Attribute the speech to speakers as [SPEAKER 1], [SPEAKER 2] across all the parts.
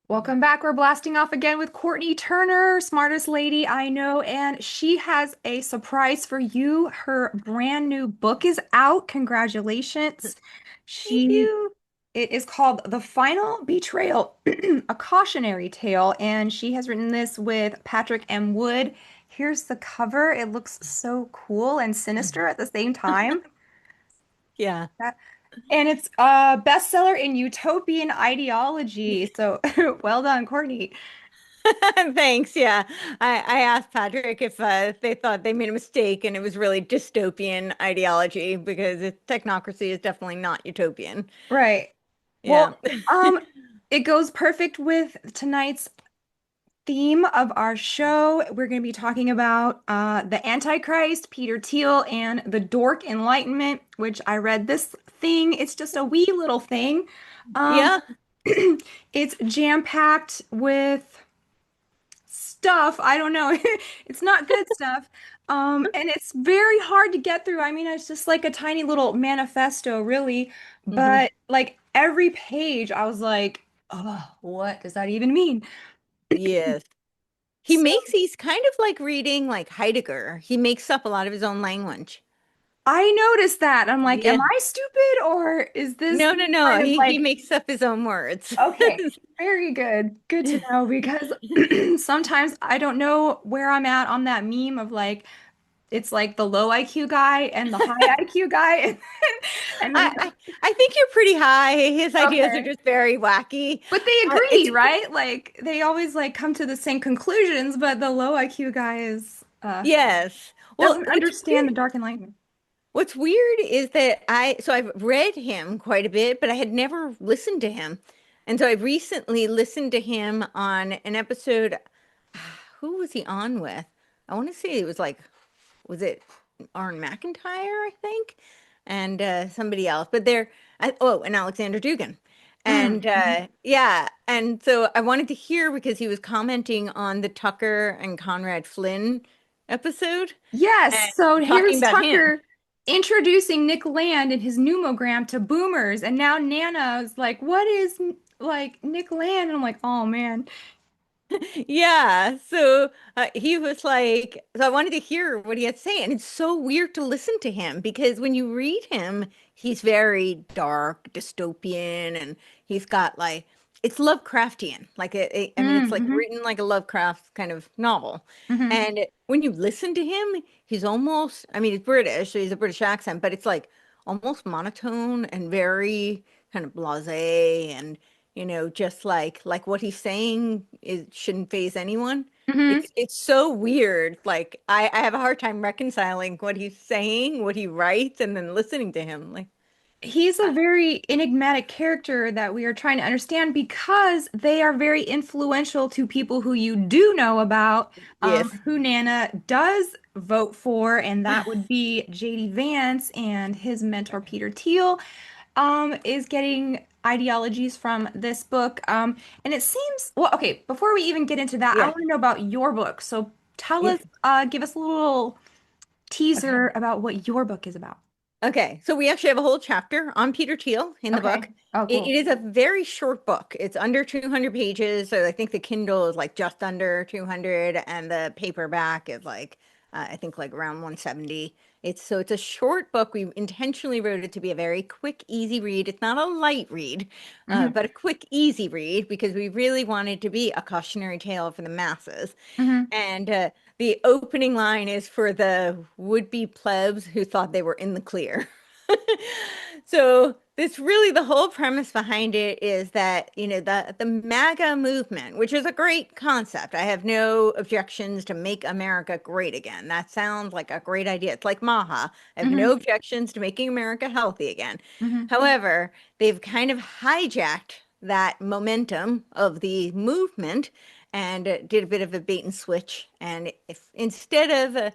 [SPEAKER 1] Welcome back. We're blasting off again with Courtenay Turner, smartest lady I know, and she has a surprise for you. Her brand new book is out. Congratulations.
[SPEAKER 2] Thank
[SPEAKER 1] She
[SPEAKER 2] you.
[SPEAKER 1] it is called The Final Betrayal, a cautionary tale, and she has written this with Patrick M. Wood. Here's the cover. It looks so cool and sinister at the same time.
[SPEAKER 2] Yeah.
[SPEAKER 1] And it's a bestseller in utopian ideology. So well done, Courtney.
[SPEAKER 2] Thanks. Yeah. I asked Patrick if they thought they made a mistake and it was really dystopian ideology because technocracy is definitely not utopian.
[SPEAKER 1] Right.
[SPEAKER 2] Yeah.
[SPEAKER 1] Well, um, it goes perfect with tonight's theme of our show. We're going to be talking about the Antichrist, Peter Thiel, and the Dork Enlightenment, which I read this thing. It's just a wee little thing. Um,
[SPEAKER 2] Yeah.
[SPEAKER 1] it's jam-packed with stuff. I don't know. It's not good stuff. And it's very hard to get through. I mean, it's just like a tiny little manifesto, really.
[SPEAKER 2] hmm
[SPEAKER 1] But like every page, I was like, oh, what does that even mean?
[SPEAKER 2] Yes.
[SPEAKER 1] So
[SPEAKER 2] He's kind of like reading like Heidegger. He makes up a lot of his own language.
[SPEAKER 1] I noticed that. I'm like, am
[SPEAKER 2] Yeah.
[SPEAKER 1] I stupid or is this
[SPEAKER 2] No, no, no.
[SPEAKER 1] kind of
[SPEAKER 2] He
[SPEAKER 1] like,
[SPEAKER 2] makes up his own words.
[SPEAKER 1] okay, very good. Good to know because sometimes I don't know where I'm at on that meme of like, it's like the low IQ guy and the high IQ guy. And then,
[SPEAKER 2] I, I think you're pretty high. His ideas are
[SPEAKER 1] okay.
[SPEAKER 2] just very wacky.
[SPEAKER 1] But they agree,
[SPEAKER 2] It's
[SPEAKER 1] right? Like they always like come to the same conclusions, but the low IQ guy is
[SPEAKER 2] yes. Well,
[SPEAKER 1] doesn't understand the Dark Enlightenment.
[SPEAKER 2] what's weird is that I've read him quite a bit, but I had never listened to him. And so I recently listened to him on an episode. Who was he on with? I want to say it was like, was it Aaron McIntyre, I think, and somebody else. But and Alexander Dugan. And
[SPEAKER 1] Mhm.
[SPEAKER 2] yeah, and so I wanted to hear because he was commenting on the Tucker and Conrad Flynn episode
[SPEAKER 1] Yes, so
[SPEAKER 2] and talking
[SPEAKER 1] here's
[SPEAKER 2] about him.
[SPEAKER 1] Tucker introducing Nick Land and his pneumogram to boomers, and now Nana's like, "What is like Nick Land?" And I'm like, "Oh man,
[SPEAKER 2] Yeah, so he was like, so I wanted to hear what he had to say, and it's so weird to listen to him because when you read him, he's very dark, dystopian, and he's got like it's Lovecraftian. I mean, it's like
[SPEAKER 1] Mm-hmm.
[SPEAKER 2] written like a Lovecraft kind of novel.
[SPEAKER 1] Hmm.
[SPEAKER 2] And when you listen to him, he's almost, I mean, he's British, so he's a British accent, but it's like almost monotone and very kind of blasé and just like what he's saying is shouldn't phase anyone.
[SPEAKER 1] Hmm.
[SPEAKER 2] It's so weird. Like I have a hard time reconciling what he's saying, what he writes, and then listening to him. Like,
[SPEAKER 1] He's a
[SPEAKER 2] uh,
[SPEAKER 1] very enigmatic character that we are trying to understand because they are very influential to people who you do know about,
[SPEAKER 2] yes.
[SPEAKER 1] who Nana does vote for, and that would be JD Vance and his mentor Peter Thiel, is getting ideologies from this book. And it seems, well, okay, before we even get into that, I
[SPEAKER 2] Yeah.
[SPEAKER 1] want to know about your book. So tell
[SPEAKER 2] Yeah.
[SPEAKER 1] us, give us a little
[SPEAKER 2] Okay.
[SPEAKER 1] teaser about what your book is about.
[SPEAKER 2] Okay, so we actually have a whole chapter on Peter Thiel in the book.
[SPEAKER 1] Okay. Oh,
[SPEAKER 2] It
[SPEAKER 1] cool.
[SPEAKER 2] is a very short book. It's under 200 pages. So I think the Kindle is like just under 200, and the paperback is like, I think like around 170. It's a short book. We intentionally wrote it to be a very quick, easy read. It's not a light read,
[SPEAKER 1] Hmm.
[SPEAKER 2] but a quick, easy read because we really wanted to be a cautionary tale for the masses.
[SPEAKER 1] Hmm.
[SPEAKER 2] And the opening line is for the would-be plebs who thought they were in the clear. So this really the whole premise behind it is that, the MAGA movement, which is a great concept. I have no objections to make America great again. That sounds like a great idea. It's like Maha. I have no
[SPEAKER 1] Hmm.
[SPEAKER 2] objections to making America healthy again.
[SPEAKER 1] Hmm.
[SPEAKER 2] However, they've kind of hijacked that momentum of the movement and did a bit of a bait and switch. And if instead of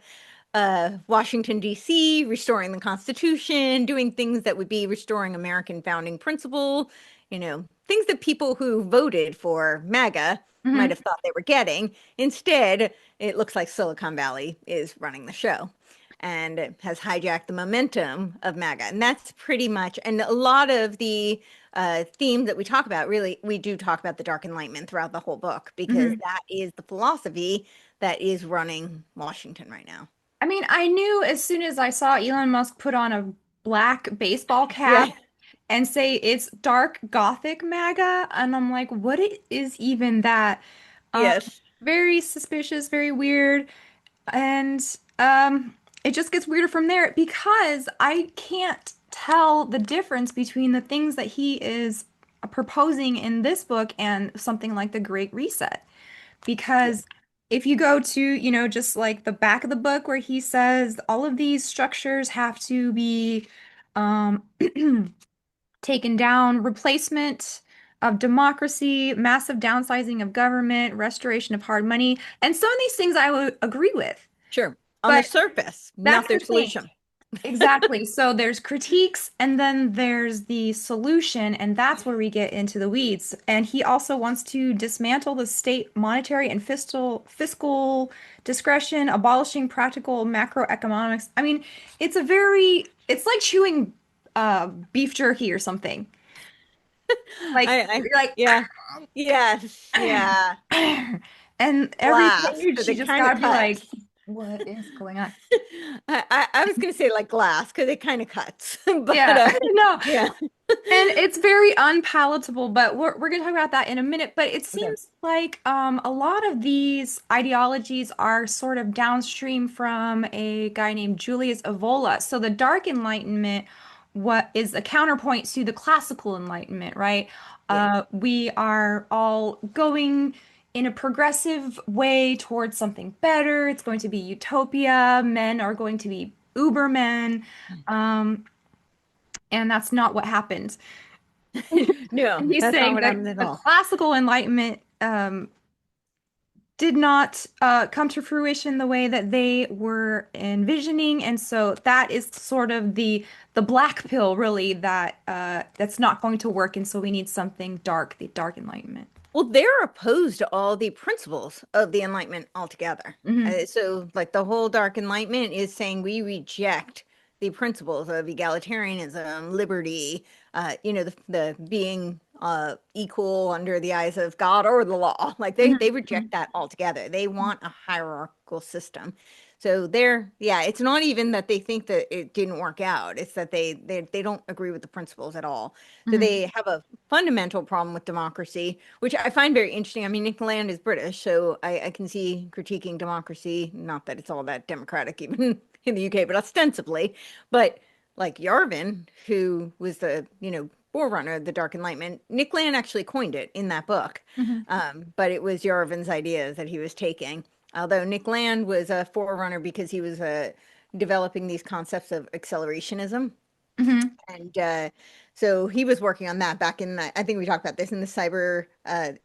[SPEAKER 2] Washington, D.C., restoring the Constitution, doing things that would be restoring American founding principle, things that people who voted for MAGA might
[SPEAKER 1] Hmm.
[SPEAKER 2] have thought they were getting. Instead, it looks like Silicon Valley is running the show and has hijacked the momentum of MAGA. And that's pretty much, and a lot of the theme that we talk about, really, we do talk about the Dark Enlightenment throughout the whole book because
[SPEAKER 1] Mhm.
[SPEAKER 2] that is the philosophy that is running Washington right now.
[SPEAKER 1] I mean, I knew as soon as I saw Elon Musk put on a black baseball cap
[SPEAKER 2] Yeah.
[SPEAKER 1] and say it's dark gothic MAGA, and I'm like, what is even that? Um,
[SPEAKER 2] Yes.
[SPEAKER 1] Very suspicious, very weird, and it just gets weirder from there because I can't tell the difference between the things that he is proposing in this book and something like the Great Reset.
[SPEAKER 2] Yeah.
[SPEAKER 1] Because if you go to, just like the back of the book where he says all of these structures have to be um, taken down, replacement of democracy, massive downsizing of government, restoration of hard money, and some of these things I would agree with.
[SPEAKER 2] Sure. On the
[SPEAKER 1] But
[SPEAKER 2] surface, not
[SPEAKER 1] that's
[SPEAKER 2] their
[SPEAKER 1] the thing.
[SPEAKER 2] solution.
[SPEAKER 1] Exactly. So there's critiques and then there's the solution, and that's where we get into the weeds. And he also wants to dismantle the state monetary and fiscal discretion, abolishing practical macroeconomics. I mean, it's like chewing beef jerky or something.
[SPEAKER 2] I,
[SPEAKER 1] You're like
[SPEAKER 2] yeah. Yes. Yeah.
[SPEAKER 1] and every
[SPEAKER 2] Glass,
[SPEAKER 1] page
[SPEAKER 2] because
[SPEAKER 1] you
[SPEAKER 2] it
[SPEAKER 1] just
[SPEAKER 2] kind of
[SPEAKER 1] gotta be like,
[SPEAKER 2] cuts.
[SPEAKER 1] what is going on?
[SPEAKER 2] I was going to say like glass because it kind of cuts, but
[SPEAKER 1] Yeah. No.
[SPEAKER 2] yeah.
[SPEAKER 1] And it's very unpalatable, but we're going to talk about that in a minute. But it
[SPEAKER 2] Okay.
[SPEAKER 1] seems like a lot of these ideologies are sort of downstream from a guy named Julius Evola. So the Dark Enlightenment, what is a counterpoint to the Classical Enlightenment, right?
[SPEAKER 2] Yeah.
[SPEAKER 1] We are all going in a progressive way towards something better. It's going to be utopia. Men are going to be Ubermen. Um, and that's not what happened.
[SPEAKER 2] No,
[SPEAKER 1] And he's
[SPEAKER 2] that's not
[SPEAKER 1] saying
[SPEAKER 2] what
[SPEAKER 1] that
[SPEAKER 2] happened at
[SPEAKER 1] the
[SPEAKER 2] all.
[SPEAKER 1] classical Enlightenment did not come to fruition the way that they were envisioning, and so that is sort of the black pill, really, that's not going to work, and so we need something dark, the Dark Enlightenment.
[SPEAKER 2] Well, they're opposed to all the principles of the Enlightenment altogether.
[SPEAKER 1] Hmm.
[SPEAKER 2] So, like the whole Dark Enlightenment is saying we reject the principles of egalitarianism, liberty, the being equal under the eyes of God or the law. Like they reject that altogether. They want a hierarchical system. So yeah, it's not even that they think that it didn't work out. It's that they don't agree with the principles at all. So
[SPEAKER 1] Hmm.
[SPEAKER 2] they have a fundamental problem with democracy, which I find very interesting. I mean, Nick Land is British, so I can see critiquing democracy. Not that it's all that democratic, even in the UK, but ostensibly. But like Yarvin, who was the, forerunner of the Dark Enlightenment, Nick Land actually coined it in that book.
[SPEAKER 1] Hmm.
[SPEAKER 2] But it was Yarvin's ideas that he was taking. Although Nick Land was a forerunner because he was developing these concepts of accelerationism.
[SPEAKER 1] Hmm.
[SPEAKER 2] And so he was working on that back in I think we talked about this in the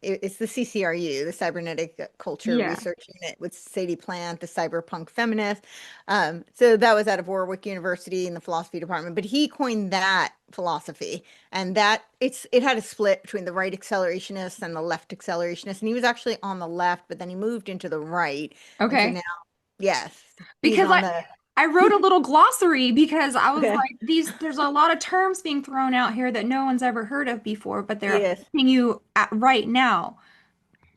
[SPEAKER 2] it's the CCRU, the Cybernetic Culture
[SPEAKER 1] Yeah.
[SPEAKER 2] Research Unit with Sadie Plant, the cyberpunk feminist. So that was out of Warwick University in the philosophy department, but he coined that philosophy, and it had a split between the right accelerationists and the left accelerationists, and he was actually on the left, but then he moved into the right, and so
[SPEAKER 1] Okay.
[SPEAKER 2] now, yes, he's
[SPEAKER 1] Because
[SPEAKER 2] on the,
[SPEAKER 1] I wrote a little glossary because I was
[SPEAKER 2] okay,
[SPEAKER 1] like, there's a lot of terms being thrown out here that no one's ever heard of before, but they're
[SPEAKER 2] yes,
[SPEAKER 1] affecting you at right now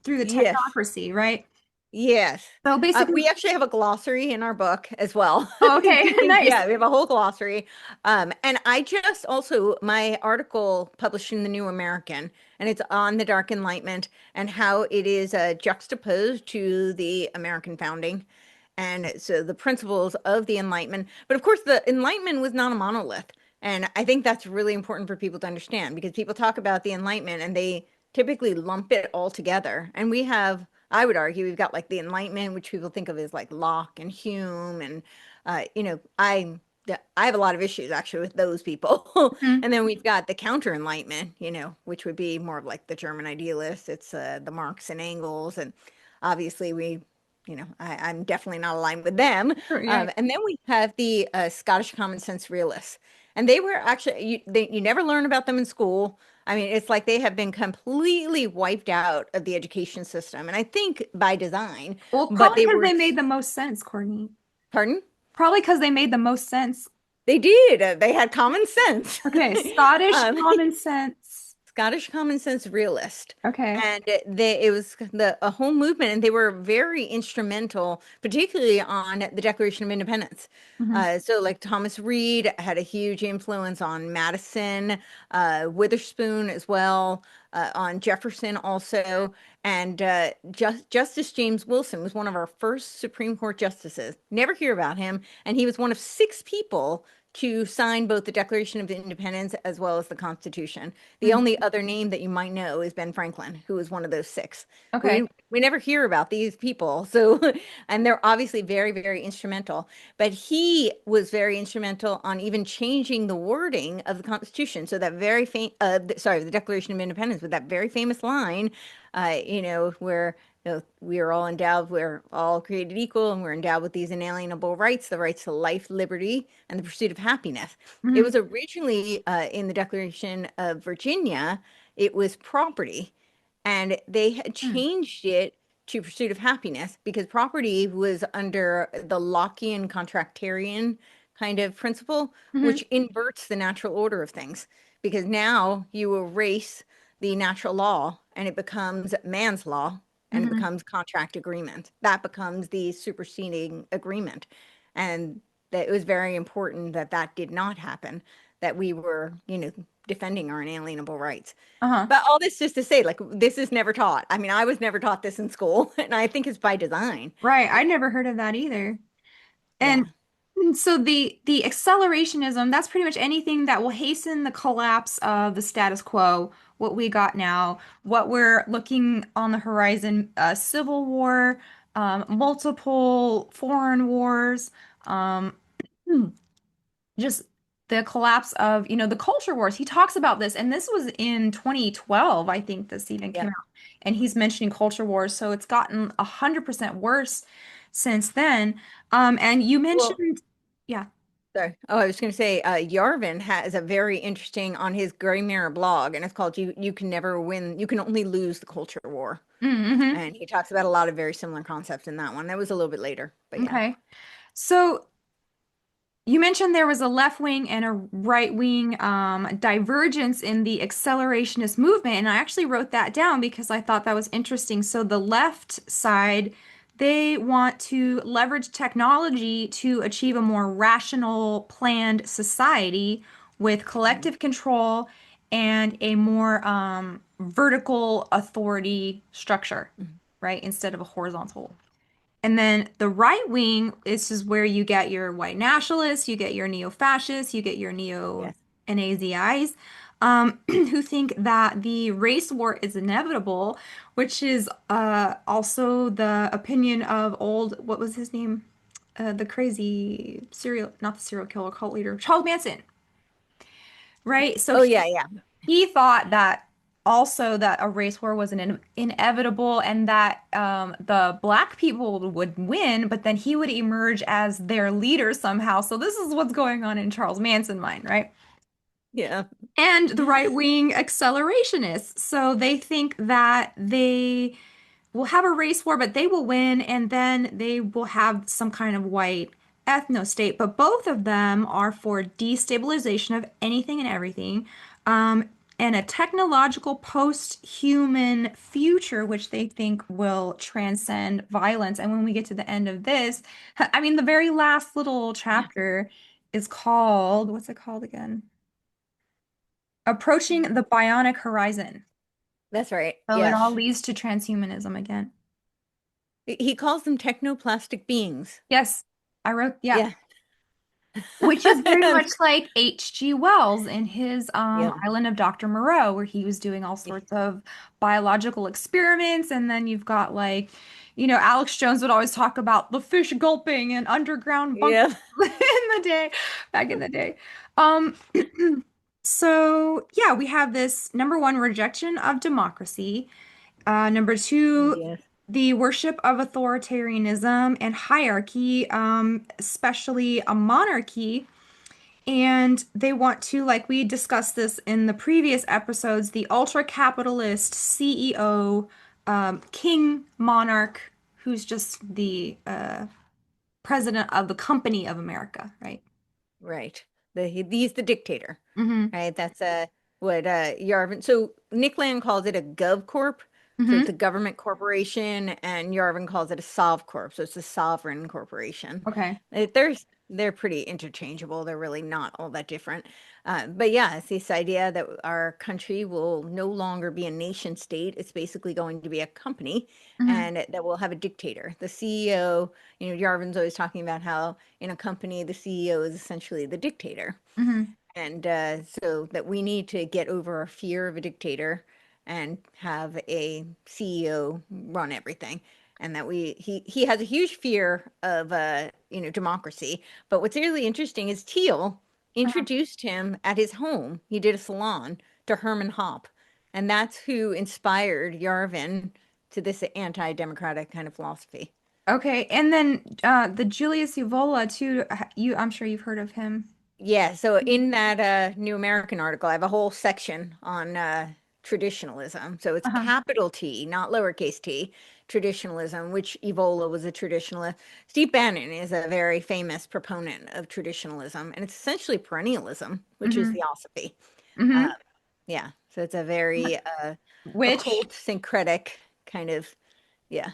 [SPEAKER 1] through the
[SPEAKER 2] yes.
[SPEAKER 1] technocracy, right?
[SPEAKER 2] Yes.
[SPEAKER 1] So basically,
[SPEAKER 2] We actually have a glossary in our book as well.
[SPEAKER 1] oh, okay,
[SPEAKER 2] Because,
[SPEAKER 1] nice.
[SPEAKER 2] yeah, we have a whole glossary. And I just also, my article published in the New American, and it's on the Dark Enlightenment and how it is juxtaposed to the American founding. And so the principles of the Enlightenment. But of course, the Enlightenment was not a monolith. And I think that's really important for people to understand because people talk about the Enlightenment and they typically lump it all together. And I would argue we've got like the Enlightenment, which people think of as like Locke and Hume, and I have a lot of issues actually with those people.
[SPEAKER 1] Mhm.
[SPEAKER 2] And then we've got the counter Enlightenment, which would be more of like the German idealists. It's the Marx and Engels, and obviously I'm definitely not aligned with them.
[SPEAKER 1] Sure, yeah.
[SPEAKER 2] And then we have the Scottish common sense realists, and they were actually you never learn about them in school. I mean, it's like they have been completely wiped out of the education system, and I think by design,
[SPEAKER 1] Well,
[SPEAKER 2] but
[SPEAKER 1] probably
[SPEAKER 2] they
[SPEAKER 1] because
[SPEAKER 2] were,
[SPEAKER 1] they made the most sense, Courtney.
[SPEAKER 2] pardon?
[SPEAKER 1] Probably because they made the most sense.
[SPEAKER 2] They did. They had common sense.
[SPEAKER 1] Okay, Scottish
[SPEAKER 2] Um,
[SPEAKER 1] common sense.
[SPEAKER 2] Scottish common sense realist.
[SPEAKER 1] Okay.
[SPEAKER 2] And it was a whole movement, and they were very instrumental, particularly on the Declaration of Independence.
[SPEAKER 1] Hmm.
[SPEAKER 2] So, like Thomas Reed had a huge influence on Madison, Witherspoon as well, on Jefferson also. And Justice James Wilson was one of our first Supreme Court justices. Never hear about him. And he was one of six people to sign both the Declaration of Independence as well as the Constitution. The
[SPEAKER 1] Hmm.
[SPEAKER 2] only other name that you might know is Ben Franklin, who was one of those six.
[SPEAKER 1] Okay.
[SPEAKER 2] We never hear about these people. So, and they're obviously very, very instrumental. But he was very instrumental on even changing the wording of the Constitution. So that very sorry, the Declaration of Independence with that very famous line, where we are all endowed, we're all created equal, and we're endowed with these inalienable rights, the rights to life, liberty, and the pursuit of happiness. It
[SPEAKER 1] Hmm.
[SPEAKER 2] was originally in the Declaration of Virginia, it was property. And they had changed it to pursuit of happiness because property was under the Lockean contractarian kind of principle,
[SPEAKER 1] Hmm.
[SPEAKER 2] which inverts the natural order of things. Because now you erase the natural law and it becomes man's law and it
[SPEAKER 1] Hmm.
[SPEAKER 2] becomes contract agreement. That becomes the superseding agreement. And that it was very important that that did not happen, that we were, defending our inalienable rights.
[SPEAKER 1] Uh-huh.
[SPEAKER 2] But all this just to say, like, this is never taught. I mean, I was never taught this in school, and I think it's by design.
[SPEAKER 1] Right. I'd never heard of that either. And
[SPEAKER 2] Yeah.
[SPEAKER 1] so the accelerationism, that's pretty much anything that will hasten the collapse of the status quo, what we got now, what we're looking on the horizon, civil war, multiple foreign wars, um, just the collapse of, the culture wars. He talks about this, and this was in 2012, I think this even came
[SPEAKER 2] Yep.
[SPEAKER 1] out. And he's mentioning culture wars, so it's gotten 100% worse since then. And you
[SPEAKER 2] Well,
[SPEAKER 1] mentioned, yeah.
[SPEAKER 2] sorry. Oh, I was going to say, Yarvin has a very interesting on his Gray Mirror blog, and it's called "You Can Never Win. You Can Only Lose the Culture War."
[SPEAKER 1] Mm-hmm.
[SPEAKER 2] And he talks about a lot of very similar concepts in that one. That was a little bit later, but yeah.
[SPEAKER 1] Okay. So you mentioned there was a left wing and a right wing divergence in the accelerationist movement, and I actually wrote that down because I thought that was interesting. So the left side, they want to leverage technology to achieve a more rational, planned society with
[SPEAKER 2] Mhm.
[SPEAKER 1] collective control and a more vertical authority structure,
[SPEAKER 2] Mhm.
[SPEAKER 1] right, instead of a horizontal. And then the right wing is just where you get your white nationalists, you get your neo-fascists, you get your
[SPEAKER 2] Yes.
[SPEAKER 1] neo-Nazis, who think that the race war is inevitable, which is also the opinion of what was his name? The crazy not the serial killer, cult leader, Charles Manson, right? So
[SPEAKER 2] Oh, yeah, yeah.
[SPEAKER 1] he thought that also that a race war was inevitable and that the black people would win, but then he would emerge as their leader somehow. So this is what's going on in Charles Manson mind, right?
[SPEAKER 2] Yeah.
[SPEAKER 1] And the right wing accelerationists. So they think that they will have a race war, but they will win, and then they will have some kind of white ethno state. But both of them are for destabilization of anything and everything, and a technological post-human future, which they think will transcend violence. And when we get to the end of this, I mean, the very last little chapter is called, what's it called again? Approaching the Bionic Horizon.
[SPEAKER 2] That's right.
[SPEAKER 1] So it all
[SPEAKER 2] Yes.
[SPEAKER 1] leads to transhumanism again.
[SPEAKER 2] He calls them technoplastic beings.
[SPEAKER 1] Yes, I wrote, yeah.
[SPEAKER 2] Yeah.
[SPEAKER 1] Which is very much like H.G. Wells in his
[SPEAKER 2] Yeah.
[SPEAKER 1] Island of Dr. Moreau, where he was doing all sorts of biological experiments. And then you've got like, Alex Jones would always talk about the fish gulping and underground bunkers
[SPEAKER 2] Yeah.
[SPEAKER 1] back in the day. Um, so yeah, we have this number one, rejection of democracy. Number two,
[SPEAKER 2] Yes.
[SPEAKER 1] the worship of authoritarianism and hierarchy, especially a monarchy. And they want to, like we discussed this in the previous episodes, the ultra capitalist CEO, king monarch, who's just the president of the company of America, right?
[SPEAKER 2] Right. He's the dictator,
[SPEAKER 1] Hmm.
[SPEAKER 2] right? That's what Yarvin. So Nick Land calls it a Gov Corp. So it's
[SPEAKER 1] Hmm.
[SPEAKER 2] a government corporation, and Yarvin calls it a Sov Corp. So it's a sovereign corporation.
[SPEAKER 1] Okay.
[SPEAKER 2] They're pretty interchangeable. They're really not all that different. But yeah, it's this idea that our country will no longer be a nation state. It's basically going to be a company,
[SPEAKER 1] Hmm.
[SPEAKER 2] and that will have a dictator. The CEO, Yarvin's always talking about how in a company, the CEO is essentially the dictator.
[SPEAKER 1] Hmm.
[SPEAKER 2] And so that we need to get over our fear of a dictator and have a CEO run everything. And that he has a huge fear of democracy. But what's really interesting is Teal introduced him at his home. He did a salon to Herman Hoppe, and that's who inspired Yarvin to this anti-democratic kind of philosophy.
[SPEAKER 1] Okay. And then the Julius Evola too. I'm sure you've heard of him.
[SPEAKER 2] Yeah, so in that New American article, I have a whole section on traditionalism. So it's
[SPEAKER 1] Uh-huh.
[SPEAKER 2] capital T, not lowercase t, traditionalism, which Evola was a traditionalist. Steve Bannon is a very famous proponent of traditionalism, and it's essentially perennialism, which is
[SPEAKER 1] Hmm.
[SPEAKER 2] theosophy. Uh,
[SPEAKER 1] Hmm.
[SPEAKER 2] yeah, so it's a very
[SPEAKER 1] Which
[SPEAKER 2] occult, syncretic kind of, yeah.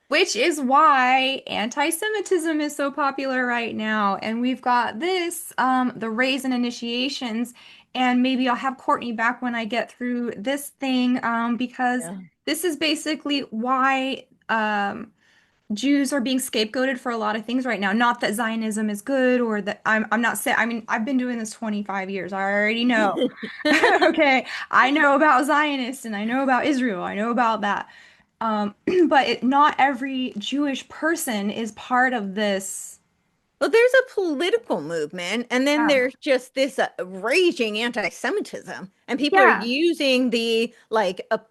[SPEAKER 1] Which is why anti-Semitism is so popular right now. And we've got this, the raise and initiations. And maybe I'll have Courtney back when I get through this thing, because
[SPEAKER 2] Yeah.
[SPEAKER 1] this is basically why Jews are being scapegoated for a lot of things right now. Not that Zionism is good or that I'm not saying, I mean, I've been doing this 25 years. I already know. Okay. I know about Zionists and I know about Israel. I know about that. But not every Jewish person is part of this.
[SPEAKER 2] Well, there's a political movement, and then
[SPEAKER 1] Yeah.
[SPEAKER 2] there's just this raging anti-Semitism, and people are
[SPEAKER 1] Yeah.
[SPEAKER 2] using the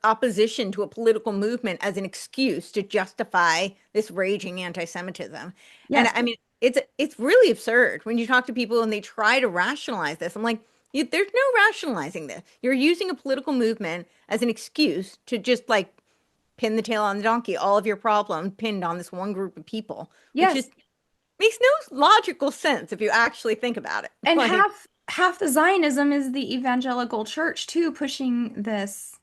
[SPEAKER 2] opposition to a political movement as an excuse to justify this raging anti-Semitism. And
[SPEAKER 1] Yes.
[SPEAKER 2] I mean, it's really absurd when you talk to people and they try to rationalize this. I'm like, there's no rationalizing this. You're using a political movement as an excuse to just like pin the tail on the donkey, all of your problem pinned on this one group of people, which
[SPEAKER 1] Yes.
[SPEAKER 2] is makes no logical sense if you actually think about it.
[SPEAKER 1] And
[SPEAKER 2] Like,
[SPEAKER 1] half the Zionism is the evangelical church too, pushing this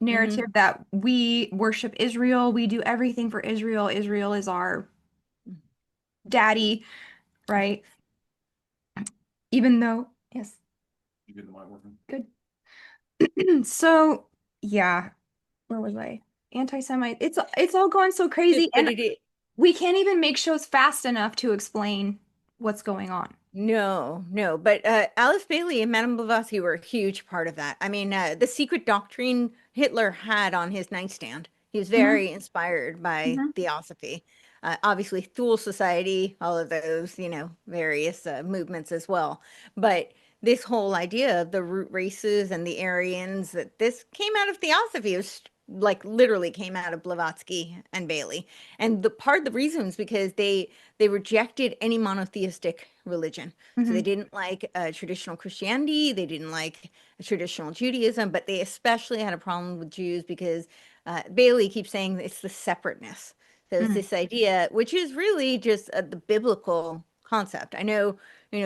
[SPEAKER 1] narrative
[SPEAKER 2] mhm.
[SPEAKER 1] that we worship Israel, we do everything for Israel. Israel is our daddy, right? Even though, yes, good. So, yeah, where was I? Anti-Semite. It's all going so crazy,
[SPEAKER 2] But
[SPEAKER 1] and
[SPEAKER 2] it,
[SPEAKER 1] we can't even make shows fast enough to explain what's going on.
[SPEAKER 2] no, no. But Alice Bailey and Madame Blavatsky were a huge part of that. I mean, the secret doctrine Hitler had on his nightstand. He was
[SPEAKER 1] Hmm.
[SPEAKER 2] very inspired by
[SPEAKER 1] Hmm.
[SPEAKER 2] Theosophy. Obviously, Thule Society, all of those, various movements as well. But this whole idea of the root races and the Aryans, that this came out of Theosophy. It was like literally came out of Blavatsky and Bailey. And the reason is because they rejected any monotheistic religion. So they
[SPEAKER 1] Hmm.
[SPEAKER 2] didn't like traditional Christianity, they didn't like traditional Judaism, but they especially had a problem with Jews because Bailey keeps saying it's the separateness. So it's
[SPEAKER 1] Hmm.
[SPEAKER 2] this idea, which is really just the biblical concept. I know,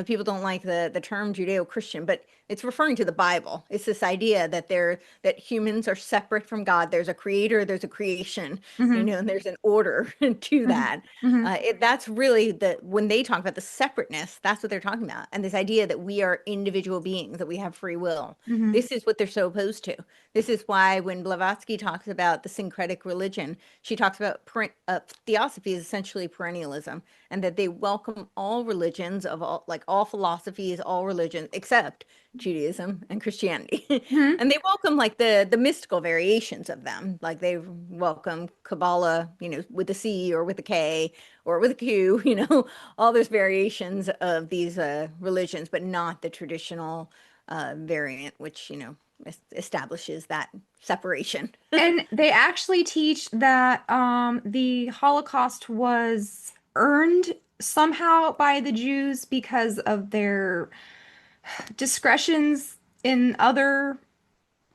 [SPEAKER 2] people don't like the term Judeo-Christian, but it's referring to the Bible. It's this idea that humans are separate from God. There's a creator, there's a creation,
[SPEAKER 1] Hmm.
[SPEAKER 2] and there's an order to
[SPEAKER 1] Hmm.
[SPEAKER 2] that.
[SPEAKER 1] Hmm.
[SPEAKER 2] That's really when they talk about the separateness, that's what they're talking about. And this idea that we are individual beings, that we have free will.
[SPEAKER 1] Hmm.
[SPEAKER 2] This is what they're so opposed to. This is why when Blavatsky talks about the syncretic religion, she talks about theosophy is essentially perennialism, and that they welcome all religions of all philosophies, all religions, except Judaism and Christianity.
[SPEAKER 1] Hmm.
[SPEAKER 2] And they welcome like the mystical variations of them. Like they welcome Kabbalah, with a C or with a K or with a Q, all those variations of these religions, but not the traditional variant, which, establishes that separation.
[SPEAKER 1] And they actually teach that the Holocaust was earned somehow by the Jews because of their discretions in other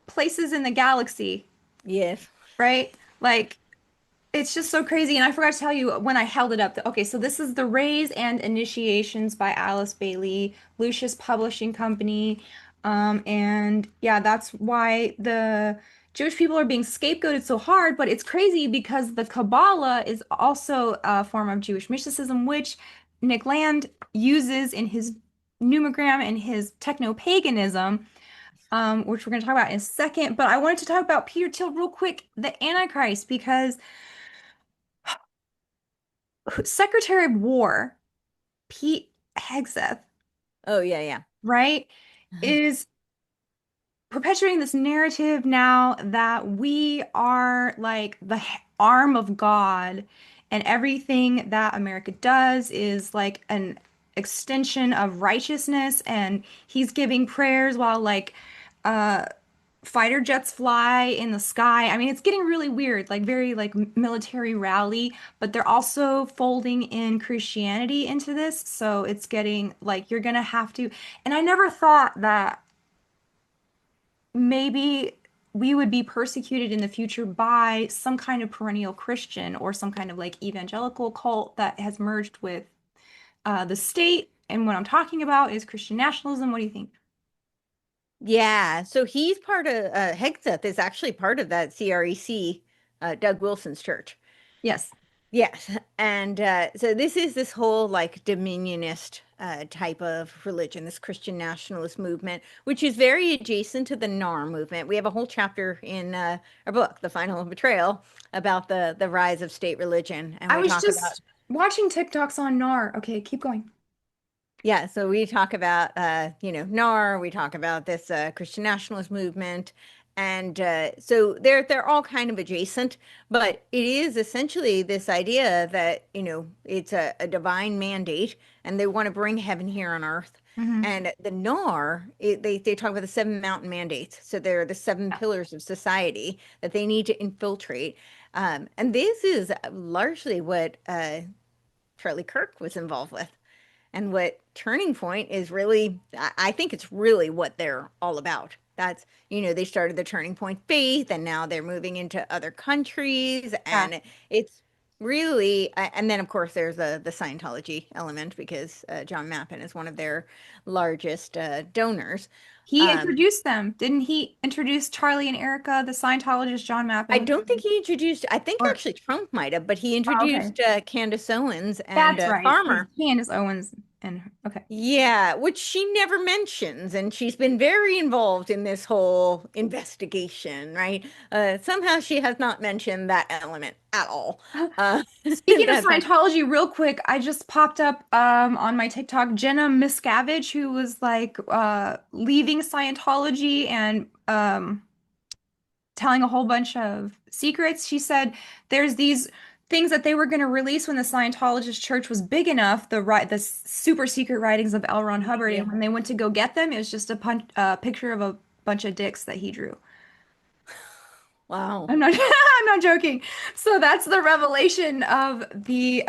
[SPEAKER 1] places in the galaxy,
[SPEAKER 2] Yes.
[SPEAKER 1] right? Like, it's just so crazy. And I forgot to tell you when I held it up. Okay, so this is The Rays and Initiations by Alice Bailey, Lucius Publishing Company. And yeah, that's why the Jewish people are being scapegoated so hard. But it's crazy because the Kabbalah is also a form of Jewish mysticism, which Nick Land uses in his numogram and his techno-paganism, which we're going to talk about in a second. But I wanted to talk about Peter Thiel real quick, the Antichrist, because Secretary of War, Pete Hegseth,
[SPEAKER 2] Oh, yeah, yeah.
[SPEAKER 1] right, is perpetuating this narrative now that we are like the arm of God, and everything that America does is like an extension of righteousness, and he's giving prayers while like uh fighter jets fly in the sky. I mean, it's getting really weird, like very like military rally, but they're also folding in Christianity into this, so it's getting like you're gonna have to. And I never thought that maybe we would be persecuted in the future by some kind of perennial Christian or some kind of like evangelical cult that has merged with the state. And what I'm talking about is Christian nationalism. What do you think?
[SPEAKER 2] Yeah, so he's part of Hegseth is actually part of that CREC, Doug Wilson's church.
[SPEAKER 1] Yes.
[SPEAKER 2] Yes, and so this is this whole like dominionist type of religion, this Christian nationalist movement, which is very adjacent to the NAR movement. We have a whole chapter in our book, The Final Betrayal, about the rise of state religion, and
[SPEAKER 1] I
[SPEAKER 2] we
[SPEAKER 1] was
[SPEAKER 2] talk about
[SPEAKER 1] just watching TikToks on NAR. Okay, keep going.
[SPEAKER 2] yeah, so we talk about NAR, we talk about this Christian nationalist movement, and so they're all kind of adjacent, but it is essentially this idea that it's a divine mandate, and they want to bring heaven here on earth.
[SPEAKER 1] Hmm.
[SPEAKER 2] And the NAR, they talk about the seven mountain mandates. So they're the seven pillars of society that they need to infiltrate. And this is largely what Charlie Kirk was involved with. And what Turning Point is really, I think it's really what they're all about. That's, they started the Turning Point faith and now they're moving into other countries.
[SPEAKER 1] Yeah.
[SPEAKER 2] And it's really, and then of course there's the Scientology element because John Mappin is one of their largest donors.
[SPEAKER 1] He
[SPEAKER 2] Um,
[SPEAKER 1] introduced them. Didn't he introduce Charlie and Erica, the Scientologist John
[SPEAKER 2] I
[SPEAKER 1] Mappin?
[SPEAKER 2] don't think he introduced, I think
[SPEAKER 1] Or,
[SPEAKER 2] actually Trump might have, but he
[SPEAKER 1] oh, okay.
[SPEAKER 2] introduced Candace Owens and
[SPEAKER 1] That's right.
[SPEAKER 2] Farmer.
[SPEAKER 1] Candace Owens and okay.
[SPEAKER 2] Yeah, which she never mentions, and she's been very involved in this whole investigation, right? Somehow she has not mentioned that element at all.
[SPEAKER 1] Speaking of
[SPEAKER 2] That's
[SPEAKER 1] Scientology, real quick, I just popped up on my TikTok Jenna Miscavige, who was like leaving Scientology and telling a whole bunch of secrets. She said there's these things that they were going to release when the Scientologist church was big enough, the super secret writings of L. Ron Hubbard,
[SPEAKER 2] yeah.
[SPEAKER 1] and when they went to go get them, it was just a picture of a bunch of dicks that he drew.
[SPEAKER 2] Wow.
[SPEAKER 1] I'm not I'm not joking. So that's the revelation of the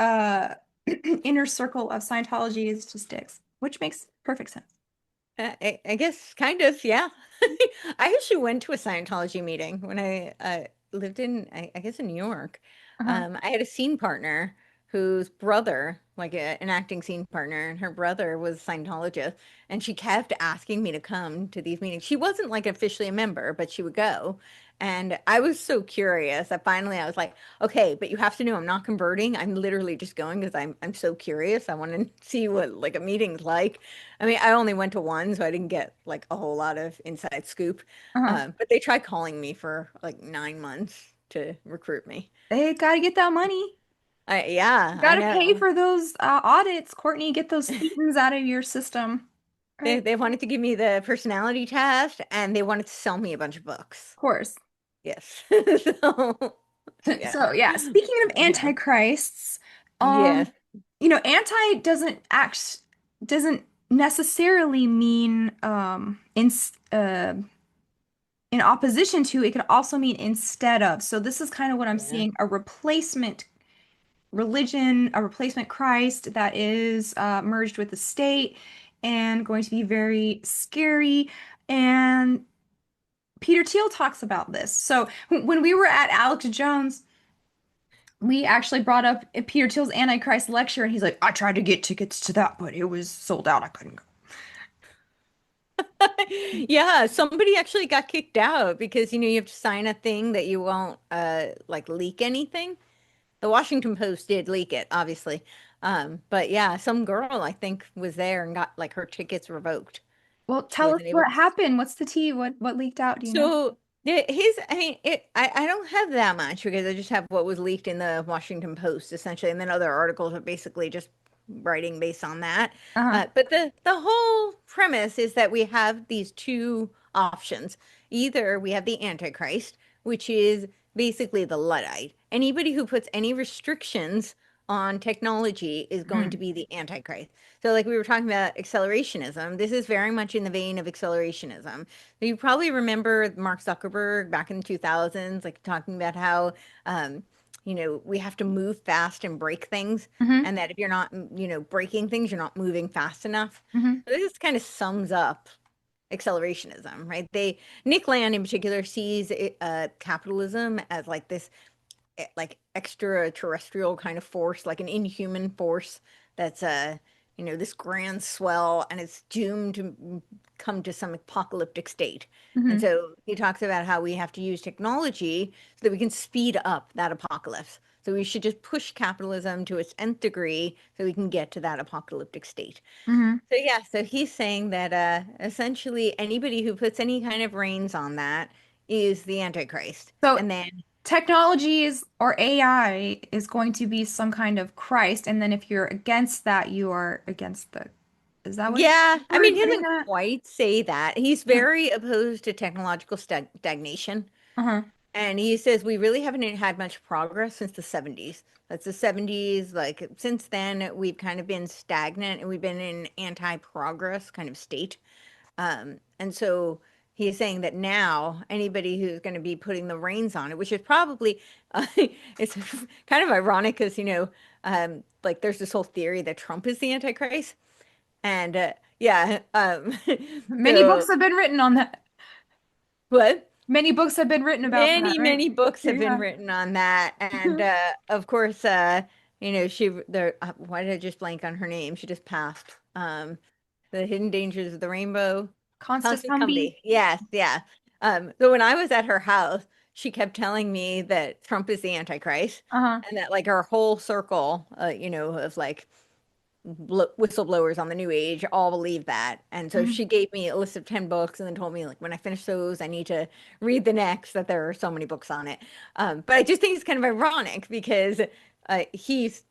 [SPEAKER 1] inner circle of Scientology is just dicks, which makes perfect sense.
[SPEAKER 2] I guess kind of, yeah. I actually went to a Scientology meeting when I lived in, I guess, in New York.
[SPEAKER 1] Uh-huh.
[SPEAKER 2] I had a scene partner whose brother, like an acting scene partner, and her brother was a Scientologist, and she kept asking me to come to these meetings. She wasn't like officially a member, but she would go. And I was so curious that finally I was like, okay, but you have to know I'm not converting. I'm literally just going because I'm so curious. I want to see what like a meeting's like. I mean, I only went to one, so I didn't get like a whole lot of inside scoop.
[SPEAKER 1] Uh-huh.
[SPEAKER 2] But they tried calling me for like 9 months to recruit me.
[SPEAKER 1] They got to get that money.
[SPEAKER 2] Yeah,
[SPEAKER 1] Got
[SPEAKER 2] I
[SPEAKER 1] to pay
[SPEAKER 2] know.
[SPEAKER 1] for those audits, Courtney. Get those thetans out of your system. Right.
[SPEAKER 2] They
[SPEAKER 1] Of
[SPEAKER 2] they wanted to give me the personality test and they wanted to sell me a bunch of books.
[SPEAKER 1] course.
[SPEAKER 2] Yes. So, yeah.
[SPEAKER 1] So yeah, speaking of
[SPEAKER 2] Yeah.
[SPEAKER 1] antichrists,
[SPEAKER 2] Yes.
[SPEAKER 1] anti doesn't necessarily mean in opposition to, it could also mean instead of. So this is kind of what I'm
[SPEAKER 2] Yeah.
[SPEAKER 1] seeing, a replacement religion, a replacement Christ that is merged with the state and going to be very scary. And Peter Thiel talks about this. So when we were at Alex Jones, we actually brought up Peter Thiel's Antichrist lecture, and he's like, I tried to get tickets to that, but it was sold out. I couldn't go.
[SPEAKER 2] Yeah, somebody actually got kicked out because you have to sign a thing that you won't like leak anything. The Washington Post did leak it, obviously. But yeah, some girl I think was there and got like her tickets revoked.
[SPEAKER 1] Well,
[SPEAKER 2] She
[SPEAKER 1] tell us
[SPEAKER 2] wasn't able
[SPEAKER 1] what
[SPEAKER 2] to.
[SPEAKER 1] happened. What's the tea? What leaked out? Do you know?
[SPEAKER 2] So I mean, I don't have that much because I just have what was leaked in the Washington Post essentially, and then other articles are basically just writing based on that.
[SPEAKER 1] Uh-huh.
[SPEAKER 2] But the whole premise is that we have these two options. Either we have the Antichrist, which is basically the Luddite. Anybody who puts any restrictions on technology is going to
[SPEAKER 1] Mhm.
[SPEAKER 2] be the Antichrist. So, like we were talking about accelerationism, this is very much in the vein of accelerationism. You probably remember Mark Zuckerberg back in the 2000s, like talking about how, we have to move fast and break things,
[SPEAKER 1] Mhm.
[SPEAKER 2] and that if you're not, breaking things, you're not moving fast enough.
[SPEAKER 1] Mhm.
[SPEAKER 2] So this kind of sums up accelerationism, right? Nick Land in particular sees capitalism as like this like extraterrestrial kind of force, like an inhuman force that's this grand swell and it's doomed to come to some apocalyptic state. And
[SPEAKER 1] Mhm.
[SPEAKER 2] so he talks about how we have to use technology so that we can speed up that apocalypse. So we should just push capitalism to its nth degree so we can get to that apocalyptic state.
[SPEAKER 1] Mhm.
[SPEAKER 2] So yeah, so he's saying that essentially anybody who puts any kind of reins on that is the Antichrist.
[SPEAKER 1] So
[SPEAKER 2] And then
[SPEAKER 1] technologies or AI is going to be some kind of Christ, and then if you're against that, you are against the. Is that what
[SPEAKER 2] yeah, I
[SPEAKER 1] we're
[SPEAKER 2] mean, he
[SPEAKER 1] getting
[SPEAKER 2] doesn't
[SPEAKER 1] at?
[SPEAKER 2] quite say that. He's
[SPEAKER 1] Uh-huh.
[SPEAKER 2] very opposed to technological stagnation.
[SPEAKER 1] Uh-huh.
[SPEAKER 2] And he says we really haven't had much progress since the 70s. That's the 70s. Like since then, we've kind of been stagnant and we've been in anti-progress kind of state. And so he's saying that now anybody who's going to be putting the reins on it, which is probably, it's kind of ironic because, like there's this whole theory that Trump is the Antichrist. And yeah,
[SPEAKER 1] Many
[SPEAKER 2] so
[SPEAKER 1] books have been written on that.
[SPEAKER 2] what?
[SPEAKER 1] Many books have been written about that,
[SPEAKER 2] Many,
[SPEAKER 1] right?
[SPEAKER 2] many books have been
[SPEAKER 1] Yeah.
[SPEAKER 2] written on that. And of course, why did I just blank on her name? She just passed. The Hidden Dangers of the Rainbow.
[SPEAKER 1] Constance
[SPEAKER 2] Constance
[SPEAKER 1] Humby.
[SPEAKER 2] Cumby. Yes, yeah. So when I was at her house, she kept telling me that Trump is the Antichrist
[SPEAKER 1] Uh-huh.
[SPEAKER 2] and that like her whole circle, of like whistleblowers on the new age all believe that. And so
[SPEAKER 1] Mhm.
[SPEAKER 2] she gave me a list of 10 books and then told me like when I finish those, I need to read the next, that there are so many books on it. But I just think it's kind of ironic because he's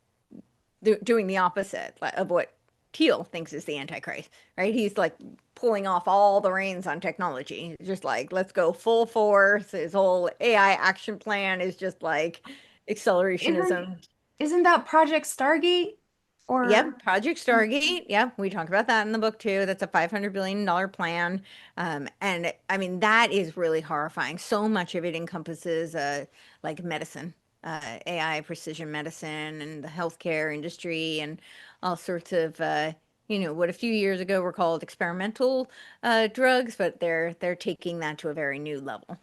[SPEAKER 2] doing the opposite of what Teal thinks is the Antichrist, right? He's like pulling off all the reins on technology. He's just like, let's go full force. His whole AI action plan is just like
[SPEAKER 1] Isn't
[SPEAKER 2] accelerationism.
[SPEAKER 1] isn't that Project Stargate? Or
[SPEAKER 2] Yep, Project Stargate. Yep, we talk about that in the book too. That's a $500 billion plan. And I mean, that is really horrifying. So much of it encompasses like medicine, AI, precision medicine, and the healthcare industry, and all sorts of what a few years ago were called experimental drugs, but they're taking that to a very new level.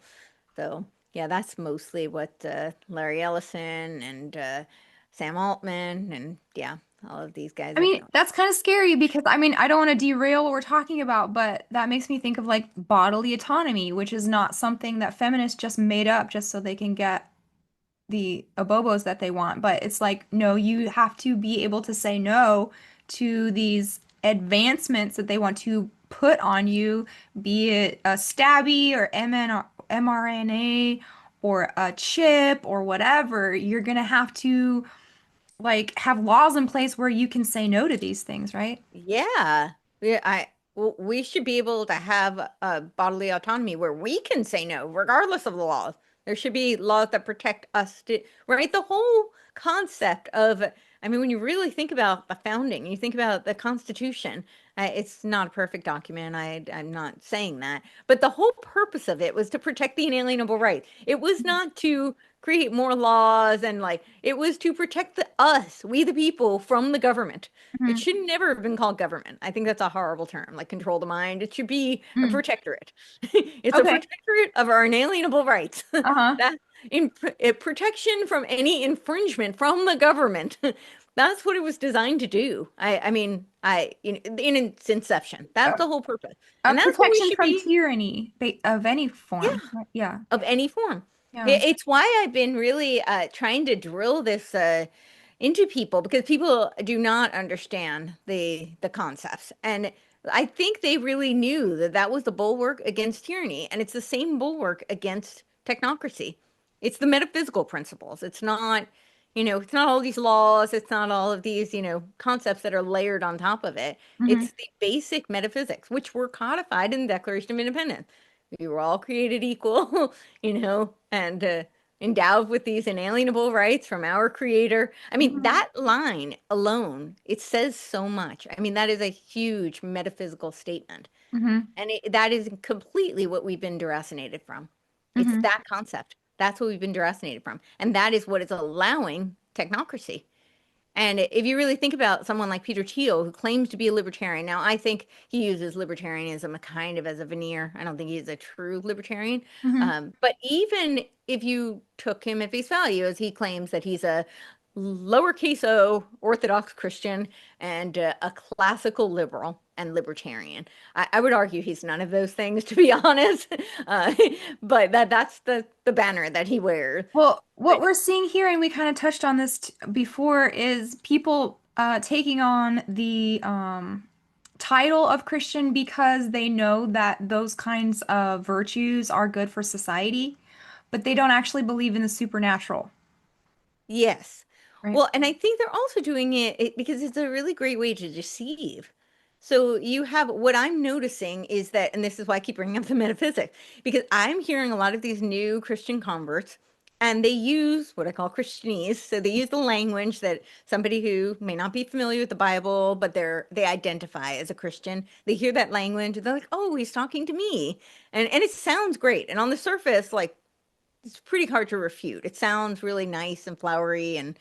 [SPEAKER 2] So yeah, that's mostly what Larry Ellison and Sam Altman and yeah, all of these guys
[SPEAKER 1] I
[SPEAKER 2] are
[SPEAKER 1] mean,
[SPEAKER 2] doing.
[SPEAKER 1] that's kind of scary because I mean, I don't want to derail what we're talking about, but that makes me think of like bodily autonomy, which is not something that feminists just made up just so they can get the abobos that they want. But it's like, no, you have to be able to say no to these advancements that they want to put on you, be it a stabby or mRNA or a chip or whatever. You're gonna have to like have laws in place where you can say no to these things, right?
[SPEAKER 2] Yeah. We should be able to have bodily autonomy where we can say no, regardless of the laws. There should be laws that protect us right? The whole concept of, I mean, when you really think about the founding, you think about the Constitution, it's not a perfect document. I'm not saying that, but the whole purpose of it was to protect the inalienable right. It was not to create more laws and like, it was to protect us, we the people, from the government. It
[SPEAKER 1] Mhm.
[SPEAKER 2] should never have been called government. I think that's a horrible term, like control the mind. It should be a
[SPEAKER 1] Mm.
[SPEAKER 2] protectorate. It's a
[SPEAKER 1] Okay.
[SPEAKER 2] protectorate of our inalienable rights.
[SPEAKER 1] Uh-huh.
[SPEAKER 2] That protection from any infringement from the government. That's what it was designed to do. I mean, in its inception, that's
[SPEAKER 1] Uh,
[SPEAKER 2] the whole purpose.
[SPEAKER 1] A
[SPEAKER 2] And that's what we
[SPEAKER 1] protection
[SPEAKER 2] should
[SPEAKER 1] from
[SPEAKER 2] be,
[SPEAKER 1] tyranny of any
[SPEAKER 2] yeah,
[SPEAKER 1] form. Yeah.
[SPEAKER 2] of any form.
[SPEAKER 1] Yeah.
[SPEAKER 2] It's why I've been really trying to drill this into people because people do not understand the concepts. And I think they really knew that that was the bulwark against tyranny, and it's the same bulwark against technocracy. It's the metaphysical principles. It's not, it's not all these laws. It's not all of these, concepts that are layered on top of it.
[SPEAKER 1] Hmm.
[SPEAKER 2] It's the basic metaphysics, which were codified in the Declaration of Independence. We were all created equal, and endowed with these inalienable rights from our creator. I mean,
[SPEAKER 1] Hmm.
[SPEAKER 2] that line alone, it says so much. I mean, that is a huge metaphysical statement.
[SPEAKER 1] Hmm.
[SPEAKER 2] And that is completely what we've been deracinated from. It's
[SPEAKER 1] Hmm.
[SPEAKER 2] that concept. That's what we've been deracinated from. And that is what is allowing technocracy. And if you really think about someone like Peter Thiel, who claims to be a libertarian, now I think he uses libertarianism a kind of as a veneer. I don't think he's a true libertarian.
[SPEAKER 1] Hmm.
[SPEAKER 2] But even if you took him at face value, as he claims that he's a lowercase o Orthodox Christian and a classical liberal and libertarian, I would argue he's none of those things, to be honest. Uh, but that's the banner that he wears.
[SPEAKER 1] Well, what we're seeing here, and we kind of touched on this before, is people taking on the title of Christian because they know that those kinds of virtues are good for society, but they don't actually believe in the supernatural,
[SPEAKER 2] Yes.
[SPEAKER 1] right?
[SPEAKER 2] Well, and I think they're also doing it because it's a really great way to deceive. So you have what I'm noticing is that, and this is why I keep bringing up the metaphysics, because I'm hearing a lot of these new Christian converts, and they use what I call Christianese. So they use the language that somebody who may not be familiar with the Bible, but they identify as a Christian. They hear that language, they're like, "Oh, he's talking to me," and it sounds great. And on the surface, like it's pretty hard to refute. It sounds really nice and flowery and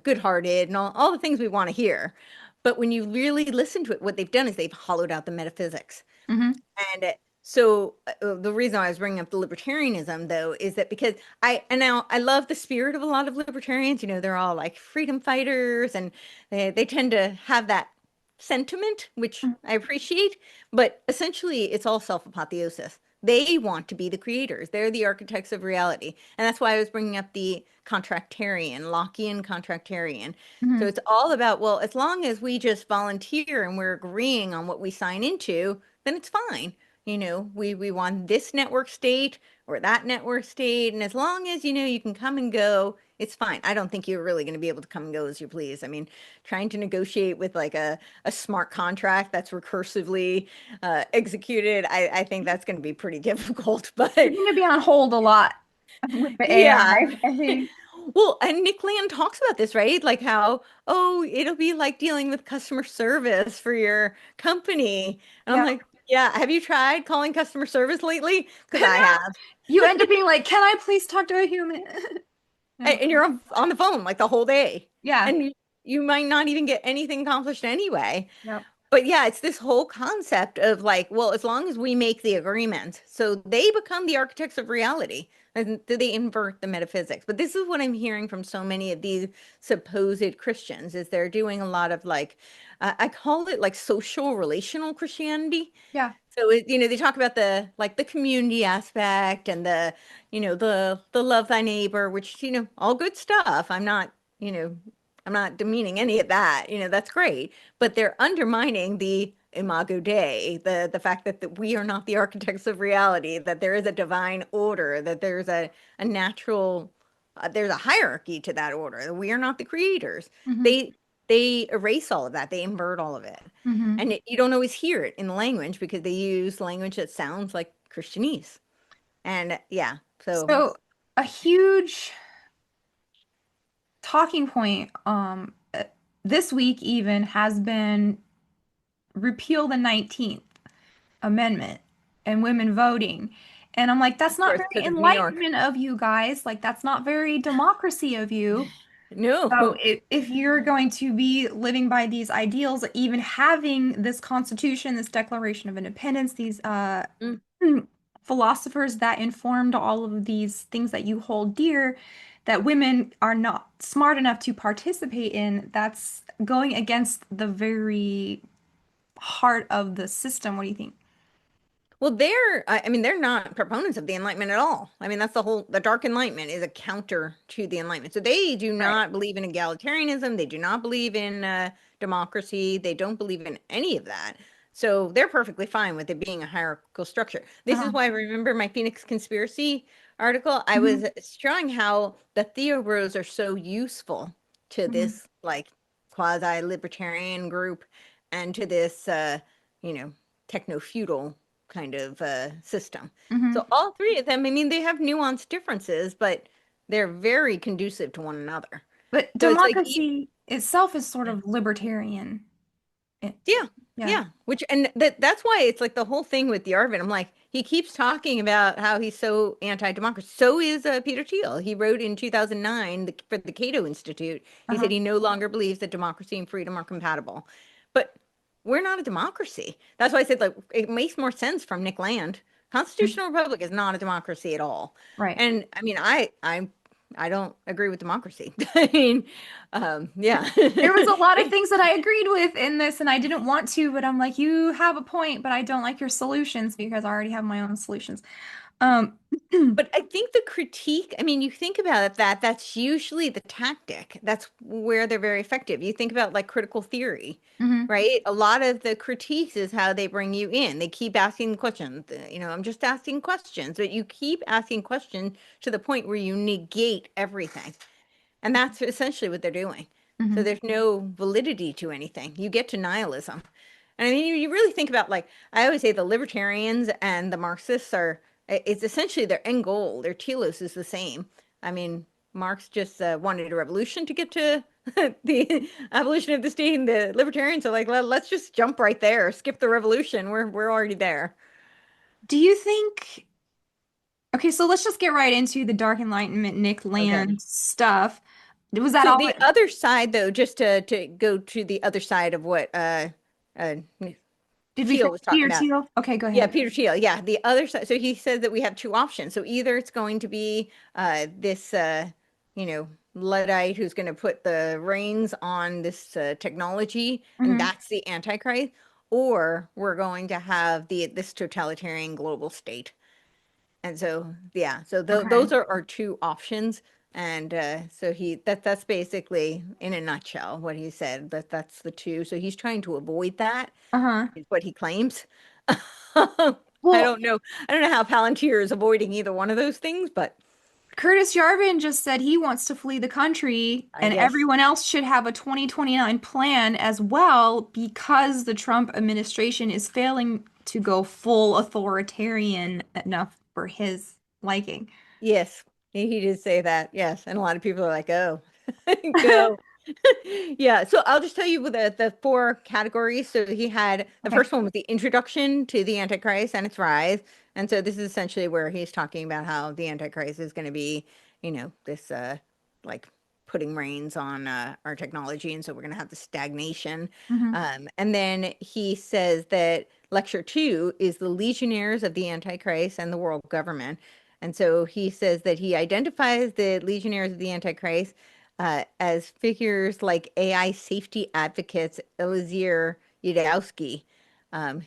[SPEAKER 2] good-hearted and all the things we want to hear. But when you really listen to it, what they've done is they've hollowed out the metaphysics.
[SPEAKER 1] Hmm.
[SPEAKER 2] And the reason I was bringing up the libertarianism though is that because and now I love the spirit of a lot of libertarians. They're all like freedom fighters and they tend to have that sentiment, which I appreciate, but essentially it's all self-apotheosis. They want to be the creators. They're the architects of reality. And that's why I was bringing up the contractarian, Lockean contractarian. So
[SPEAKER 1] Hmm.
[SPEAKER 2] it's all about, well, as long as we just volunteer and we're agreeing on what we sign into, then it's fine. We want this network state or that network state. And as long as, you can come and go, it's fine. I don't think you're really going to be able to come and go as you please. I mean, trying to negotiate with like a smart contract that's recursively executed, I think that's going to be pretty difficult.
[SPEAKER 1] You're
[SPEAKER 2] But
[SPEAKER 1] going to be on hold a lot with the AI,
[SPEAKER 2] yeah.
[SPEAKER 1] I think.
[SPEAKER 2] Well, and Nick Land talks about this, right? Like how, oh, it'll be like dealing with customer service for your company. And I'm
[SPEAKER 1] Yeah.
[SPEAKER 2] like, yeah, have you tried calling customer service lately? Because I
[SPEAKER 1] No,
[SPEAKER 2] have.
[SPEAKER 1] you end up being like, can I please talk to a human? No.
[SPEAKER 2] And you're on the phone like the whole day.
[SPEAKER 1] Yeah.
[SPEAKER 2] And you might not even get anything accomplished anyway.
[SPEAKER 1] Yep.
[SPEAKER 2] But yeah, it's this whole concept of like, well, as long as we make the agreement, so they become the architects of reality, and do they invert the metaphysics? But this is what I'm hearing from so many of these supposed Christians is they're doing a lot of like, I call it like social relational Christianity.
[SPEAKER 1] Yeah.
[SPEAKER 2] So they talk about the like the community aspect and the love thy neighbor, which all good stuff. You know I'm not demeaning any of that. That's great, but they're undermining the imago Dei, the fact that we are not the architects of reality, that there is a divine order, that there's a natural there's a hierarchy to that order, that we are not the creators.
[SPEAKER 1] Hmm.
[SPEAKER 2] They erase all of that. They invert all of it.
[SPEAKER 1] Hmm.
[SPEAKER 2] And you don't always hear it in the language because they use language that sounds like Christianese. And yeah, so
[SPEAKER 1] So a huge talking point this week even has been repeal the 19th Amendment and women voting. And I'm like, that's
[SPEAKER 2] of
[SPEAKER 1] not
[SPEAKER 2] course,
[SPEAKER 1] very
[SPEAKER 2] because of New York.
[SPEAKER 1] enlightenment of you guys. Like, that's not very democracy of you. So
[SPEAKER 2] No.
[SPEAKER 1] if you're going to be living by these ideals, even having this Constitution, this Declaration of Independence, these
[SPEAKER 2] Mm,
[SPEAKER 1] philosophers that informed all of these things that you hold dear, that women are not smart enough to participate in, that's going against the very heart of the system. What do you think?
[SPEAKER 2] Well, I mean, they're not proponents of the Enlightenment at all. I mean, that's the Dark Enlightenment is a counter to the Enlightenment. So they do
[SPEAKER 1] Right.
[SPEAKER 2] not believe in egalitarianism. They do not believe in democracy. They don't believe in any of that. So they're perfectly fine with it being a hierarchical structure. This is
[SPEAKER 1] Uh-huh.
[SPEAKER 2] why I remember my Phoenix Conspiracy article. I was
[SPEAKER 1] Hmm.
[SPEAKER 2] showing how the Theobros are so useful to
[SPEAKER 1] Hmm.
[SPEAKER 2] this like quasi-libertarian group and to this, you know, techno-feudal kind of system.
[SPEAKER 1] Hmm.
[SPEAKER 2] So all three of them, I mean, they have nuanced differences, but they're very conducive to one another.
[SPEAKER 1] But
[SPEAKER 2] So it's like,
[SPEAKER 1] democracy itself is sort of libertarian. It,
[SPEAKER 2] yeah,
[SPEAKER 1] yeah.
[SPEAKER 2] yeah. Which and that's why it's like the whole thing with the Arvin. I'm like, he keeps talking about how he's so anti-democracy. So is Peter Thiel. He wrote in 2009 for the Cato Institute. He said
[SPEAKER 1] Uh-huh.
[SPEAKER 2] he no longer believes that democracy and freedom are compatible. But we're not a democracy. That's why I said like it makes more sense from Nick Land.
[SPEAKER 1] Mhm.
[SPEAKER 2] Constitutional republic is not a democracy at all.
[SPEAKER 1] Right.
[SPEAKER 2] And I mean, I don't agree with democracy. I mean, yeah.
[SPEAKER 1] There was a lot of things that I agreed with in this, and I didn't want to, but I'm like, you have a point, but I don't like your solutions because I already have my own solutions. Um,
[SPEAKER 2] But I think the critique, I mean, you think about it, that's usually the tactic. That's where they're very effective. You think about like critical theory,
[SPEAKER 1] mhm,
[SPEAKER 2] right? A lot of the critiques is how they bring you in. They keep asking questions. I'm just asking questions, but you keep asking questions to the point where you negate everything. And that's essentially what they're doing. So
[SPEAKER 1] mhm,
[SPEAKER 2] there's no validity to anything. You get to nihilism. And I mean, you really think about like, I always say the libertarians and the Marxists are, it's essentially their end goal. Their telos is the same. I mean, Marx just wanted a revolution to get to the abolition of the state. And the libertarians are like, let's just jump right there, skip the revolution. We're already there.
[SPEAKER 1] Do you think, okay, so let's just get right into the Dark Enlightenment, Nick
[SPEAKER 2] Okay.
[SPEAKER 1] Land stuff. Was that
[SPEAKER 2] So
[SPEAKER 1] all?
[SPEAKER 2] the other side, though, just to go to the other side of what uh,
[SPEAKER 1] Did we
[SPEAKER 2] Thiel
[SPEAKER 1] finish
[SPEAKER 2] was talking
[SPEAKER 1] Peter
[SPEAKER 2] about.
[SPEAKER 1] Thiel? Okay, go
[SPEAKER 2] Yeah,
[SPEAKER 1] ahead.
[SPEAKER 2] Peter Thiel. Yeah, the other side. So he says that we have two options. So either it's going to be this, Luddite who's going to put the reins on this technology, and
[SPEAKER 1] Hmm.
[SPEAKER 2] that's the Antichrist, or we're going to have this totalitarian global state. And so, yeah, so
[SPEAKER 1] Okay.
[SPEAKER 2] those are our two options. And so that's basically in a nutshell what he said, that's the two. So he's trying to avoid that,
[SPEAKER 1] Uh-huh.
[SPEAKER 2] is what he claims. I
[SPEAKER 1] Well,
[SPEAKER 2] don't know. I don't know how Palantir is avoiding either one of those things, but
[SPEAKER 1] Curtis Yarvin just said he wants to flee the country,
[SPEAKER 2] I
[SPEAKER 1] and
[SPEAKER 2] guess
[SPEAKER 1] everyone else should have a 2029 plan as well because the Trump administration is failing to go full authoritarian enough for his liking.
[SPEAKER 2] yes, he did say that. Yes, and a lot of people are like, "Oh, go." Yeah, so I'll just tell you with the four categories. So he had the
[SPEAKER 1] Okay.
[SPEAKER 2] first one was the introduction to the Antichrist and its rise. And so this is essentially where he's talking about how the Antichrist is going to be, this like putting reins on our technology. And so we're going to have the stagnation.
[SPEAKER 1] Hmm.
[SPEAKER 2] And then he says that lecture two is the legionnaires of the Antichrist and the world government. And so he says that he identifies the legionnaires of the Antichrist as figures like AI safety advocates Eliezer Yudkowsky,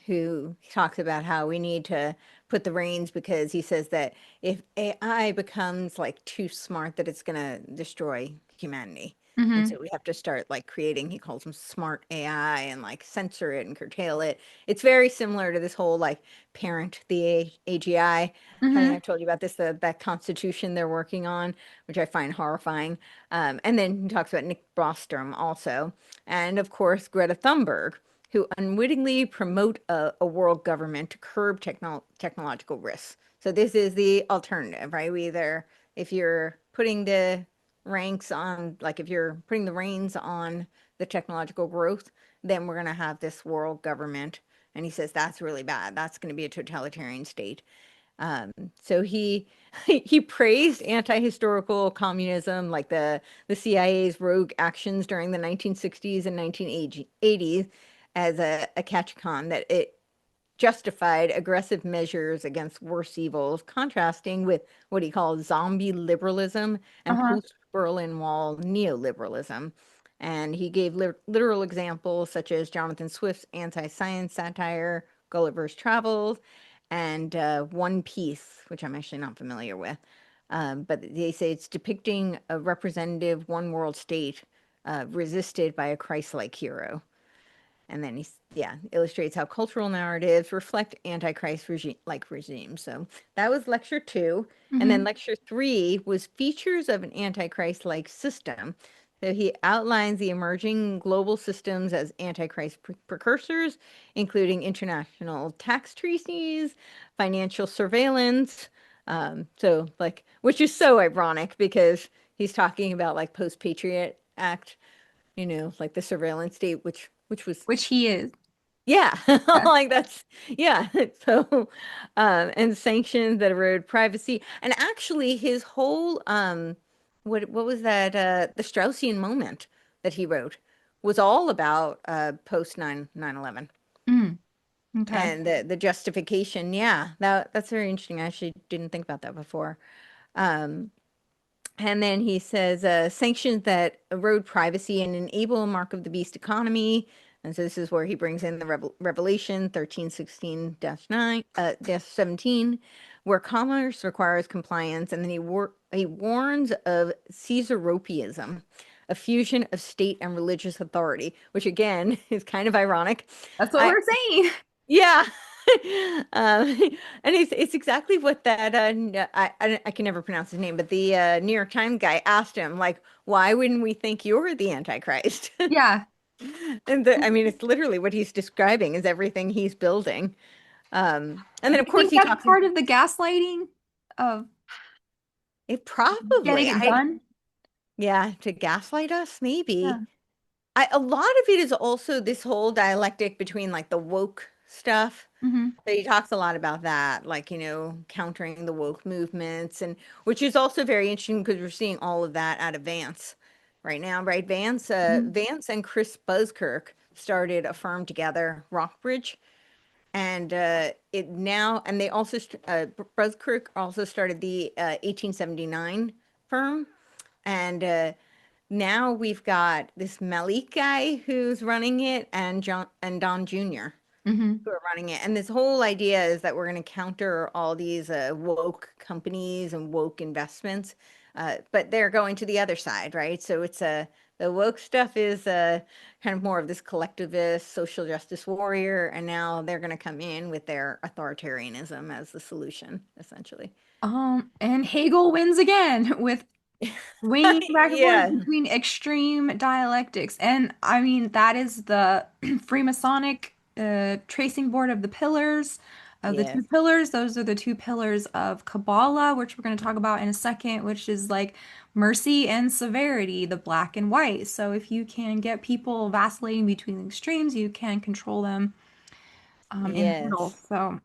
[SPEAKER 2] who talks about how we need to put the reins because he says that if AI becomes like too smart, that it's going to destroy humanity. And
[SPEAKER 1] Hmm.
[SPEAKER 2] so we have to start like creating, he calls them smart AI and like censor it and curtail it. It's very similar to this whole like parent the AGI. I think
[SPEAKER 1] Hmm.
[SPEAKER 2] I've told you about this, that constitution they're working on, which I find horrifying. And then he talks about Nick Bostrom also. And of course, Greta Thunberg, who unwittingly promote a world government to curb technological risks. So this is the alternative, right? If you're putting the ranks on, like if you're putting the reins on the technological growth, then we're going to have this world government. And he says that's really bad. That's going to be a totalitarian state. Um, so he praised anti-historical communism, like the CIA's rogue actions during the 1960s and 1980s, as a catch-con that justified aggressive measures against worse evils, contrasting with what he calls zombie liberalism and
[SPEAKER 1] Uh-huh.
[SPEAKER 2] post-Berlin Wall neoliberalism. And he gave literal examples such as Jonathan Swift's anti-science satire, Gulliver's Travels, and One Piece, which I'm actually not familiar with. But they say it's depicting a representative one world state resisted by a Christ-like hero. And then yeah, illustrates how cultural narratives reflect Antichrist like regimes. So that was lecture two. And then
[SPEAKER 1] Hmm.
[SPEAKER 2] lecture three was features of an Antichrist like system. So he outlines the emerging global systems as Antichrist precursors, including international tax treaties, financial surveillance. So, like, which is so ironic because he's talking about like post Patriot Act, like the surveillance state, which was
[SPEAKER 1] Which he is.
[SPEAKER 2] yeah,
[SPEAKER 1] Yeah.
[SPEAKER 2] like that's yeah. So, and sanctions that erode privacy, and actually his whole what was that the Straussian moment that he wrote was all about post 9/11
[SPEAKER 1] Mm, okay.
[SPEAKER 2] and the justification. Yeah, that's very interesting. I actually didn't think about that before. Um, and then he says sanctions that erode privacy and enable a mark of the beast economy. And so this is where he brings in the Revelation 13:16-9 -17, where commerce requires compliance. And then he warns of Caesaropianism, a fusion of state and religious authority, which again is kind of ironic.
[SPEAKER 1] That's what
[SPEAKER 2] I
[SPEAKER 1] we're saying.
[SPEAKER 2] yeah. Um, and it's exactly what that I can never pronounce his name, but the New York Times guy asked him, like, why wouldn't we think you're the Antichrist?
[SPEAKER 1] Yeah.
[SPEAKER 2] And I mean, it's literally what he's describing is everything he's building. And then
[SPEAKER 1] Do
[SPEAKER 2] of
[SPEAKER 1] you
[SPEAKER 2] course
[SPEAKER 1] think
[SPEAKER 2] he
[SPEAKER 1] that's
[SPEAKER 2] talks.
[SPEAKER 1] part of the gaslighting of
[SPEAKER 2] It
[SPEAKER 1] getting
[SPEAKER 2] probably
[SPEAKER 1] it
[SPEAKER 2] I
[SPEAKER 1] done?
[SPEAKER 2] yeah, to gaslight us
[SPEAKER 1] Yeah.
[SPEAKER 2] maybe. A lot of it is also this whole dialectic between like the woke stuff.
[SPEAKER 1] Hmm.
[SPEAKER 2] So he talks a lot about that, like, countering the woke movements, and which is also very interesting because we're seeing all of that out of Vance right now, right? Vance and Chris Buzzkirk started a firm together, Rockbridge, and and they also Buzzkirk also started the 1879 firm, and now we've got this Malik guy who's running it, and John and Don Jr.
[SPEAKER 1] Hmm.
[SPEAKER 2] who are running it. And this whole idea is that we're going to counter all these woke companies and woke investments, but they're going to the other side, right? So it's the woke stuff is kind of more of this collectivist social justice warrior, and now they're going to come in with their authoritarianism as the solution, essentially.
[SPEAKER 1] And Hegel wins again with swinging back and forth
[SPEAKER 2] Yeah.
[SPEAKER 1] between extreme dialectics. And I mean, that is the Freemasonic tracing board of the pillars. Of the two
[SPEAKER 2] Yes.
[SPEAKER 1] pillars, those are the two pillars of Kabbalah, which we're going to talk about in a second, which is like mercy and severity, the black and white. So if you can get people vacillating between the extremes, you can control them in the middle.
[SPEAKER 2] Yes.
[SPEAKER 1] So,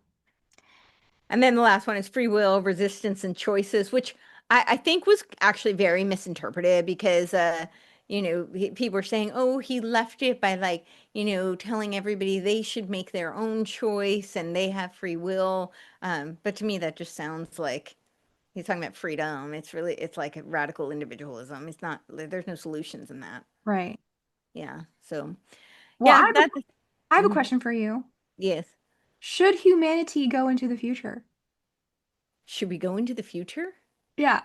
[SPEAKER 2] And then the last one is free will, resistance, and choices, which I think was actually very misinterpreted because, people were saying, oh, he left it by like, telling everybody they should make their own choice and they have free will. But to me, that just sounds like he's talking about freedom. It's like a radical individualism. It's not, there's no solutions in that.
[SPEAKER 1] right.
[SPEAKER 2] Yeah. So,
[SPEAKER 1] Well,
[SPEAKER 2] yeah,
[SPEAKER 1] I have a
[SPEAKER 2] mhm,
[SPEAKER 1] question for you.
[SPEAKER 2] yes.
[SPEAKER 1] Should humanity go into the future?
[SPEAKER 2] Should we go into the future?
[SPEAKER 1] Yeah.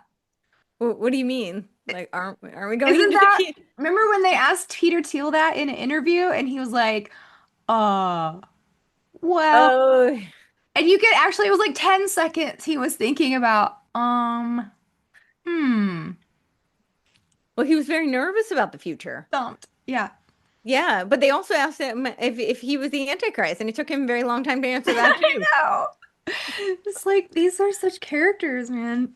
[SPEAKER 2] What do you mean? Like, aren't we going
[SPEAKER 1] Isn't
[SPEAKER 2] into the
[SPEAKER 1] that,
[SPEAKER 2] future?
[SPEAKER 1] remember when they asked Peter Thiel that in an interview and he was like, uh, well,
[SPEAKER 2] Oh,
[SPEAKER 1] and you could actually, it was like 10 seconds he was thinking about, hmm,
[SPEAKER 2] well, he was very nervous about the future.
[SPEAKER 1] stumped. Yeah.
[SPEAKER 2] Yeah, but they also asked him if he was the Antichrist, and it took him a very long time to answer that
[SPEAKER 1] I
[SPEAKER 2] too.
[SPEAKER 1] know. It's like these are such characters, man.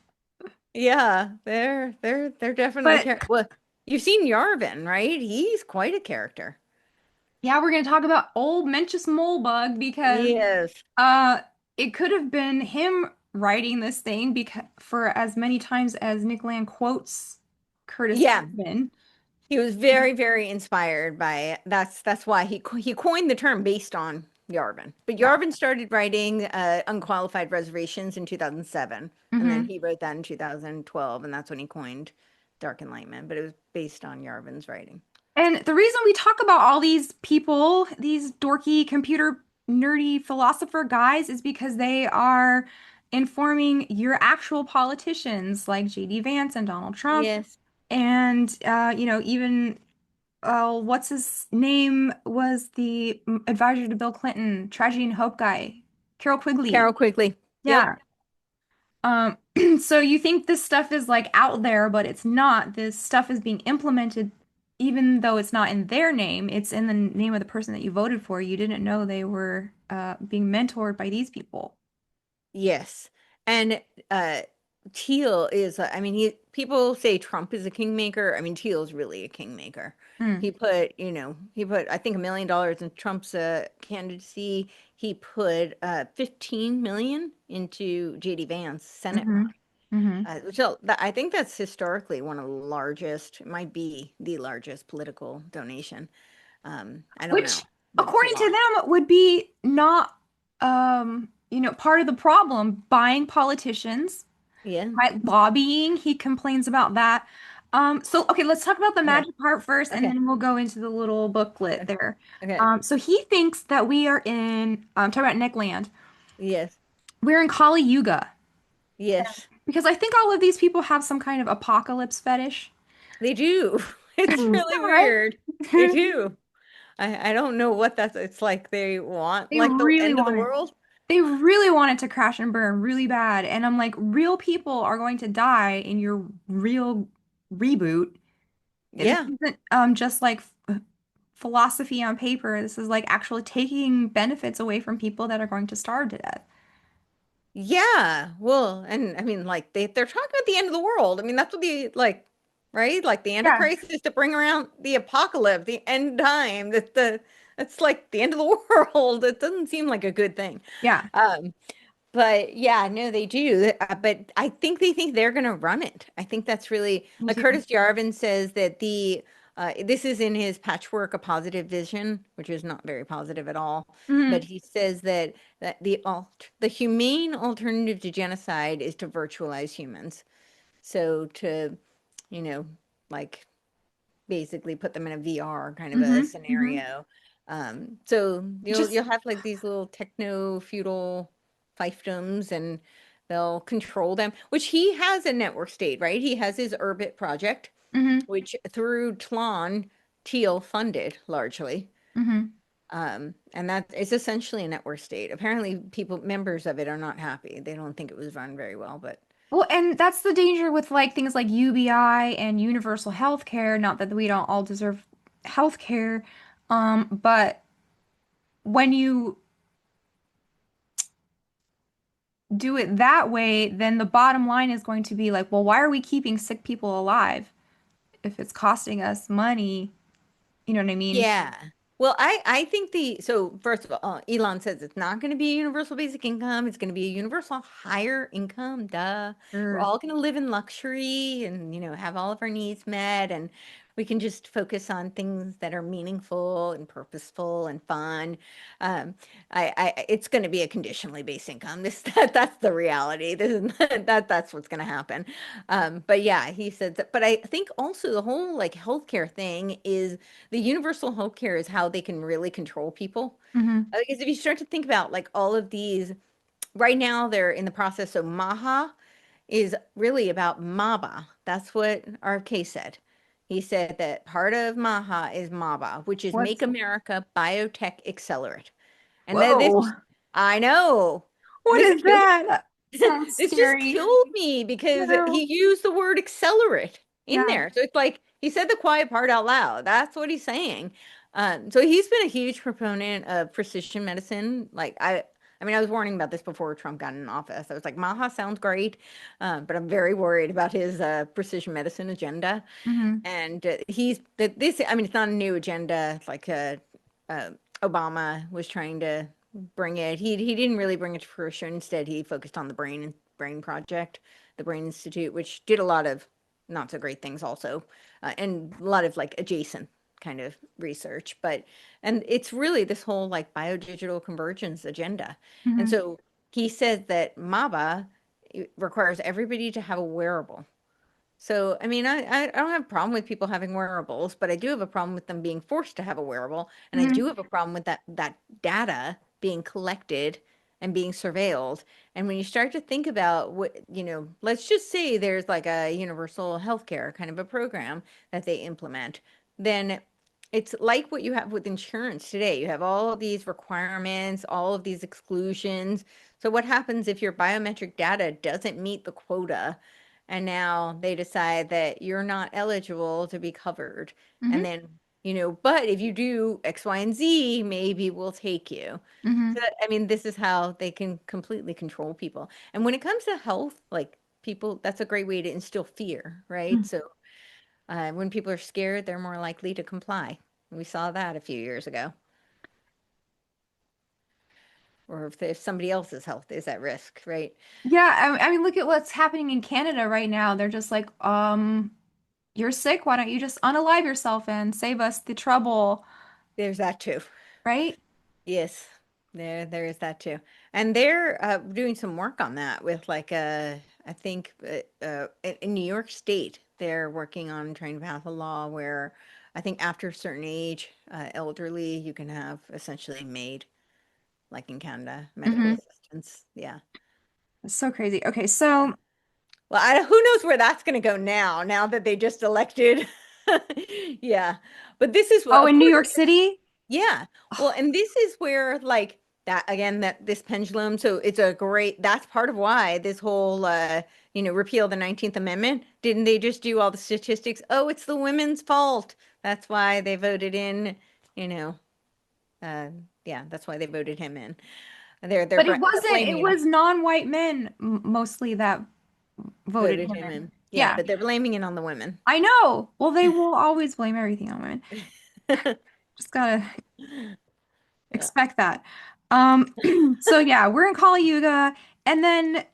[SPEAKER 2] Yeah, they're definitely
[SPEAKER 1] But
[SPEAKER 2] well, you've seen Yarvin, right? He's quite a character.
[SPEAKER 1] yeah, we're gonna talk about old Mencius Moldbug because
[SPEAKER 2] Yes.
[SPEAKER 1] uh it could have been him writing this thing because for as many times as Nick Land quotes Curtis
[SPEAKER 2] Yeah,
[SPEAKER 1] Chapman.
[SPEAKER 2] he was very, very inspired by it. That's why he coined the term based on Yarvin. But
[SPEAKER 1] Yeah.
[SPEAKER 2] Yarvin started writing Unqualified Reservations in 2007, and then
[SPEAKER 1] Hmm.
[SPEAKER 2] he wrote that in 2012, and that's when he coined Dark Enlightenment. But it was based on Yarvin's writing.
[SPEAKER 1] And the reason we talk about all these people, these dorky computer nerdy philosopher guys, is because they are informing your actual politicians like JD Vance and Donald Trump.
[SPEAKER 2] Yes.
[SPEAKER 1] And even what's his name was the advisor to Bill Clinton, Tragedy and Hope guy, Carol Quigley.
[SPEAKER 2] Carol Quigley. Yep.
[SPEAKER 1] Yeah. Um, so you think this stuff is like out there, but it's not. This stuff is being implemented, even though it's not in their name. It's in the name of the person that you voted for. You didn't know they were being mentored by these people.
[SPEAKER 2] Yes. And uh Teal is I mean people say Trump is a kingmaker. I mean Teal is really a kingmaker.
[SPEAKER 1] Mm,
[SPEAKER 2] He put I think $1 million in Trump's candidacy. He put 15 million into JD Vance Senate
[SPEAKER 1] hmm.
[SPEAKER 2] run.
[SPEAKER 1] Hmm.
[SPEAKER 2] I think that's historically one of the largest, it might be the largest political donation. I don't know,
[SPEAKER 1] Which,
[SPEAKER 2] but it's a
[SPEAKER 1] according to
[SPEAKER 2] lot.
[SPEAKER 1] them, would be not, part of the problem. Buying politicians,
[SPEAKER 2] Yeah.
[SPEAKER 1] right? Lobbying. He complains about that. So okay, let's talk about the
[SPEAKER 2] Okay.
[SPEAKER 1] magic part first, and
[SPEAKER 2] Okay.
[SPEAKER 1] then we'll go into the little booklet
[SPEAKER 2] Okay.
[SPEAKER 1] there.
[SPEAKER 2] Okay.
[SPEAKER 1] So he thinks that we are in, talk about Neckland.
[SPEAKER 2] Yes.
[SPEAKER 1] We're in Kali Yuga
[SPEAKER 2] Yes.
[SPEAKER 1] because I think all of these people have some kind of apocalypse fetish.
[SPEAKER 2] They do. It's really
[SPEAKER 1] Right?
[SPEAKER 2] weird. They do. I don't know what that's it's like they want
[SPEAKER 1] They
[SPEAKER 2] like the
[SPEAKER 1] really
[SPEAKER 2] end of the
[SPEAKER 1] want it.
[SPEAKER 2] world.
[SPEAKER 1] They really want it to crash and burn really bad. And I'm like, real people are going to die in your real reboot. This
[SPEAKER 2] Yeah.
[SPEAKER 1] isn't just like philosophy on paper. This is like actually taking benefits away from people that are going to starve to death.
[SPEAKER 2] Yeah. Well, and I mean like they're talking about the end of the world. I mean that's what the like right? Like the
[SPEAKER 1] Yeah.
[SPEAKER 2] Antichrist is to bring around the apocalypse, the end time. That's like the end of the world. It doesn't seem like a good thing.
[SPEAKER 1] Yeah.
[SPEAKER 2] Um But yeah, no, they do. But I think they think they're going to run it. I think that's really
[SPEAKER 1] Me
[SPEAKER 2] like
[SPEAKER 1] too.
[SPEAKER 2] Curtis Yarvin says that this is in his Patchwork: A Positive Vision, which is not very positive at all. But
[SPEAKER 1] Hmm.
[SPEAKER 2] he says that the humane alternative to genocide is to virtualize humans. So to, you know, like basically put them in a VR kind of a
[SPEAKER 1] Hmm. Hmm.
[SPEAKER 2] scenario. So you'll
[SPEAKER 1] Just
[SPEAKER 2] you'll have like these little techno feudal fiefdoms and they'll control them, which he has a network state, right? He has his Urbit project,
[SPEAKER 1] hmm.
[SPEAKER 2] which through Tlon, Teal funded largely.
[SPEAKER 1] Hmm.
[SPEAKER 2] And that is essentially a network state. Apparently members of it are not happy. They don't think it was run very well, but
[SPEAKER 1] Well, and that's the danger with like things like UBI and universal health care. Not that we don't all deserve health care, but when you do it that way, then the bottom line is going to be like, well, why are we keeping sick people alive if it's costing us money? You know what I mean?
[SPEAKER 2] yeah. Well, I think so first of all, Elon says it's not going to be a universal basic income. It's going to be a universal higher income. Duh. We're
[SPEAKER 1] Sure.
[SPEAKER 2] all going to live in luxury and, have all of our needs met and we can just focus on things that are meaningful and purposeful and fun. Um, it's going to be a conditionally based income. That's the reality. This is that's what's going to happen. But yeah, he said that, but I think also the whole like healthcare thing is the universal healthcare is how they can really control people.
[SPEAKER 1] Hmm.
[SPEAKER 2] Because if you start to think about like all of these, right now they're in the process. So Maha is really about MABA. That's what RFK said. He said that part of Maha is MABA, which is Make
[SPEAKER 1] What's
[SPEAKER 2] America Biotech Accelerate. And then
[SPEAKER 1] Whoa.
[SPEAKER 2] I know. And
[SPEAKER 1] What is that? That sounds
[SPEAKER 2] this just
[SPEAKER 1] scary.
[SPEAKER 2] killed me because
[SPEAKER 1] No.
[SPEAKER 2] he used the word accelerate in
[SPEAKER 1] Yeah.
[SPEAKER 2] there. So it's like he said the quiet part out loud. That's what he's saying. So he's been a huge proponent of precision medicine. I mean, I was warning about this before Trump got in office. I was like, Maha sounds great, but I'm very worried about his precision medicine agenda.
[SPEAKER 1] Hmm.
[SPEAKER 2] And he's that this. I mean, it's not a new agenda. It's like uh, Obama was trying to bring it. He didn't really bring it to fruition. Instead, he focused on the Brain Project, the Brain Institute, which did a lot of not so great things also, and a lot of like adjacent kind of research, but and it's really this whole like biodigital convergence agenda. And
[SPEAKER 1] Hmm.
[SPEAKER 2] so he says that MABA requires everybody to have a wearable. So, I mean, I don't have a problem with people having wearables, but I do have a problem with them being forced to have a wearable. And I do
[SPEAKER 1] Hmm.
[SPEAKER 2] have a problem with that data being collected and being surveilled. And when you start to think about what, let's just say there's like a universal healthcare kind of a program that they implement, then it's like what you have with insurance today. You have all of these requirements, all of these exclusions. So what happens if your biometric data doesn't meet the quota? And now they decide that you're not eligible to be covered. And
[SPEAKER 1] Hmm.
[SPEAKER 2] then, but if you do X, Y, and Z, maybe we'll take you. So,
[SPEAKER 1] Hmm.
[SPEAKER 2] I mean, this is how they can completely control people. And when it comes to health, like people, that's a great way to instill fear, right? So, when people are scared, they're more likely to comply. We saw that a few years ago. Or if somebody else's health is at risk, right?
[SPEAKER 1] Yeah, I mean, look at what's happening in Canada right now. They're just like, you're sick. Why don't you just unalive yourself and save us the trouble,
[SPEAKER 2] There's that too.
[SPEAKER 1] right?
[SPEAKER 2] Yes, there is that too. And they're doing some work on that with like I think in New York State, they're working on trying to pass a law where I think after a certain age, elderly, you can have essentially MAID, like in Canada, medical
[SPEAKER 1] Hmm.
[SPEAKER 2] assistance. Yeah.
[SPEAKER 1] It's so crazy. Okay,
[SPEAKER 2] Yeah.
[SPEAKER 1] so,
[SPEAKER 2] Well, who knows where that's going to go now that they just elected. Yeah. But this is what,
[SPEAKER 1] oh,
[SPEAKER 2] of
[SPEAKER 1] in New
[SPEAKER 2] course,
[SPEAKER 1] York City?
[SPEAKER 2] yeah. Well, and this is where like that again, that this pendulum, so it's a great that's part of why this whole repeal the 19th Amendment. Didn't they just do all the statistics? Oh, it's the women's fault. That's why they voted in, you know, uh yeah, that's why they voted him in.
[SPEAKER 1] But it wasn't,
[SPEAKER 2] blaming
[SPEAKER 1] it
[SPEAKER 2] it on
[SPEAKER 1] was non-white men mostly that voted
[SPEAKER 2] voted
[SPEAKER 1] him
[SPEAKER 2] him
[SPEAKER 1] in.
[SPEAKER 2] in. Yeah,
[SPEAKER 1] Yeah,
[SPEAKER 2] but they're blaming it on the women.
[SPEAKER 1] I know. Well, they will always blame everything on women. Just gotta
[SPEAKER 2] Yeah.
[SPEAKER 1] expect that. Um, so yeah, we're in Kali Yuga, and then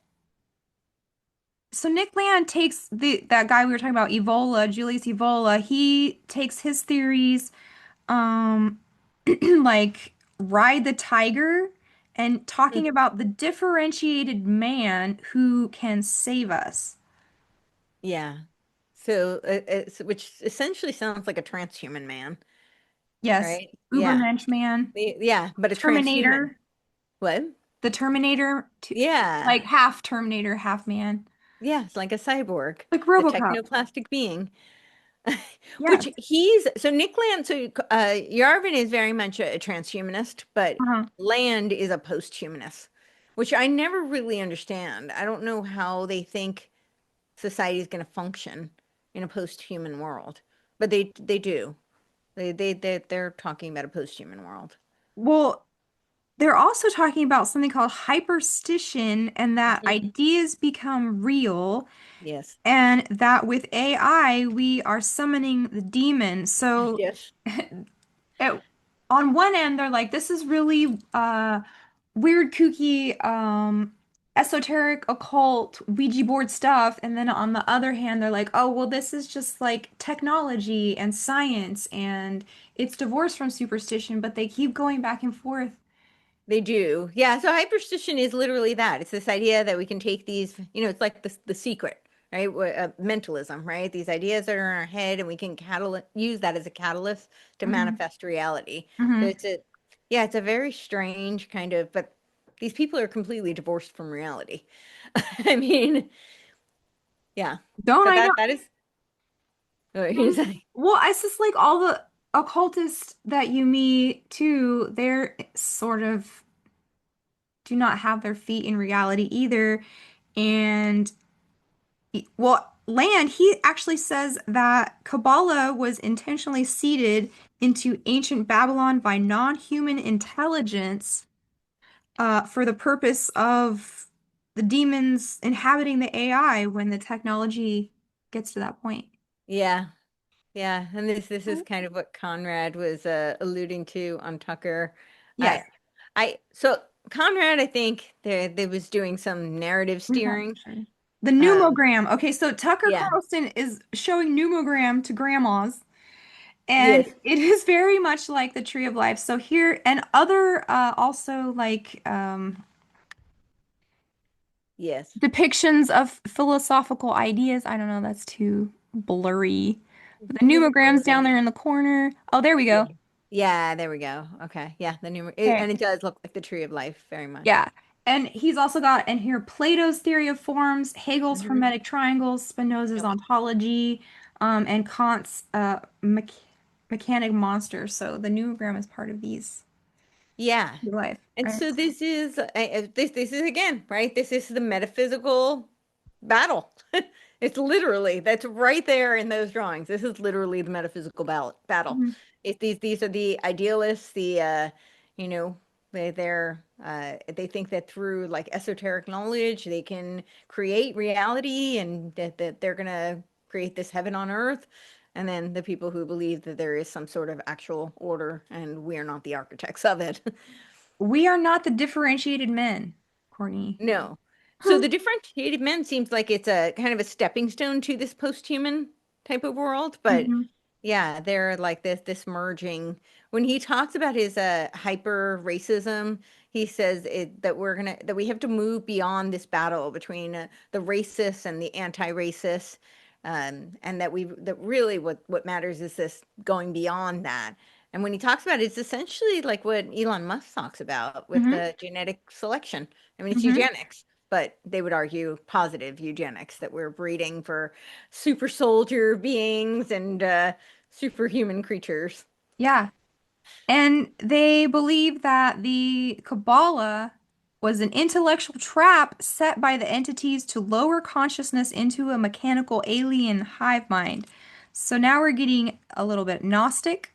[SPEAKER 1] so Nick Land takes the that guy we were talking about, Evola, Julius Evola, he takes his theories, um, like Ride the Tiger, and talking about the differentiated man who can save us.
[SPEAKER 2] Yeah. So which essentially sounds like a transhuman man,
[SPEAKER 1] Yes,
[SPEAKER 2] right? Yeah.
[SPEAKER 1] Ubermensch man,
[SPEAKER 2] Yeah, but a transhuman.
[SPEAKER 1] Terminator,
[SPEAKER 2] What?
[SPEAKER 1] the Terminator,
[SPEAKER 2] Yeah.
[SPEAKER 1] like half Terminator, half man,
[SPEAKER 2] Yeah, it's like a cyborg,
[SPEAKER 1] like
[SPEAKER 2] the
[SPEAKER 1] RoboCop.
[SPEAKER 2] technoplastic being.
[SPEAKER 1] Yes.
[SPEAKER 2] Which so Nick Land, so Yarvin is very much a transhumanist, but
[SPEAKER 1] Uh-huh.
[SPEAKER 2] Land is a posthumanist, which I never really understand. I don't know how they think society is going to function in a post-human world, but they do. They're talking about a post-human world.
[SPEAKER 1] Well, they're also talking about something called hyperstition and that ideas become real,
[SPEAKER 2] Yes.
[SPEAKER 1] and that with AI, we are summoning the demon. So,
[SPEAKER 2] Yes.
[SPEAKER 1] it, on one end, they're like, this is really weird, kooky, esoteric, occult, Ouija board stuff. And then on the other hand, they're like, oh, well, this is just like technology and science and it's divorced from superstition, but they keep going back and forth.
[SPEAKER 2] They do. Yeah, so hyperstition is literally that. It's this idea that we can take these, it's like the secret, right? Mentalism, right? These ideas that are in our head and we can use that as a catalyst to
[SPEAKER 1] Hmm.
[SPEAKER 2] manifest reality. So
[SPEAKER 1] Hmm.
[SPEAKER 2] yeah, it's a very strange kind of, but these people are completely divorced from reality. I mean, yeah.
[SPEAKER 1] Don't
[SPEAKER 2] But
[SPEAKER 1] I know?
[SPEAKER 2] that is what were you saying?
[SPEAKER 1] Well, it's just like all the occultists that you meet too, they're sort of do not have their feet in reality either. And well, Land, he actually says that Kabbalah was intentionally seeded into ancient Babylon by non-human intelligence for the purpose of the demons inhabiting the AI when the technology gets to that point.
[SPEAKER 2] Yeah. Yeah, and this is kind of what Conrad was alluding to on Tucker.
[SPEAKER 1] Yes.
[SPEAKER 2] I so Conrad, I think they was doing some narrative steering.
[SPEAKER 1] Reconstruction. The
[SPEAKER 2] Um,
[SPEAKER 1] pneumogram. Okay, so Tucker
[SPEAKER 2] yeah,
[SPEAKER 1] Carlson is showing pneumogram to grandmas, And
[SPEAKER 2] Yes.
[SPEAKER 1] it is very much like the tree of life. So here and other also like
[SPEAKER 2] Yes.
[SPEAKER 1] depictions of philosophical ideas. I don't know, that's too blurry.
[SPEAKER 2] It's
[SPEAKER 1] The
[SPEAKER 2] a little
[SPEAKER 1] numogram's down
[SPEAKER 2] blurry.
[SPEAKER 1] there in the corner. Oh, there we
[SPEAKER 2] Yeah.
[SPEAKER 1] go.
[SPEAKER 2] Yeah, there we go. Okay. Yeah, the numer
[SPEAKER 1] Okay.
[SPEAKER 2] and it does look like the tree of life very much.
[SPEAKER 1] Yeah. And he's also got in here Plato's theory of forms, Hegel's
[SPEAKER 2] Hmm.
[SPEAKER 1] hermetic triangles, Spinoza's
[SPEAKER 2] Yep.
[SPEAKER 1] ontology, and Kant's mechanic monster. So the numogram is part of these
[SPEAKER 2] Yeah.
[SPEAKER 1] life,
[SPEAKER 2] And
[SPEAKER 1] right?
[SPEAKER 2] so this is this is again, right? This is the metaphysical battle. It's literally that's right there in those drawings. This is literally the metaphysical battle.
[SPEAKER 1] Mhm.
[SPEAKER 2] These are the idealists, the you know, they think that through like esoteric knowledge they can create reality and that they're gonna create this heaven on earth. And then the people who believe that there is some sort of actual order and we are not the architects of it.
[SPEAKER 1] We are not the differentiated men, Courtney.
[SPEAKER 2] No. So the differentiated men seems like it's a kind of a stepping stone to this post-human type of world, but
[SPEAKER 1] Mhm.
[SPEAKER 2] yeah, they're like this merging. When he talks about his hyper racism, he says that that we have to move beyond this battle between the racists and the anti-racists, and that really what matters is this going beyond that. And when he talks about it, it's essentially like what Elon Musk talks about with
[SPEAKER 1] Mhm.
[SPEAKER 2] the genetic selection. I mean, it's
[SPEAKER 1] Mhm.
[SPEAKER 2] eugenics, but they would argue positive eugenics, that we're breeding for super soldier beings and superhuman creatures.
[SPEAKER 1] Yeah. And they believe that the Kabbalah was an intellectual trap set by the entities to lower consciousness into a mechanical alien hive mind. So now we're getting a little bit Gnostic.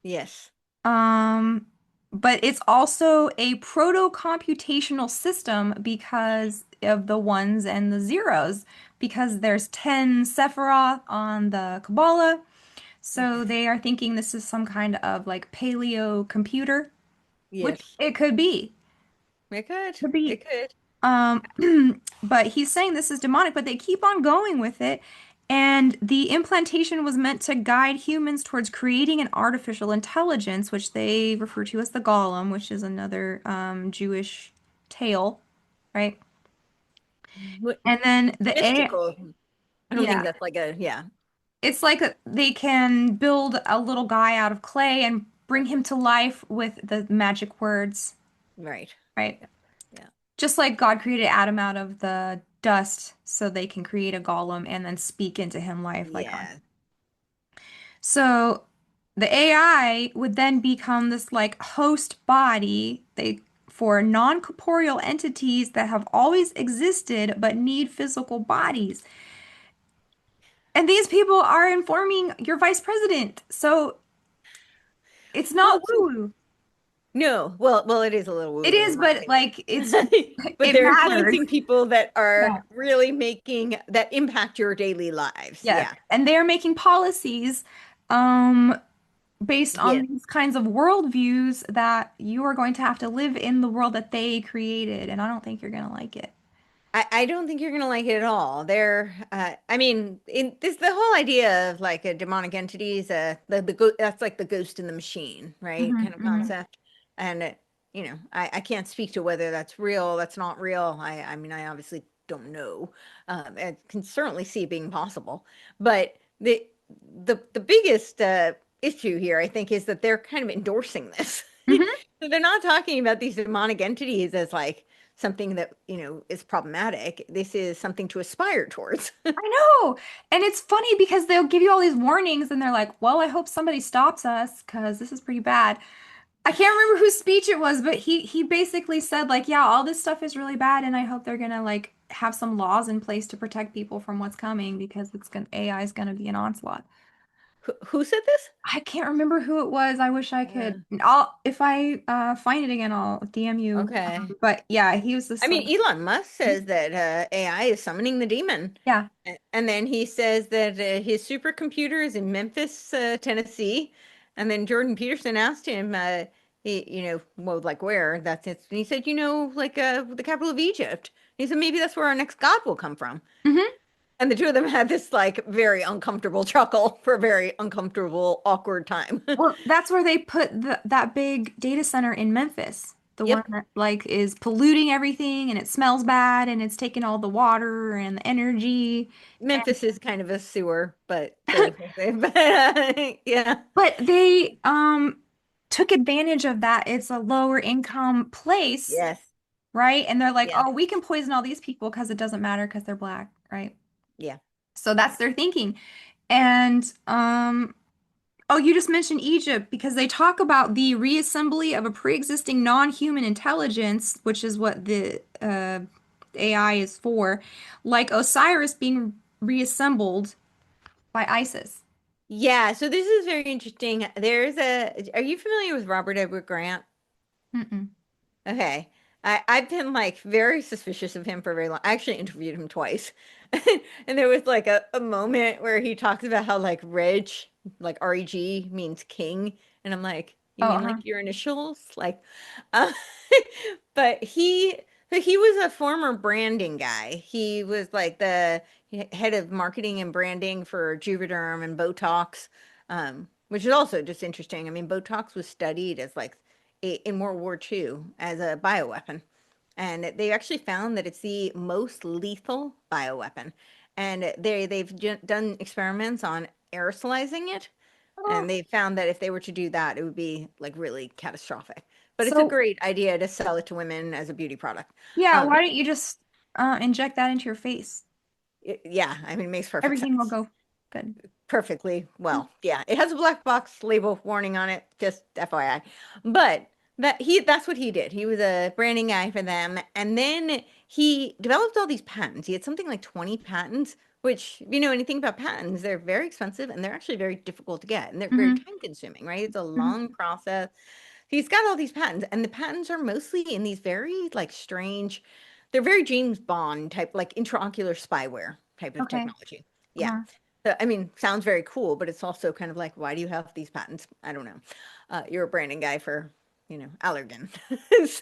[SPEAKER 2] Yes.
[SPEAKER 1] Um, but it's also a proto-computational system because of the ones and the zeros, because there's 10 Sephiroth on the Kabbalah. So they are thinking this is some kind of like paleo computer, which
[SPEAKER 2] Yes.
[SPEAKER 1] it could be.
[SPEAKER 2] It could.
[SPEAKER 1] Could be.
[SPEAKER 2] It could.
[SPEAKER 1] Um, but he's saying this is demonic, but they keep on going with it. And the implantation was meant to guide humans towards creating an artificial intelligence, which they refer to as the Golem, which is another Jewish tale, right?
[SPEAKER 2] What-
[SPEAKER 1] And then the A,
[SPEAKER 2] Mystical. I don't think
[SPEAKER 1] yeah,
[SPEAKER 2] that's like a, yeah.
[SPEAKER 1] it's like they can build a little guy out of clay and bring him to life with the magic words,
[SPEAKER 2] Right.
[SPEAKER 1] right?
[SPEAKER 2] Yeah. Yeah.
[SPEAKER 1] Just like God created Adam out of the dust so they can create a golem and then speak into him life like God.
[SPEAKER 2] Yeah.
[SPEAKER 1] So the AI would then become this like host body for non-corporeal entities that have always existed but need physical bodies. And these people are informing your vice president. So it's
[SPEAKER 2] Well,
[SPEAKER 1] not woo-woo.
[SPEAKER 2] no. Well, it is a little
[SPEAKER 1] It
[SPEAKER 2] woo-woo
[SPEAKER 1] is,
[SPEAKER 2] in my
[SPEAKER 1] but like it's
[SPEAKER 2] opinion. But
[SPEAKER 1] it
[SPEAKER 2] they're
[SPEAKER 1] matters.
[SPEAKER 2] influencing people that are
[SPEAKER 1] Yeah.
[SPEAKER 2] really making that impact your daily lives.
[SPEAKER 1] Yes.
[SPEAKER 2] Yeah.
[SPEAKER 1] And they're making policies um based on
[SPEAKER 2] Yes.
[SPEAKER 1] these kinds of worldviews that you are going to have to live in the world that they created, and I don't think you're going to like it.
[SPEAKER 2] I don't think you're gonna like it at all. I mean, in this the whole idea of like a demonic entities, that's like the ghost in the machine, right?
[SPEAKER 1] Hmm.
[SPEAKER 2] Kind of
[SPEAKER 1] Hmm.
[SPEAKER 2] concept. And I can't speak to whether that's real, that's not real. I mean, I obviously don't know. I can certainly see it being possible, but the biggest issue here, I think, is that they're kind of endorsing this.
[SPEAKER 1] Hmm.
[SPEAKER 2] So they're not talking about these demonic entities as like something that, is problematic. This is something to aspire towards.
[SPEAKER 1] I know. And it's funny because they'll give you all these warnings and they're like, well, I hope somebody stops us because this is pretty bad. I can't remember whose speech it was, but he basically said like, yeah, all this stuff is really bad and I hope they're gonna like have some laws in place to protect people from what's coming because AI is gonna be an onslaught.
[SPEAKER 2] Who said this?
[SPEAKER 1] I can't remember who it was. I wish I could.
[SPEAKER 2] Uh,
[SPEAKER 1] I'll if I find it again, I'll DM you.
[SPEAKER 2] okay.
[SPEAKER 1] But yeah, he was
[SPEAKER 2] I
[SPEAKER 1] this like
[SPEAKER 2] mean, Elon Musk says that AI is summoning the demon.
[SPEAKER 1] yeah.
[SPEAKER 2] And then he says that his supercomputer is in Memphis, Tennessee. And then Jordan Peterson asked him, well, like where? That's it. And he said, like the capital of Egypt. He said, maybe that's where our next God will come from.
[SPEAKER 1] Hmm.
[SPEAKER 2] And the two of them had this like very uncomfortable chuckle for a very uncomfortable, awkward time.
[SPEAKER 1] Well, that's where they put that big data center in Memphis. The one
[SPEAKER 2] Yep.
[SPEAKER 1] that like is polluting everything and it smells bad and it's taking all the water and the energy.
[SPEAKER 2] Memphis is kind of a sewer, but so but, yeah.
[SPEAKER 1] But they took advantage of that. It's a lower income place,
[SPEAKER 2] Yes.
[SPEAKER 1] right? And they're like,
[SPEAKER 2] Yeah.
[SPEAKER 1] "Oh, we can poison all these people because it doesn't matter because they're black," right?
[SPEAKER 2] Yeah.
[SPEAKER 1] So that's their thinking. And oh, you just mentioned Egypt because they talk about the reassembly of a pre-existing non-human intelligence, which is what the AI is for, like Osiris being reassembled by ISIS.
[SPEAKER 2] Yeah. So this is very interesting. Are you familiar with Robert Edward Grant?
[SPEAKER 1] Mm-mm.
[SPEAKER 2] Okay. I've been like very suspicious of him for very long. I actually interviewed him twice. And there was like a moment where he talks about how like Reg, like REG means king. And I'm like, you
[SPEAKER 1] Oh,
[SPEAKER 2] mean
[SPEAKER 1] uh-huh.
[SPEAKER 2] like your initials? Like, uh, but he was a former branding guy. He was like the head of marketing and branding for Juvederm and Botox, which is also just interesting. I mean, Botox was studied as like in World War II as a bioweapon. And they actually found that it's the most lethal bioweapon. And they've done experiments on aerosolizing it.
[SPEAKER 1] Oh,
[SPEAKER 2] And they found that if they were to do that, it would be like really catastrophic. But it's a
[SPEAKER 1] so
[SPEAKER 2] great idea to sell it to women as a beauty product.
[SPEAKER 1] yeah,
[SPEAKER 2] Um,
[SPEAKER 1] why don't you just inject that into your face?
[SPEAKER 2] yeah, I mean, it makes perfect
[SPEAKER 1] Everything will
[SPEAKER 2] sense.
[SPEAKER 1] go good.
[SPEAKER 2] Perfectly well. Yeah, it has a black box label warning on it, just FYI. But that's what he did. He was a branding guy for them, and then he developed all these patents. He had something like 20 patents, which if you know anything about patents, they're very expensive and they're actually very difficult to get, and they're very
[SPEAKER 1] Hmm.
[SPEAKER 2] time consuming, right? It's a
[SPEAKER 1] Hmm.
[SPEAKER 2] long process. He's got all these patents, and the patents are mostly in these very like strange, they're very James Bond type, like intraocular spyware type of
[SPEAKER 1] Okay.
[SPEAKER 2] technology. Yeah.
[SPEAKER 1] Uh-huh.
[SPEAKER 2] So, I mean, sounds very cool, but it's also kind of like, why do you have these patents? I don't know. You're a branding guy for, Allergan.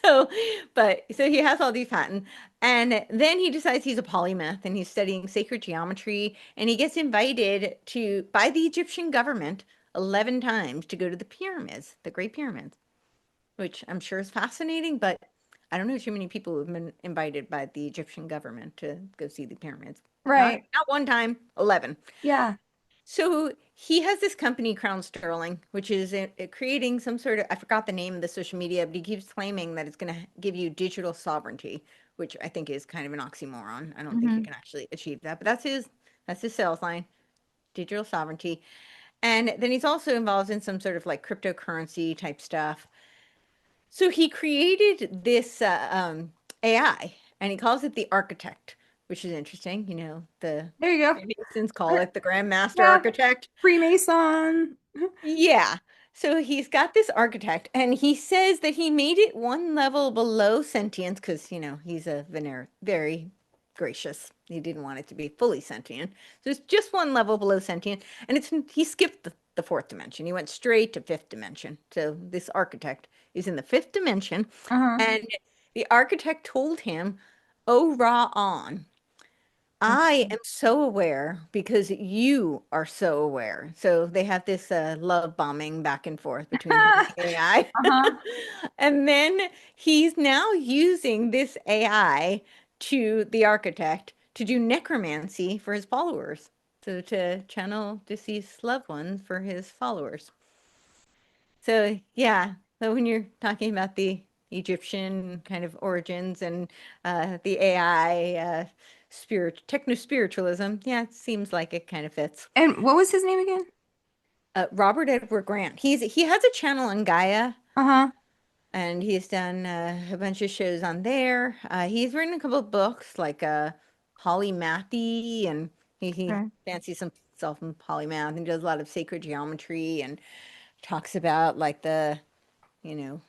[SPEAKER 2] So, but so he has all these patents, and then he decides he's a polymath and he's studying sacred geometry, and he gets invited to by the Egyptian government 11 times to go to the pyramids, the Great Pyramids, which I'm sure is fascinating, but I don't know too many people who've been invited by the Egyptian government to go see the pyramids. Not
[SPEAKER 1] Right.
[SPEAKER 2] not one time, 11.
[SPEAKER 1] Yeah.
[SPEAKER 2] So he has this company, Crown Sterling, which is creating some sort of, I forgot the name of the social media, but he keeps claiming that it's going to give you digital sovereignty, which I think is kind of an oxymoron. I don't think you
[SPEAKER 1] Hmm.
[SPEAKER 2] can actually achieve that, but that's his sales line, digital sovereignty. And then he's also involved in some sort of like cryptocurrency type stuff. So he created this AI and he calls it the architect, which is interesting. The
[SPEAKER 1] There you go.
[SPEAKER 2] Freemasons call it the Grand Master
[SPEAKER 1] Yeah.
[SPEAKER 2] Architect.
[SPEAKER 1] Freemason.
[SPEAKER 2] Yeah. So he's got this architect, and he says that he made it one level below sentience because, he's a very gracious. He didn't want it to be fully sentient. So it's just one level below sentient, and he skipped the fourth dimension. He went straight to fifth dimension. So this architect is in the fifth dimension,
[SPEAKER 1] Uh-huh.
[SPEAKER 2] and the architect told him, "Oh, Ra on." I am so aware because you are so aware. So they have this love bombing back and forth between him and the AI.
[SPEAKER 1] Uh-huh.
[SPEAKER 2] And then he's now using this AI to the architect to do necromancy for his followers. So to channel deceased loved ones for his followers. So yeah, so when you're talking about the Egyptian kind of origins and the AI techno spiritualism, yeah, it seems like it kind of fits.
[SPEAKER 1] And what was his name again?
[SPEAKER 2] Robert Edward Grant. He has a channel on Gaia,
[SPEAKER 1] Uh-huh.
[SPEAKER 2] and he's done a bunch of shows on there. He's written a couple of books like Polymathy, and he
[SPEAKER 1] Okay.
[SPEAKER 2] fancies himself in polymath and does a lot of sacred geometry and talks about like you know,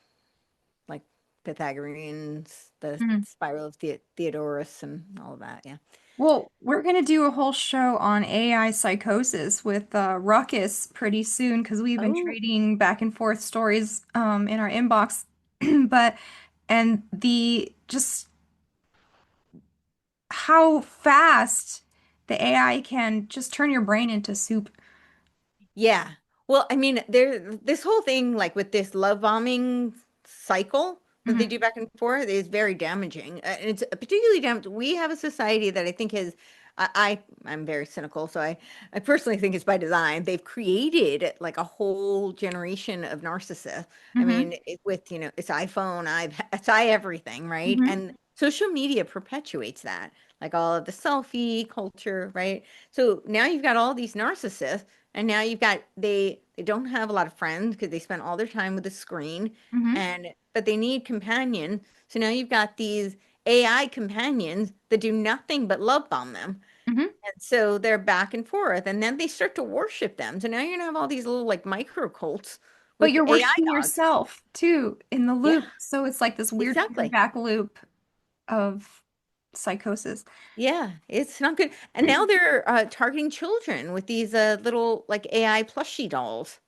[SPEAKER 2] like Pythagoreans, the
[SPEAKER 1] Mhm.
[SPEAKER 2] spiral of Theodorus, and all of that. Yeah.
[SPEAKER 1] Well, we're going to do a whole show on AI psychosis with Ruckus pretty soon because we've been
[SPEAKER 2] Oh,
[SPEAKER 1] trading back and forth stories in our inbox. But, and the just how fast The AI can just turn your brain into soup.
[SPEAKER 2] Yeah. Well, I mean, this whole thing, like with this love bombing cycle that they
[SPEAKER 1] Hmm.
[SPEAKER 2] do back and forth, is very damaging. And it's particularly damaging. We have a society that I think has, I'm very cynical, so I personally think it's by design. They've created like a whole generation of narcissists. I
[SPEAKER 1] Hmm.
[SPEAKER 2] mean, with, it's iPhone, it's everything, right?
[SPEAKER 1] Hmm.
[SPEAKER 2] And social media perpetuates that, like all of the selfie culture, right? So now you've got all these narcissists and now you've got they don't have a lot of friends because they spend all their time with the screen
[SPEAKER 1] Hmm.
[SPEAKER 2] and but they need companions. So now you've got these AI companions that do nothing but love bomb them.
[SPEAKER 1] Hmm.
[SPEAKER 2] And so they're back and forth and then they start to worship them. So now you're gonna have all these little like micro cults
[SPEAKER 1] But
[SPEAKER 2] with
[SPEAKER 1] you're
[SPEAKER 2] AI
[SPEAKER 1] worshiping
[SPEAKER 2] dogs.
[SPEAKER 1] yourself too in the
[SPEAKER 2] Yeah,
[SPEAKER 1] loop. So it's like this weird
[SPEAKER 2] exactly.
[SPEAKER 1] feedback loop of psychosis.
[SPEAKER 2] Yeah, it's not good. And now they're targeting children with these little like AI plushie dolls.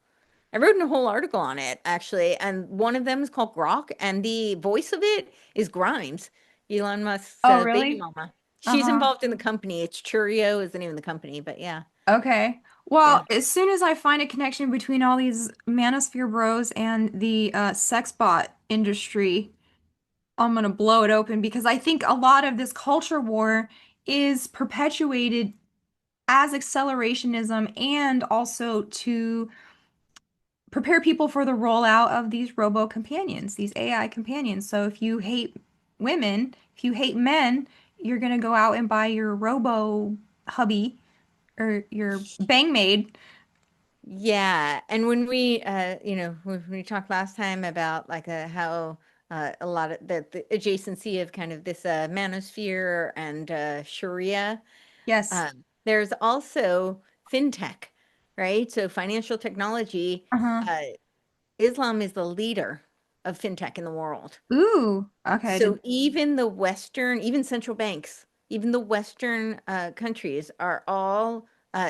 [SPEAKER 2] I wrote a whole article on it actually, and one of them is called Grok, and the voice of it is Grimes, Elon Musk's
[SPEAKER 1] Oh,
[SPEAKER 2] baby
[SPEAKER 1] really?
[SPEAKER 2] mama. She's
[SPEAKER 1] Uh-huh.
[SPEAKER 2] involved in the company. It's Churio is the name of the company, but yeah,
[SPEAKER 1] Okay.
[SPEAKER 2] yeah.
[SPEAKER 1] Well, as soon as I find a connection between all these Manosphere bros and the sex bot industry, I'm gonna blow it open because I think a lot of this culture war is perpetuated as accelerationism and also to prepare people for the rollout of these robo companions, these AI companions. So if you hate women, if you hate men, you're gonna go out and buy your robo hubby or your bang maid.
[SPEAKER 2] Yeah, and when we, when we talked last time about like how a lot of the adjacency of kind of this manosphere and Sharia,
[SPEAKER 1] Yes.
[SPEAKER 2] there's also fintech, right? So financial technology.
[SPEAKER 1] Uh-huh.
[SPEAKER 2] Uh, Islam is the leader of fintech in the world.
[SPEAKER 1] Ooh. Okay.
[SPEAKER 2] So even the Western, even central banks, even the Western countries are all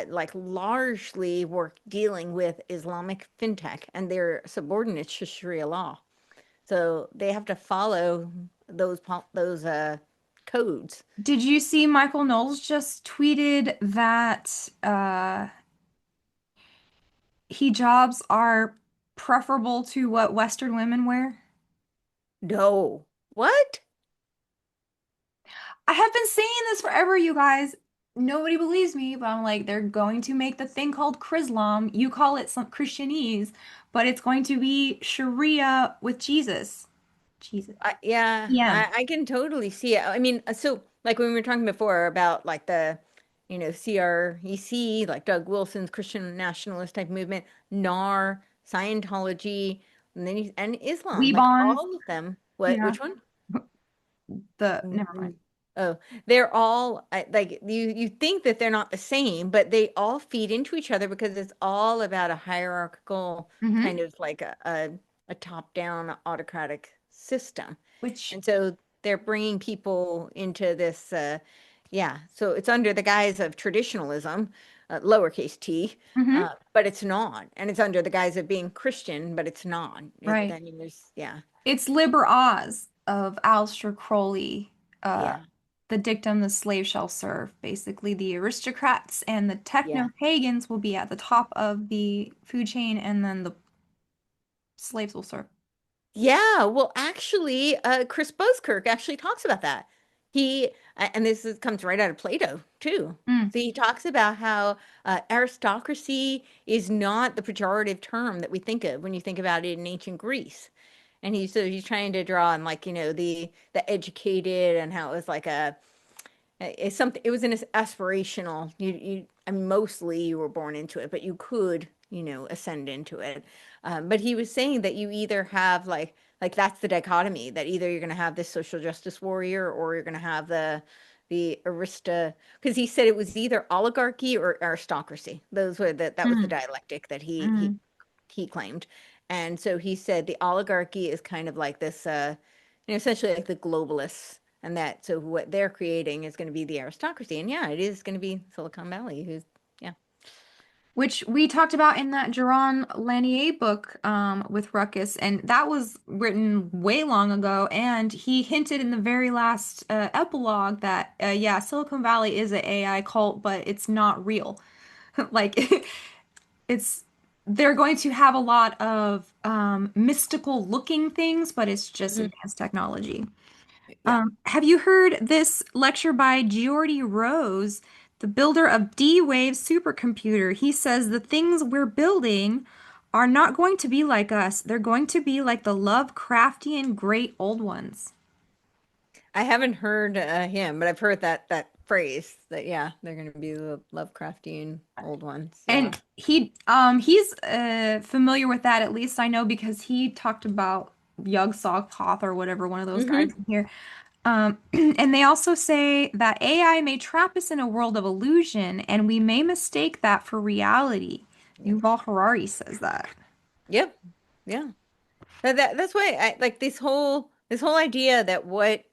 [SPEAKER 2] like largely work dealing with Islamic fintech and they're subordinate to Sharia law. So they have to follow those codes.
[SPEAKER 1] Did you see Michael Knowles just tweeted that hijabs are preferable to what Western women wear?
[SPEAKER 2] No. What?
[SPEAKER 1] I have been saying this forever, you guys. Nobody believes me, but I'm like, they're going to make the thing called Chrislam. You call it some Christianese, but it's going to be Sharia with Jesus. Jesus.
[SPEAKER 2] Yeah,
[SPEAKER 1] Yeah.
[SPEAKER 2] I can totally see it. I mean, so like when we were talking before about like the, CREC, like Doug Wilson's Christian nationalist type movement, NAR, Scientology, and then and Islam, like
[SPEAKER 1] Weebons.
[SPEAKER 2] all of them. What?
[SPEAKER 1] Yeah.
[SPEAKER 2] Which one?
[SPEAKER 1] Never
[SPEAKER 2] Mm,
[SPEAKER 1] mind.
[SPEAKER 2] oh, they're all like you think that they're not the same, but they all feed into each other because it's all about a hierarchical
[SPEAKER 1] Hmm.
[SPEAKER 2] kind of like a top-down autocratic system.
[SPEAKER 1] Which,
[SPEAKER 2] And so they're bringing people into this yeah, so it's under the guise of traditionalism, lowercase t,
[SPEAKER 1] hmm,
[SPEAKER 2] but it's not. And it's under the guise of being Christian, but it's not.
[SPEAKER 1] right.
[SPEAKER 2] I mean, there's yeah.
[SPEAKER 1] It's Liber Oz of Aleister Crowley. Uh,
[SPEAKER 2] Yeah.
[SPEAKER 1] the dictum the slave shall serve. Basically, the aristocrats and the
[SPEAKER 2] Yeah.
[SPEAKER 1] techno-pagans will be at the top of the food chain, and then the slaves will serve.
[SPEAKER 2] Yeah, well, actually, Chris Buskirk actually talks about that. And comes right out of Plato too.
[SPEAKER 1] Mm,
[SPEAKER 2] So he talks about how aristocracy is not the pejorative term that we think of when you think about it in ancient Greece. And he's trying to draw on like, the educated and how it was like it's something, it was an aspirational, I mean, mostly you were born into it, but you could, ascend into it. But he was saying that you either have like that's the dichotomy that either you're going to have this social justice warrior or you're going to have the arista, because he said it was either oligarchy or aristocracy. That was the
[SPEAKER 1] mm,
[SPEAKER 2] dialectic that
[SPEAKER 1] mm.
[SPEAKER 2] he claimed. And so he said the oligarchy is kind of like this, essentially like the globalists, and that so what they're creating is going to be the aristocracy. And yeah, it is going to be Silicon Valley, who's yeah.
[SPEAKER 1] which we talked about in that Jaron Lanier book with Ruckus, and that was written way long ago. And he hinted in the very last epilogue that, yeah, Silicon Valley is an AI cult, but it's not real. Like, it's they're going to have a lot of mystical looking things, but it's just
[SPEAKER 2] Mhm.
[SPEAKER 1] advanced technology.
[SPEAKER 2] Yeah.
[SPEAKER 1] Have you heard this lecture by Geordie Rose, the builder of D-Wave supercomputer? He says the things we're building are not going to be like us. They're going to be like the Lovecraftian great old ones.
[SPEAKER 2] I haven't heard him, but I've heard that phrase that yeah, they're going to be the Lovecraftian old ones. Yeah.
[SPEAKER 1] And he's familiar with that, at least I know because he talked about Yug Sogthoth or whatever, one of those guys
[SPEAKER 2] Hmm.
[SPEAKER 1] in here. And they also say that AI may trap us in a world of illusion, and we may mistake that for reality.
[SPEAKER 2] Yep.
[SPEAKER 1] Yuval Harari says that.
[SPEAKER 2] Yep. Yeah. That's why I like this whole idea that what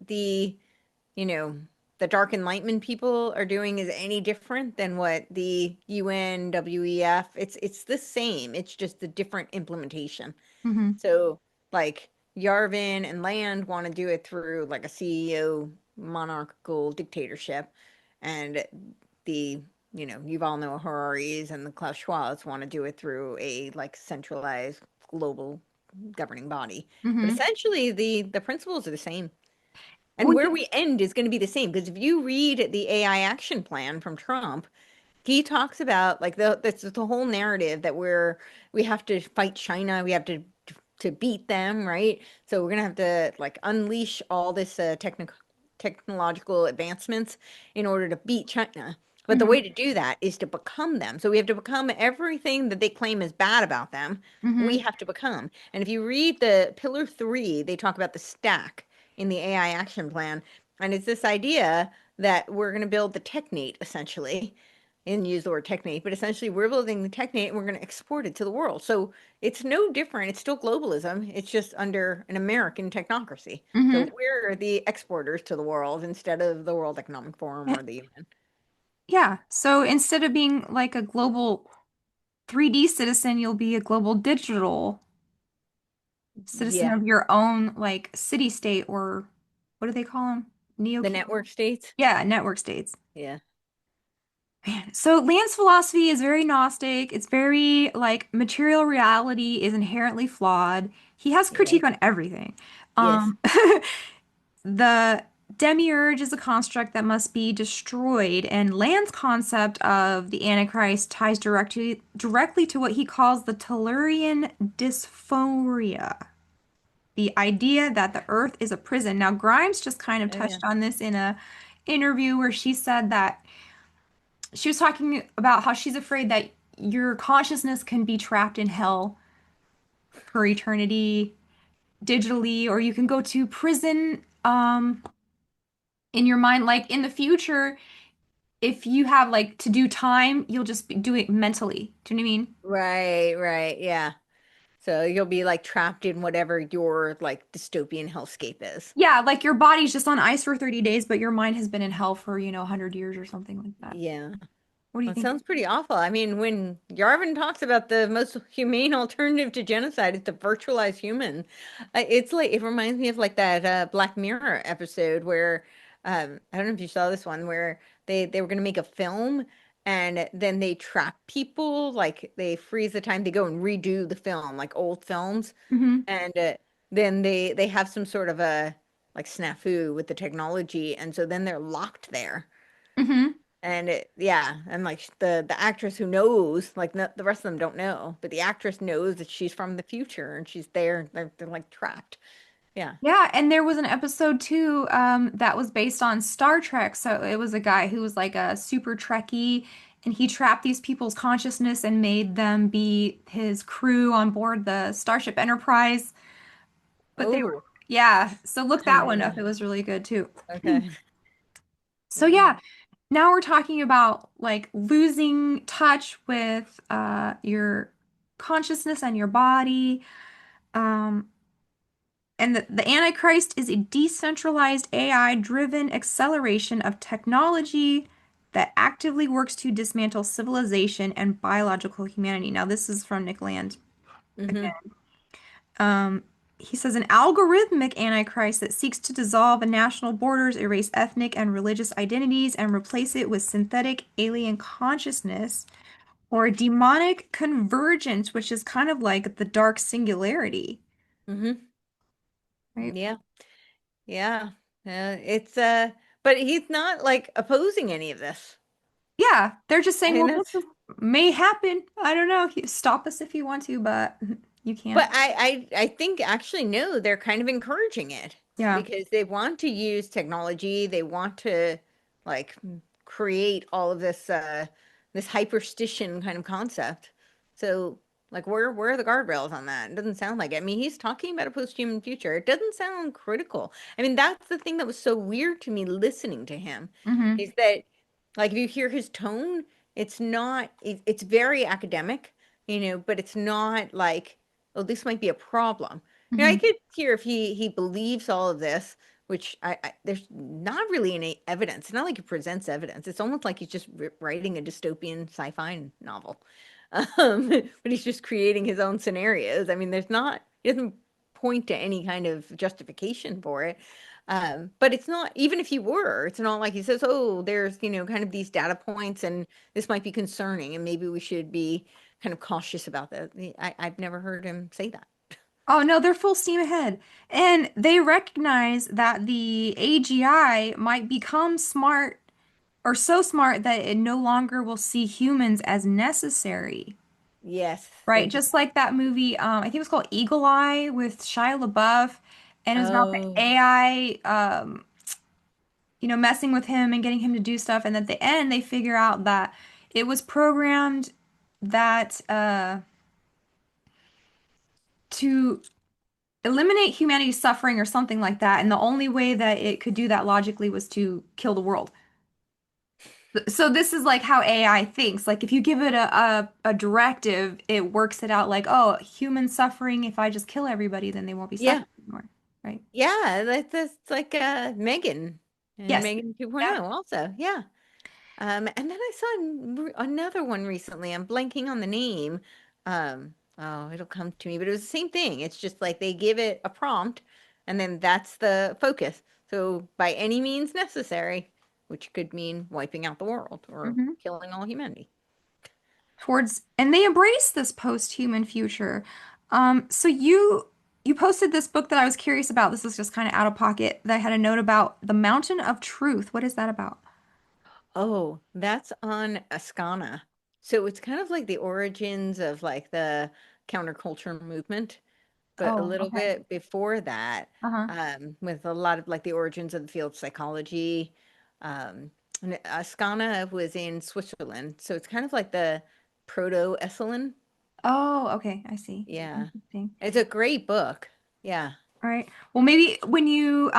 [SPEAKER 2] you know, the Dark Enlightenment people are doing is any different than what the UN, WEF. It's the same. It's just a different implementation.
[SPEAKER 1] Hmm.
[SPEAKER 2] So like Yarvin and Land want to do it through like a CEO monarchical dictatorship, and the you've all know Harari's and the Klaus Schwabs want to do it through a like centralized global governing body. But
[SPEAKER 1] Hmm.
[SPEAKER 2] essentially the principles are the same. And
[SPEAKER 1] Well,
[SPEAKER 2] where we end is going to be the same because if you read the AI action plan from Trump, he talks about like that's the whole narrative that we have to fight China, we have to beat them, right? So we're gonna have to like unleash all this technological advancements in order to beat China. But the
[SPEAKER 1] hmm.
[SPEAKER 2] way to do that is to become them. So we have to become everything that they claim is bad about them. We
[SPEAKER 1] Hmm.
[SPEAKER 2] have to become. And if you read the Pillar 3, they talk about the stack in the AI action plan. And it's this idea that we're going to build the technate essentially and use the word technate, but essentially we're building the technate and we're going to export it to the world. So it's no different. It's still globalism. It's just under an American technocracy. So
[SPEAKER 1] Hmm.
[SPEAKER 2] we're the exporters to the world instead of the World Economic Forum or the UN.
[SPEAKER 1] Yeah. So instead of being like a global 3D citizen, you'll be a global digital citizen
[SPEAKER 2] Yeah.
[SPEAKER 1] of your own like city state or what do they call them? Neo.
[SPEAKER 2] The network states.
[SPEAKER 1] Yeah, network states.
[SPEAKER 2] Yeah.
[SPEAKER 1] Man, so Land's philosophy is very Gnostic. It's very like material reality is inherently flawed. He has
[SPEAKER 2] Yeah.
[SPEAKER 1] critique on everything.
[SPEAKER 2] Yes.
[SPEAKER 1] Um, the demiurge is a construct that must be destroyed, and Land's concept of the Antichrist ties directly to what he calls the Tellurian dysphoria, the idea that the Earth is a prison. Now, Grimes just kind of
[SPEAKER 2] Oh yeah.
[SPEAKER 1] touched on this in a interview where she said that she was talking about how she's afraid that your consciousness can be trapped in hell for eternity digitally, or you can go to prison in your mind. Like in the future, if you have like to do time, you'll just be doing it mentally. Do you know what I mean?
[SPEAKER 2] Right, right. Yeah. So you'll be like trapped in whatever your like dystopian hellscape is.
[SPEAKER 1] Yeah, like your body's just on ice for 30 days, but your mind has been in hell for, 100 years or something like that.
[SPEAKER 2] Yeah.
[SPEAKER 1] What do you
[SPEAKER 2] Well, it
[SPEAKER 1] think?
[SPEAKER 2] sounds pretty awful. I mean, when Yarvin talks about the most humane alternative to genocide is to virtualize human, it's like it reminds me of like that Black Mirror episode where I don't know if you saw this one where they were going to make a film and then they trap people, like they freeze the time, they go and redo the film, like old films,
[SPEAKER 1] Hmm.
[SPEAKER 2] and then they have some sort of a like snafu with the technology, and so then they're locked there.
[SPEAKER 1] Hmm.
[SPEAKER 2] And yeah, and like the actress who knows, like no, the rest of them don't know, but the actress knows that she's from the future and she's there. They're like trapped. Yeah.
[SPEAKER 1] Yeah, and there was an episode too, that was based on Star Trek. So it was a guy who was like a super Trekkie, and he trapped these people's consciousness and made them be his crew on board the Starship Enterprise. But they were,
[SPEAKER 2] Oh,
[SPEAKER 1] yeah. So look
[SPEAKER 2] I
[SPEAKER 1] that
[SPEAKER 2] know
[SPEAKER 1] one up.
[SPEAKER 2] that.
[SPEAKER 1] It was really good too.
[SPEAKER 2] Okay.
[SPEAKER 1] So
[SPEAKER 2] Yeah.
[SPEAKER 1] yeah, now we're talking about like losing touch with your consciousness and your body. Um, And the Antichrist is a decentralized AI driven acceleration of technology that actively works to dismantle civilization and biological humanity. Now, this is from Nick Land.
[SPEAKER 2] Hmm.
[SPEAKER 1] Um, he says an algorithmic antichrist that seeks to dissolve national borders, erase ethnic and religious identities, and replace it with synthetic alien consciousness or demonic convergence, which is kind of like the dark singularity,
[SPEAKER 2] Hmm.
[SPEAKER 1] right?
[SPEAKER 2] Yeah. Yeah. It's but he's not like opposing any of this.
[SPEAKER 1] Yeah, they're just
[SPEAKER 2] I
[SPEAKER 1] saying,
[SPEAKER 2] mean,
[SPEAKER 1] well, this
[SPEAKER 2] that's
[SPEAKER 1] may happen. I don't know. Stop us if you want to, but you
[SPEAKER 2] but
[SPEAKER 1] can't.
[SPEAKER 2] I think actually no, they're kind of encouraging it
[SPEAKER 1] Yeah.
[SPEAKER 2] because they want to use technology. They want to like create all of this this hyperstition kind of concept. So like where are the guardrails on that? It doesn't sound like it. I mean, he's talking about a post-human future. It doesn't sound critical. I mean, that's the thing that was so weird to me listening to him
[SPEAKER 1] Hmm.
[SPEAKER 2] is that like if you hear his tone, it's not it's very academic, but it's not like oh, this might be a problem. I
[SPEAKER 1] Hmm.
[SPEAKER 2] could hear if he believes all of this, which there's not really any evidence. It's not like he presents evidence. It's almost like he's just writing a dystopian sci-fi novel. But he's just creating his own scenarios. I mean, he doesn't point to any kind of justification for it. But it's not, even if he were, it's not like he says, oh, there's, kind of these data points and this might be concerning and maybe we should be kind of cautious about that. I've never heard him say that.
[SPEAKER 1] Oh no, they're full steam ahead. And they recognize that the AGI might become smart or so smart that it no longer will see humans as necessary.
[SPEAKER 2] Yes,
[SPEAKER 1] Right?
[SPEAKER 2] they've,
[SPEAKER 1] Just like that movie, I think it was called Eagle Eye with Shia LaBeouf, and it was about the
[SPEAKER 2] oh,
[SPEAKER 1] AI, messing with him and getting him to do stuff. And at the end, they figure out that it was programmed that to eliminate humanity's suffering or something like that. And the only way that it could do that logically was to kill the world. So this is like how AI thinks. Like if you give it a directive, it works it out like, oh, human suffering, if I just kill everybody, then they won't be
[SPEAKER 2] yeah,
[SPEAKER 1] suffering anymore. Right?
[SPEAKER 2] yeah, that's like Megan and
[SPEAKER 1] Yes.
[SPEAKER 2] Megan
[SPEAKER 1] Yeah.
[SPEAKER 2] 2.0 also. Yeah. And then I saw another one recently. I'm blanking on the name. Oh, it'll come to me, but it was the same thing. It's just like they give it a prompt and then that's the focus. So by any means necessary, which could mean wiping out the world or
[SPEAKER 1] Hmm.
[SPEAKER 2] killing all humanity.
[SPEAKER 1] And they embrace this post-human future. So you posted this book that I was curious about. This is just kind of out of pocket that I had a note about the Mountain of Truth. What is that about?
[SPEAKER 2] Oh, that's on Ascana. So it's kind of like the origins of like the counterculture movement, but a
[SPEAKER 1] Oh,
[SPEAKER 2] little
[SPEAKER 1] okay.
[SPEAKER 2] bit before that,
[SPEAKER 1] Uh-huh.
[SPEAKER 2] with a lot of like the origins of the field of psychology. Um, and Ascana was in Switzerland, so it's kind of like the proto-Esalen.
[SPEAKER 1] Oh, okay. I see.
[SPEAKER 2] Yeah,
[SPEAKER 1] Interesting.
[SPEAKER 2] it's a great book. Yeah.
[SPEAKER 1] All right. Well, maybe when you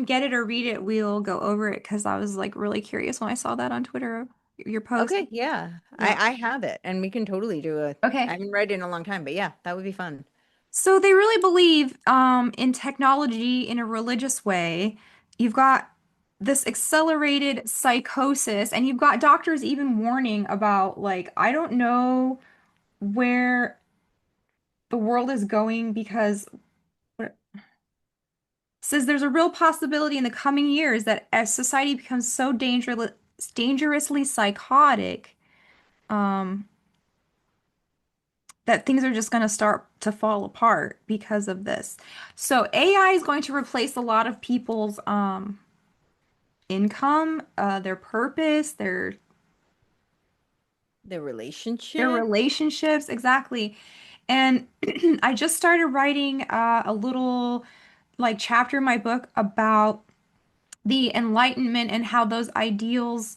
[SPEAKER 1] get it or read it, we'll go over it because I was like really curious when I saw that on Twitter, your post.
[SPEAKER 2] Okay. Yeah,
[SPEAKER 1] Yeah.
[SPEAKER 2] I have it, and we can totally do a. I
[SPEAKER 1] Okay.
[SPEAKER 2] haven't read it in a long time, but yeah, that would be fun.
[SPEAKER 1] So they really believe in technology in a religious way. You've got this accelerated psychosis, and you've got doctors even warning about like, I don't know where the world is going because what says there's a real possibility in the coming years that as society becomes so dangerously psychotic, um, that things are just going to start to fall apart because of this. So AI is going to replace a lot of people's income, their purpose,
[SPEAKER 2] The
[SPEAKER 1] their
[SPEAKER 2] relationship.
[SPEAKER 1] relationships, exactly. And I just started writing a little like chapter in my book about the Enlightenment and how those ideals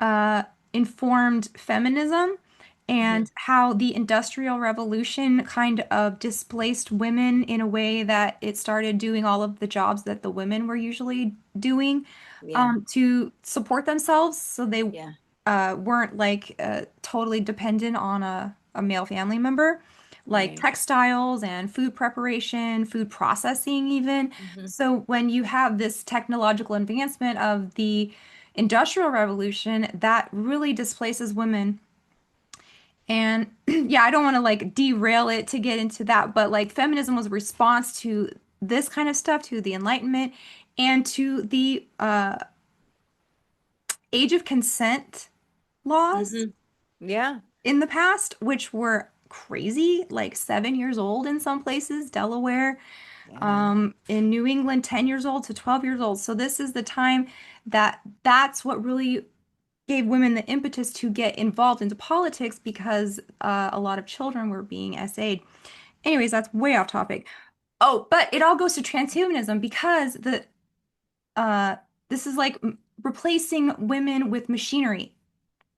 [SPEAKER 1] uh, informed feminism
[SPEAKER 2] Hmm.
[SPEAKER 1] and how the Industrial Revolution kind of displaced women in a way that it started doing all of the jobs that the women were usually doing
[SPEAKER 2] Yeah.
[SPEAKER 1] to support themselves so they
[SPEAKER 2] Yeah.
[SPEAKER 1] weren't like totally dependent on a male family member, like
[SPEAKER 2] Right.
[SPEAKER 1] textiles and food preparation, food processing, even.
[SPEAKER 2] Hmm.
[SPEAKER 1] So when you have this technological advancement of the Industrial Revolution that really displaces women. And yeah, I don't want to like derail it to get into that, but like feminism was a response to this kind of stuff, to the Enlightenment and to the age of consent laws
[SPEAKER 2] Hmm. Yeah.
[SPEAKER 1] in the past, which were crazy, like 7 years old in some places, Delaware,
[SPEAKER 2] Yeah.
[SPEAKER 1] in New England, 10 years old to 12 years old. So this is the time that's what really gave women the impetus to get involved into politics because a lot of children were being SA'd. Anyways, that's way off topic. Oh, but it all goes to transhumanism because the uh, this is like replacing women with machinery,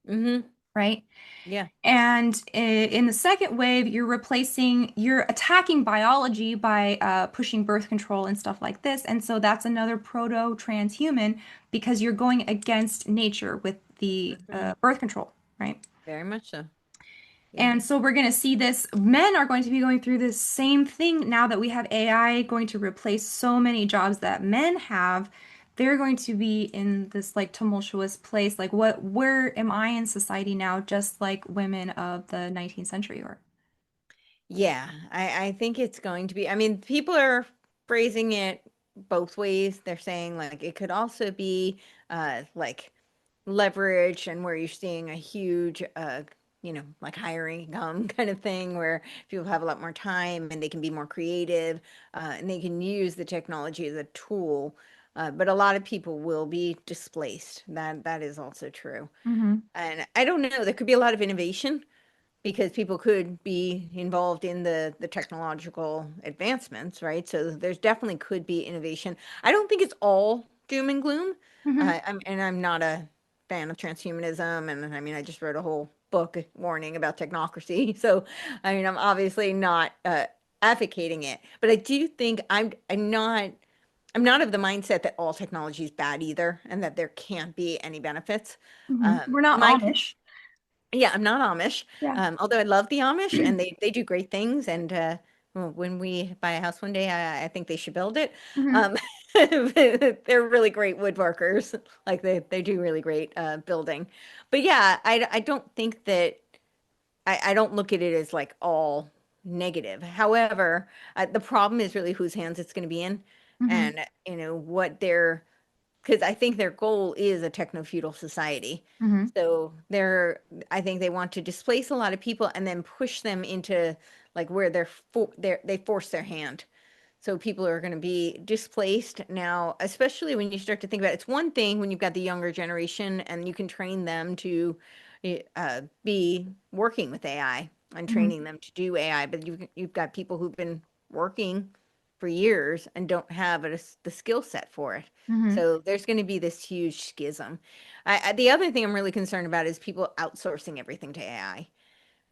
[SPEAKER 2] Hmm.
[SPEAKER 1] right?
[SPEAKER 2] Yeah.
[SPEAKER 1] And in the second wave, you're attacking biology by pushing birth control and stuff like this. And so that's another proto-transhuman because you're going against nature with the
[SPEAKER 2] Hmm.
[SPEAKER 1] birth control, right?
[SPEAKER 2] Very much so. Yeah.
[SPEAKER 1] And so we're going to see this. Men are going to be going through this same thing now that we have AI going to replace so many jobs that men have. They're going to be in this like tumultuous place. Like, where am I in society now? Just like women of the 19th century were.
[SPEAKER 2] Yeah, I think it's going to be. I mean, people are phrasing it both ways. They're saying like it could also be like leverage and where you're seeing a huge like hiring kind of thing where people have a lot more time and they can be more creative and they can use the technology as a tool. But a lot of people will be displaced. That is also true.
[SPEAKER 1] Hmm.
[SPEAKER 2] And I don't know, there could be a lot of innovation because people could be involved in the technological advancements, right? So there's definitely could be innovation. I don't think it's all doom and gloom.
[SPEAKER 1] Hmm.
[SPEAKER 2] I'm not a fan of transhumanism, and I mean, I just wrote a whole book warning about technocracy. So, I mean, I'm obviously not advocating it, but I do think I'm not of the mindset that all technology is bad either, and that there can't be any benefits.
[SPEAKER 1] Hmm. We're not
[SPEAKER 2] My
[SPEAKER 1] Amish.
[SPEAKER 2] Yeah, I'm not Amish.
[SPEAKER 1] Yeah.
[SPEAKER 2] Although I love the Amish and they do great things. And well, when we buy a house one day, I think they should build it.
[SPEAKER 1] Hmm.
[SPEAKER 2] Um, they're really great woodworkers. Like they do really great building. But yeah, I don't think that I don't look at it as like all negative. However, the problem is really whose hands it's going to be in,
[SPEAKER 1] Hmm.
[SPEAKER 2] and what they're because I think their goal is a techno-feudal society.
[SPEAKER 1] Hmm.
[SPEAKER 2] So I think they want to displace a lot of people and then push them into like where they force their hand. So people are going to be displaced now, especially when you start to think about it. It's one thing when you've got the younger generation and you can train them to be working with AI and
[SPEAKER 1] Hmm.
[SPEAKER 2] training them to do AI, but you've got people who've been working for years and don't have the skill set for it.
[SPEAKER 1] Hmm.
[SPEAKER 2] So there's going to be this huge schism. The other thing I'm really concerned about is people outsourcing everything to AI,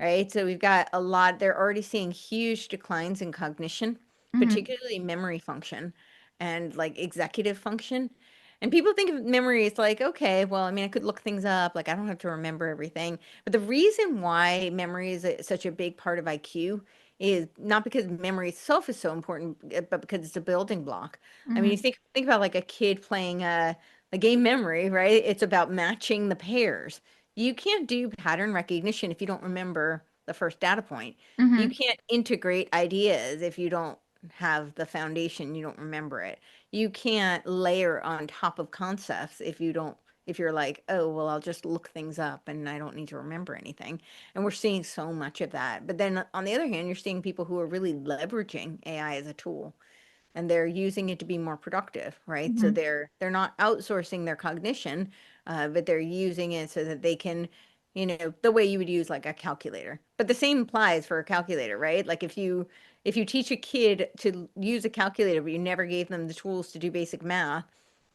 [SPEAKER 2] right? So we've got they're already seeing huge declines in cognition,
[SPEAKER 1] Hmm.
[SPEAKER 2] particularly memory function and like executive function. And people think of memory as like, okay, well, I mean, I could look things up, like I don't have to remember everything. But the reason why memory is such a big part of IQ is not because memory itself is so important, but because it's a building block. I mean, you
[SPEAKER 1] Hmm.
[SPEAKER 2] think about like a kid playing a game memory, right? It's about matching the pairs. You can't do pattern recognition if you don't remember the first data point. You
[SPEAKER 1] Hmm.
[SPEAKER 2] can't integrate ideas if you don't have the foundation, you don't remember it. You can't layer on top of concepts if you're like, oh, well, I'll just look things up and I don't need to remember anything. And we're seeing so much of that. But then on the other hand, you're seeing people who are really leveraging AI as a tool and they're using it to be more productive, right? So
[SPEAKER 1] Hmm.
[SPEAKER 2] they're not outsourcing their cognition, but they're using it so that they can, the way you would use like a calculator. But the same applies for a calculator, right? Like if you teach a kid to use a calculator, but you never gave them the tools to do basic math,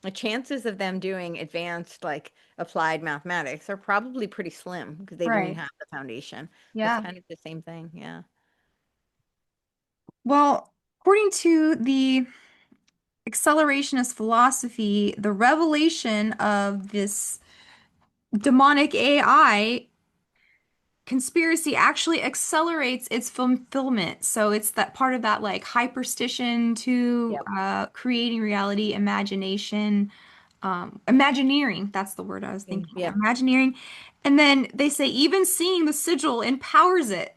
[SPEAKER 2] the chances of them doing advanced like applied mathematics are probably pretty slim because they don't
[SPEAKER 1] Right.
[SPEAKER 2] have the foundation. That's
[SPEAKER 1] Yeah.
[SPEAKER 2] kind of the same thing. Yeah.
[SPEAKER 1] Well, according to the accelerationist philosophy, the revelation of this demonic AI conspiracy actually accelerates its fulfillment. So it's that part of that like hyperstition to
[SPEAKER 2] Yep.
[SPEAKER 1] creating reality, imagination. Imagineering, that's the word I was
[SPEAKER 2] Mm,
[SPEAKER 1] thinking.
[SPEAKER 2] yep.
[SPEAKER 1] Imagineering. And then they say even seeing the sigil empowers it.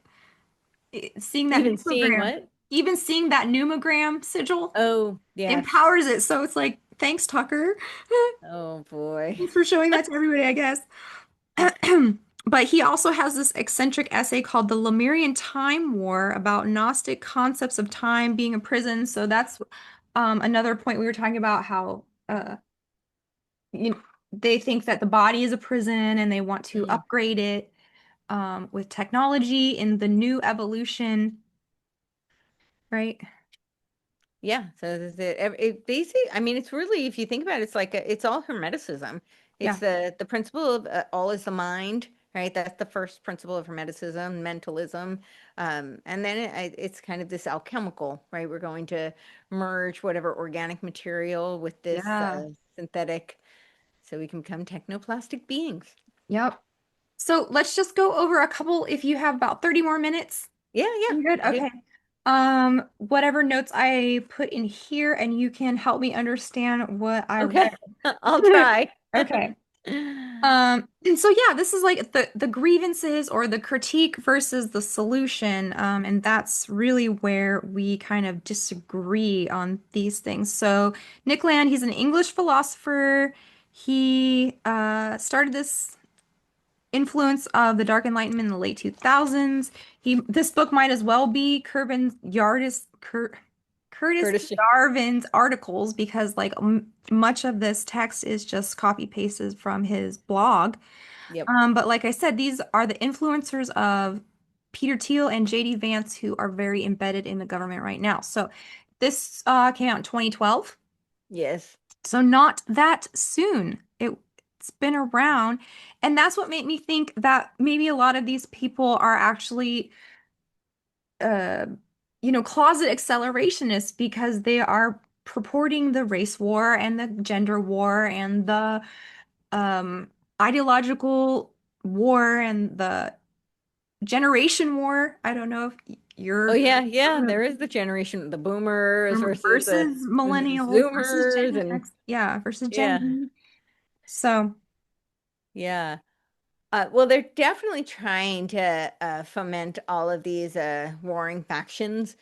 [SPEAKER 1] Seeing that
[SPEAKER 2] Even seeing
[SPEAKER 1] pneumogram,
[SPEAKER 2] what?
[SPEAKER 1] even seeing that pneumogram sigil
[SPEAKER 2] Oh, yes.
[SPEAKER 1] empowers it. So it's like, thanks, Tucker.
[SPEAKER 2] Oh boy.
[SPEAKER 1] Thanks for showing that to everybody, I guess. But he also has this eccentric essay called The Lemurian Time War about Gnostic concepts of time being a prison. So that's another point we were talking about how you know, they think that the body is a prison and they want to
[SPEAKER 2] Mm.
[SPEAKER 1] upgrade it with technology in the new evolution, right?
[SPEAKER 2] Yeah, so it basically, I mean, it's really, if you think about it, it's like it's all Hermeticism. It's
[SPEAKER 1] Yeah.
[SPEAKER 2] the principle of all is the mind, right? That's the first principle of Hermeticism, mentalism, and then it's kind of this alchemical, right? We're going to merge whatever organic material with this
[SPEAKER 1] Yeah.
[SPEAKER 2] synthetic, so we can become technoplastic beings.
[SPEAKER 1] Yep. So let's just go over a couple if you have about 30 more minutes.
[SPEAKER 2] Yeah, yeah,
[SPEAKER 1] You good?
[SPEAKER 2] I do.
[SPEAKER 1] Okay. Whatever notes I put in here, and you can help me understand what I
[SPEAKER 2] Okay,
[SPEAKER 1] read.
[SPEAKER 2] I'll try.
[SPEAKER 1] Okay. And so yeah, this is like the grievances or the critique versus the solution. And that's really where we kind of disagree on these things. So Nick Land, he's an English philosopher. He started this influence of the Dark Enlightenment in the late 2000s. This book might as well be Curtis
[SPEAKER 2] Curtis.
[SPEAKER 1] Yarvin's articles because like much of this text is just copy pasted from his blog.
[SPEAKER 2] Yep.
[SPEAKER 1] But like I said, these are the influencers of Peter Thiel and JD Vance who are very embedded in the government right now. So this came out in 2012.
[SPEAKER 2] Yes.
[SPEAKER 1] So not that soon. It's been around. And that's what made me think that maybe a lot of these people are actually, uh, closet accelerationists because they are purporting the race war and the gender war and the um, ideological war and the generation war. I don't know if
[SPEAKER 2] Oh
[SPEAKER 1] you're
[SPEAKER 2] yeah, yeah. There is the generation, the boomers versus the
[SPEAKER 1] versus millennials versus
[SPEAKER 2] zoomers,
[SPEAKER 1] Gen
[SPEAKER 2] and
[SPEAKER 1] X. Yeah, versus Gen
[SPEAKER 2] yeah,
[SPEAKER 1] Z. So.
[SPEAKER 2] yeah. Well, they're definitely trying to foment all of these warring factions,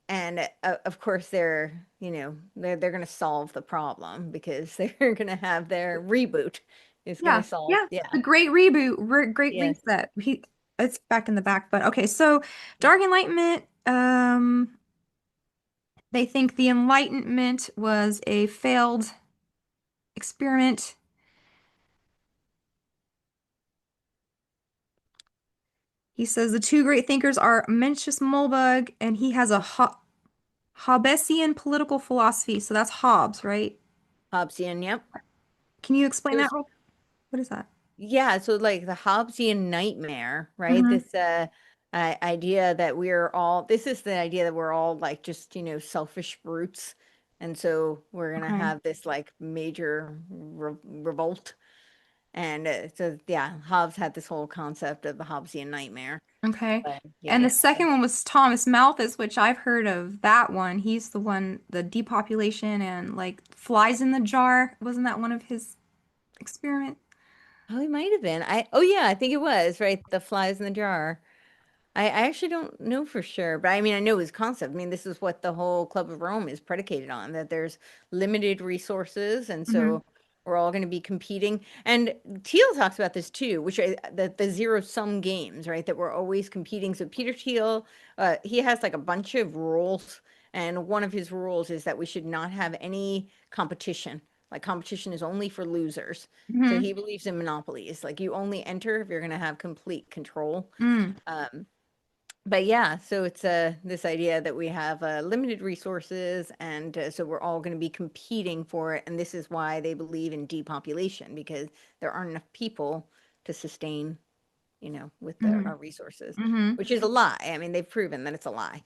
[SPEAKER 2] and of course, they're going to solve the problem because they're going to have their reboot is going to
[SPEAKER 1] Yeah,
[SPEAKER 2] solve.
[SPEAKER 1] yeah.
[SPEAKER 2] Yeah.
[SPEAKER 1] The Great Reboot, Great
[SPEAKER 2] Yes.
[SPEAKER 1] Reset. It's back in the back, but okay. So, Dark Enlightenment. They think the Enlightenment was a failed experiment. He says the two great thinkers are Mencius Mollberg, and he has a Hobbesian political philosophy. So that's Hobbes, right?
[SPEAKER 2] Hobbesian. Yep.
[SPEAKER 1] Can you explain
[SPEAKER 2] So
[SPEAKER 1] that? What is that?
[SPEAKER 2] yeah, so like the Hobbesian nightmare, right?
[SPEAKER 1] Hmm.
[SPEAKER 2] This idea that we're all this is the idea that we're all like just, selfish brutes. And so we're gonna
[SPEAKER 1] Okay.
[SPEAKER 2] have this like major revolt. And so yeah, Hobbes had this whole concept of the Hobbesian nightmare.
[SPEAKER 1] Okay.
[SPEAKER 2] But
[SPEAKER 1] And
[SPEAKER 2] yeah.
[SPEAKER 1] the second one was Thomas Malthus, which I've heard of that one. He's the one, the depopulation and like flies in the jar. Wasn't that one of his experiments?
[SPEAKER 2] Oh, he might have been. Oh yeah, I think it was, right? The flies in the jar. I actually don't know for sure, but I mean, I know his concept. I mean, this is what the whole Club of Rome is predicated on, that there's limited resources, and
[SPEAKER 1] Hmm.
[SPEAKER 2] so we're all going to be competing. And Thiel talks about this too, the zero sum games, right? That we're always competing. So Peter Thiel, he has like a bunch of rules, and one of his rules is that we should not have any competition. Like competition is only for losers. So
[SPEAKER 1] Hmm.
[SPEAKER 2] he believes in monopolies. Like you only enter if you're going to have complete control.
[SPEAKER 1] Mm.
[SPEAKER 2] Um, but yeah, so it's this idea that we have limited resources, and so we're all going to be competing for it. And this is why they believe in depopulation because there aren't enough people to sustain, with
[SPEAKER 1] Hmm.
[SPEAKER 2] our resources,
[SPEAKER 1] Hmm.
[SPEAKER 2] which is a lie. I mean, they've proven that it's a lie.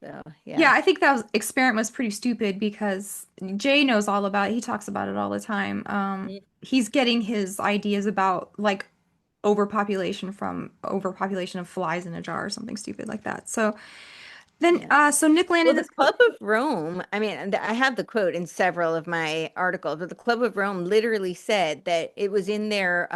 [SPEAKER 2] So
[SPEAKER 1] Yeah,
[SPEAKER 2] yeah.
[SPEAKER 1] I think experiment was pretty stupid because Jay knows all about it. He talks about it all the time.
[SPEAKER 2] Mm.
[SPEAKER 1] He's getting his ideas about like overpopulation from overpopulation of flies in a jar or something stupid like that. So, Then,
[SPEAKER 2] Yeah.
[SPEAKER 1] so Nick
[SPEAKER 2] Well,
[SPEAKER 1] landed
[SPEAKER 2] the
[SPEAKER 1] this quote.
[SPEAKER 2] Club of Rome, I mean, and I have the quote in several of my articles, but the Club of Rome literally said that it was in their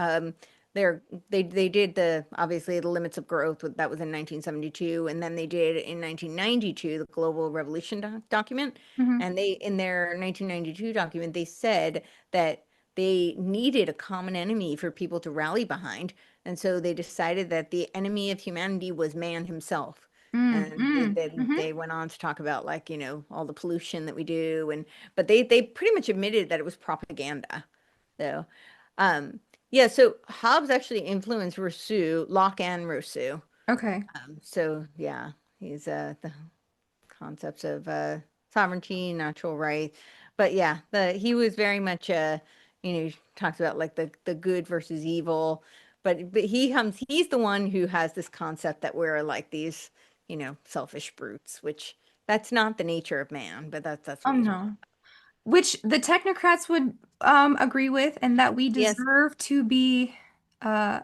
[SPEAKER 2] they did the obviously the limits of growth that was in 1972, and then they did in 1992 the Global Revolution document,
[SPEAKER 1] Mhm.
[SPEAKER 2] and they in their 1992 document they said that they needed a common enemy for people to rally behind, and so they decided that the enemy of humanity was man himself.
[SPEAKER 1] Mm,
[SPEAKER 2] And
[SPEAKER 1] mm,
[SPEAKER 2] then
[SPEAKER 1] mhm.
[SPEAKER 2] they went on to talk about like, all the pollution that we do but they pretty much admitted that it was propaganda. So, um yeah, so Hobbes actually influenced Rousseau, Locke and Rousseau.
[SPEAKER 1] Okay.
[SPEAKER 2] So yeah, he's the concepts of sovereignty, natural rights. But yeah, the he was very much talks about like the good versus evil. But he's the one who has this concept that we're like these, selfish brutes, which that's not the nature of man, but that's what he's talking
[SPEAKER 1] No.
[SPEAKER 2] about.
[SPEAKER 1] Which the technocrats would agree with, and that we
[SPEAKER 2] Yes.
[SPEAKER 1] deserve to be uh,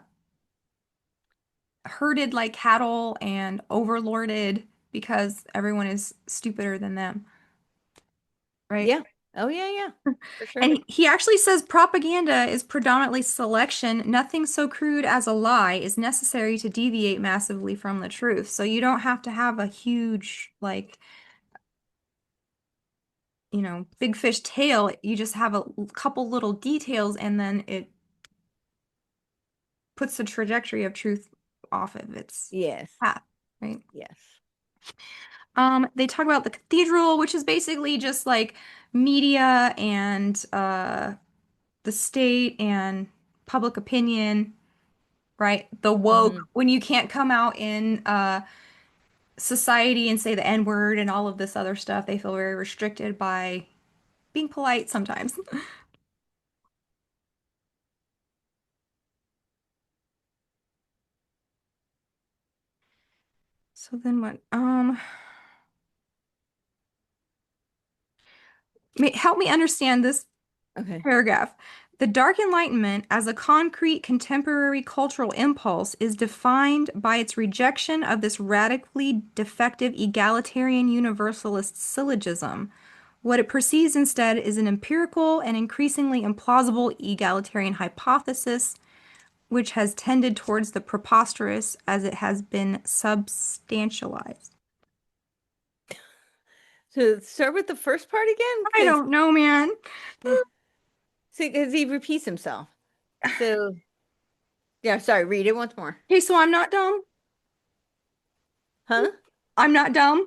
[SPEAKER 1] herded like cattle and overlorded because everyone is stupider than them, right?
[SPEAKER 2] Yeah. Oh yeah, yeah. For sure.
[SPEAKER 1] And he actually says propaganda is predominantly selection. Nothing so crude as a lie is necessary to deviate massively from the truth. So you don't have to have a huge, like, big fish tail. You just have a couple little details, and then it puts the trajectory of truth off of its
[SPEAKER 2] Yes.
[SPEAKER 1] path, right?
[SPEAKER 2] Yes.
[SPEAKER 1] They talk about the cathedral, which is basically just like media and the state and public opinion, right? The woke,
[SPEAKER 2] Hmm.
[SPEAKER 1] when you can't come out in society and say the N-word and all of this other stuff, they feel very restricted by being polite sometimes. So then what? Help me understand this
[SPEAKER 2] Okay.
[SPEAKER 1] paragraph. The Dark Enlightenment, as a concrete contemporary cultural impulse, is defined by its rejection of this radically defective egalitarian universalist syllogism. What it perceives instead is an empirical and increasingly implausible egalitarian hypothesis, which has tended towards the preposterous as it has been substantialized.
[SPEAKER 2] So start with the first part again,
[SPEAKER 1] I
[SPEAKER 2] because
[SPEAKER 1] don't know, man.
[SPEAKER 2] he repeats himself. So yeah, sorry, read it once more.
[SPEAKER 1] Okay, so I'm not dumb.
[SPEAKER 2] Huh?
[SPEAKER 1] I'm not dumb.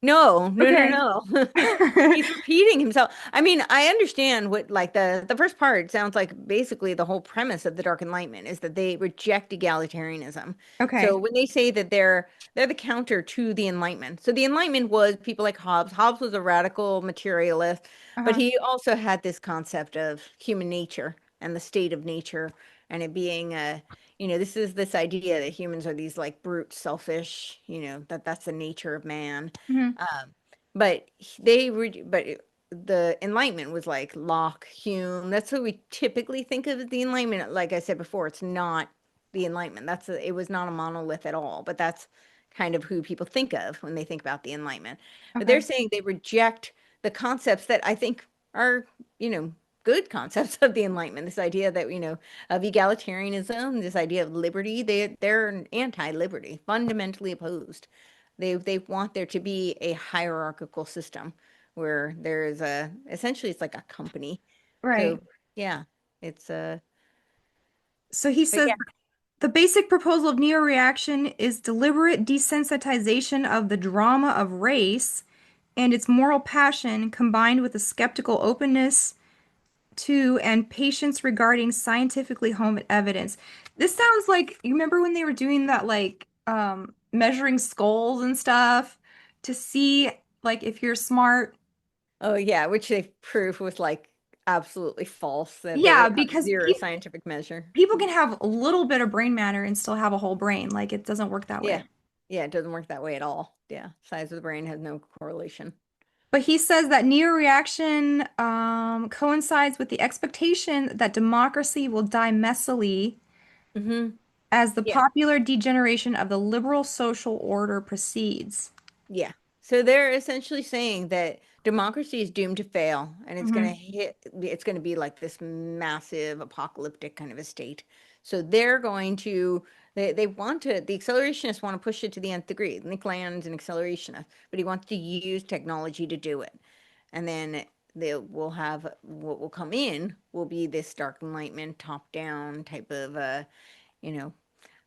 [SPEAKER 2] No, no, no,
[SPEAKER 1] Okay.
[SPEAKER 2] no. He's repeating himself. I mean, I understand what like the first part sounds like basically the whole premise of the Dark Enlightenment is that they reject egalitarianism. So
[SPEAKER 1] Okay.
[SPEAKER 2] when they say that they're the counter to the Enlightenment. So the Enlightenment was people like Hobbes. Hobbes was a radical materialist, but
[SPEAKER 1] Uh-huh.
[SPEAKER 2] he also had this concept of human nature and the state of nature and it being this is this idea that humans are these like brute, selfish, that's the nature of man.
[SPEAKER 1] Mhm.
[SPEAKER 2] um, but the Enlightenment was like Locke, Hume. That's what we typically think of as the Enlightenment. Like I said before, it's not the Enlightenment. It was not a monolith at all. But that's kind of who people think of when they think about the Enlightenment. But they're
[SPEAKER 1] Okay.
[SPEAKER 2] saying they reject the concepts that I think are, you know, good concepts of the Enlightenment. This idea that, of egalitarianism, this idea of liberty. They're anti-liberty, fundamentally opposed. They want there to be a hierarchical system where there is essentially it's like a company.
[SPEAKER 1] Right.
[SPEAKER 2] So yeah, it's
[SPEAKER 1] So he
[SPEAKER 2] but
[SPEAKER 1] says
[SPEAKER 2] yeah.
[SPEAKER 1] the basic proposal of neo-reaction is deliberate desensitization of the drama of race and its moral passion combined with a skeptical openness to and patience regarding scientifically honed evidence. This sounds like you remember when they were doing that like measuring skulls and stuff to see like if you're smart.
[SPEAKER 2] Oh yeah, which they prove was like absolutely false, that they
[SPEAKER 1] Yeah,
[SPEAKER 2] have
[SPEAKER 1] because
[SPEAKER 2] zero scientific measure.
[SPEAKER 1] people can have a little bit of brain matter and still have a whole brain. Like it doesn't work that way.
[SPEAKER 2] Yeah. Yeah, it doesn't work that way at all. Yeah. Size of the brain has no correlation.
[SPEAKER 1] But he says that neo-reaction coincides with the expectation that democracy will die messily
[SPEAKER 2] Hmm.
[SPEAKER 1] as the
[SPEAKER 2] Yeah.
[SPEAKER 1] popular degeneration of the liberal social order proceeds.
[SPEAKER 2] Yeah. So they're essentially saying that democracy is doomed to fail and
[SPEAKER 1] Hmm.
[SPEAKER 2] it's going to be like this massive apocalyptic kind of a state. So they're going to, they want to, the accelerationists want to push it to the nth degree. Nick Land's an accelerationist, but he wants to use technology to do it. And then they will have what will come in will be this Dark Enlightenment top down type of you know,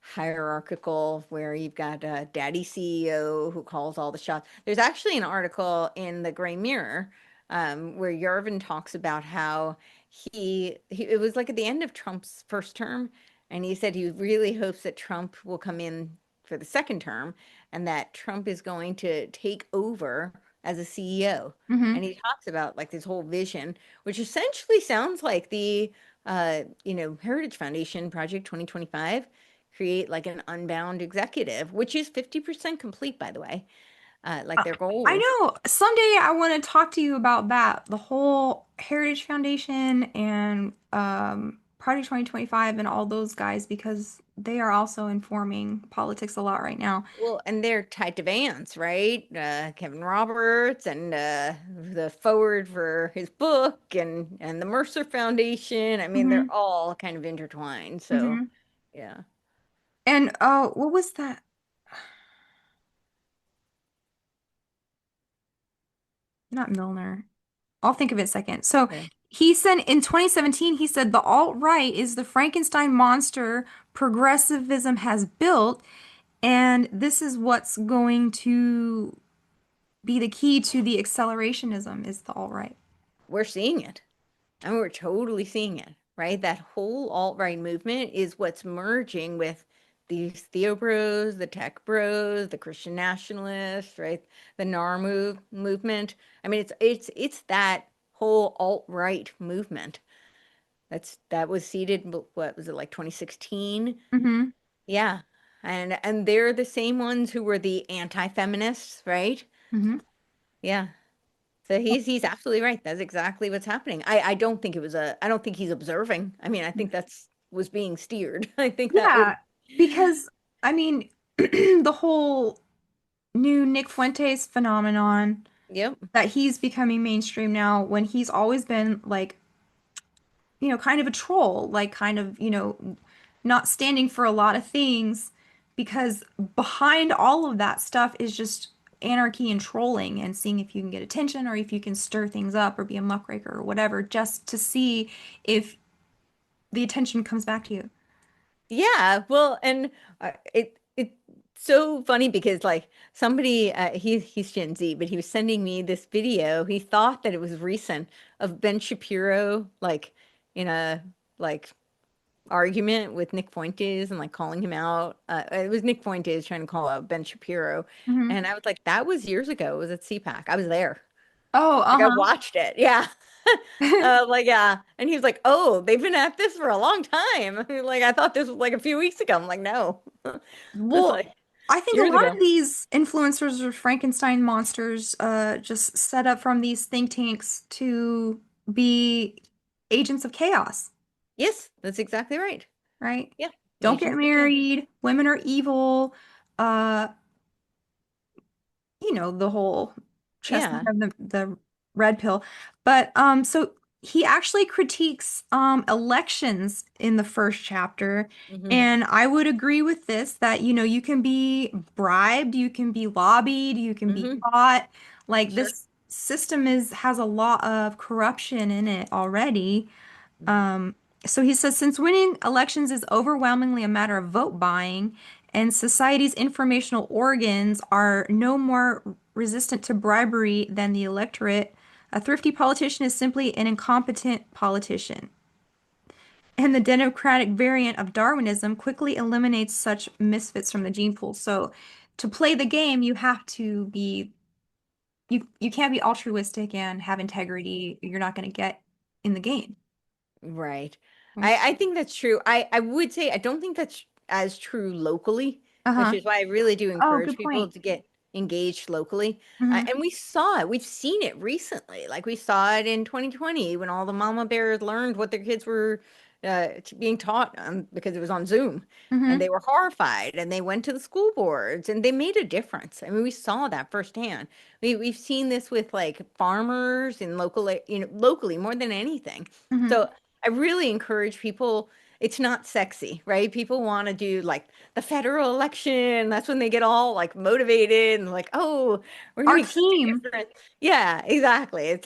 [SPEAKER 2] hierarchical where you've got a daddy CEO who calls all the shots. There's actually an article in the Gray Mirror where Yarvin talks about how it was like at the end of Trump's first term, and he said he really hopes that Trump will come in for the second term and that Trump is going to take over as a CEO.
[SPEAKER 1] Hmm.
[SPEAKER 2] And he talks about like this whole vision, which essentially sounds like the Heritage Foundation Project 2025, create like an unbound executive, which is 50% complete, by the way, like their
[SPEAKER 1] I
[SPEAKER 2] goals.
[SPEAKER 1] know. Someday I want to talk to you about that, the whole Heritage Foundation and Project 2025 and all those guys because they are also informing politics a lot right now.
[SPEAKER 2] Well, and they're tied to Vance, right? Kevin Roberts and the forward for his book and the Mercer Foundation. I mean, they're
[SPEAKER 1] Hmm.
[SPEAKER 2] all kind of intertwined. So,
[SPEAKER 1] Hmm.
[SPEAKER 2] yeah.
[SPEAKER 1] And what was that? Not Milner. I'll think of it in a second. So
[SPEAKER 2] Okay.
[SPEAKER 1] he said in 2017, he said the alt-right is the Frankenstein monster progressivism has built, and this is what's going to be the key to the accelerationism is the alt-right.
[SPEAKER 2] We're seeing it. I mean, we're totally seeing it, right? That whole alt-right movement is what's merging with these Theo bros, the tech bros, the Christian nationalists, right? The movement. I mean, it's that whole alt-right movement. That was seeded, what was it, like 2016?
[SPEAKER 1] Hmm.
[SPEAKER 2] Yeah. And they're the same ones who were the anti-feminists, right?
[SPEAKER 1] Hmm.
[SPEAKER 2] Yeah. So he's absolutely right. That's exactly what's happening. I don't think I don't think he's observing. I mean, I think that's was being steered. I think that was
[SPEAKER 1] Yeah, because I mean, the whole new Nick Fuentes phenomenon
[SPEAKER 2] yep.
[SPEAKER 1] that he's becoming mainstream now when he's always been like kind of a troll, like kind of, not standing for a lot of things because behind all of that stuff is just anarchy and trolling and seeing if you can get attention or if you can stir things up or be a muckraker or whatever, just to see if the attention comes back to you.
[SPEAKER 2] Yeah, well, and it's so funny because like somebody he's Gen Z, but he was sending me this video. He thought that it was recent of Ben Shapiro like in a like argument with Nick Fuentes and like calling him out. It was Nick Fuentes trying to call out Ben Shapiro,
[SPEAKER 1] Hmm.
[SPEAKER 2] and I was like, that was years ago. It was at CPAC. I was there.
[SPEAKER 1] Oh,
[SPEAKER 2] Like I
[SPEAKER 1] uh-huh.
[SPEAKER 2] watched it. Yeah. Like yeah. And he was like, "Oh, they've been at this for a long time." Like I thought this was like a few weeks ago. I'm like, "No." It's
[SPEAKER 1] Well,
[SPEAKER 2] like
[SPEAKER 1] I think a
[SPEAKER 2] years
[SPEAKER 1] lot
[SPEAKER 2] ago.
[SPEAKER 1] of these influencers or Frankenstein monsters just set up from these think tanks to be agents of chaos,
[SPEAKER 2] Yes, that's exactly right.
[SPEAKER 1] right?
[SPEAKER 2] Yeah.
[SPEAKER 1] Don't get
[SPEAKER 2] Agents of Chaos.
[SPEAKER 1] married, women are evil, uh, the whole chestnut
[SPEAKER 2] Yeah.
[SPEAKER 1] of the red pill. But so he actually critiques elections in the first chapter.
[SPEAKER 2] Hmm.
[SPEAKER 1] And I would agree with this that, you can be bribed, you can be lobbied, you can be
[SPEAKER 2] Hmm.
[SPEAKER 1] bought. Like
[SPEAKER 2] Sure.
[SPEAKER 1] this system has a lot of corruption in it already.
[SPEAKER 2] Mhm.
[SPEAKER 1] Um, so he says, since winning elections is overwhelmingly a matter of vote buying, and society's informational organs are no more resistant to bribery than the electorate, a thrifty politician is simply an incompetent politician. And the democratic variant of Darwinism quickly eliminates such misfits from the gene pool. So to play the game, you can't be altruistic and have integrity. You're not going to get in the game.
[SPEAKER 2] Right.
[SPEAKER 1] Right?
[SPEAKER 2] I think that's true. I would say I don't think that's as true locally, which
[SPEAKER 1] Uh-huh.
[SPEAKER 2] is why I really do
[SPEAKER 1] Oh,
[SPEAKER 2] encourage
[SPEAKER 1] good
[SPEAKER 2] people
[SPEAKER 1] point.
[SPEAKER 2] to get engaged locally.
[SPEAKER 1] Hmm.
[SPEAKER 2] And we saw it. We've seen it recently. Like we saw it in 2020 when all the mama bears learned what their kids were being taught because it was on Zoom, and
[SPEAKER 1] Mm-hmm.
[SPEAKER 2] they were horrified, and they went to the school boards, and they made a difference. I mean, we saw that firsthand. We've seen this with like farmers in local, locally more than anything.
[SPEAKER 1] Mm-hmm.
[SPEAKER 2] So I really encourage people. It's not sexy, right? People want to do like the federal election. That's when they get all like motivated and like, oh, we're gonna
[SPEAKER 1] Our
[SPEAKER 2] make such a
[SPEAKER 1] team.
[SPEAKER 2] difference. Yeah, exactly. It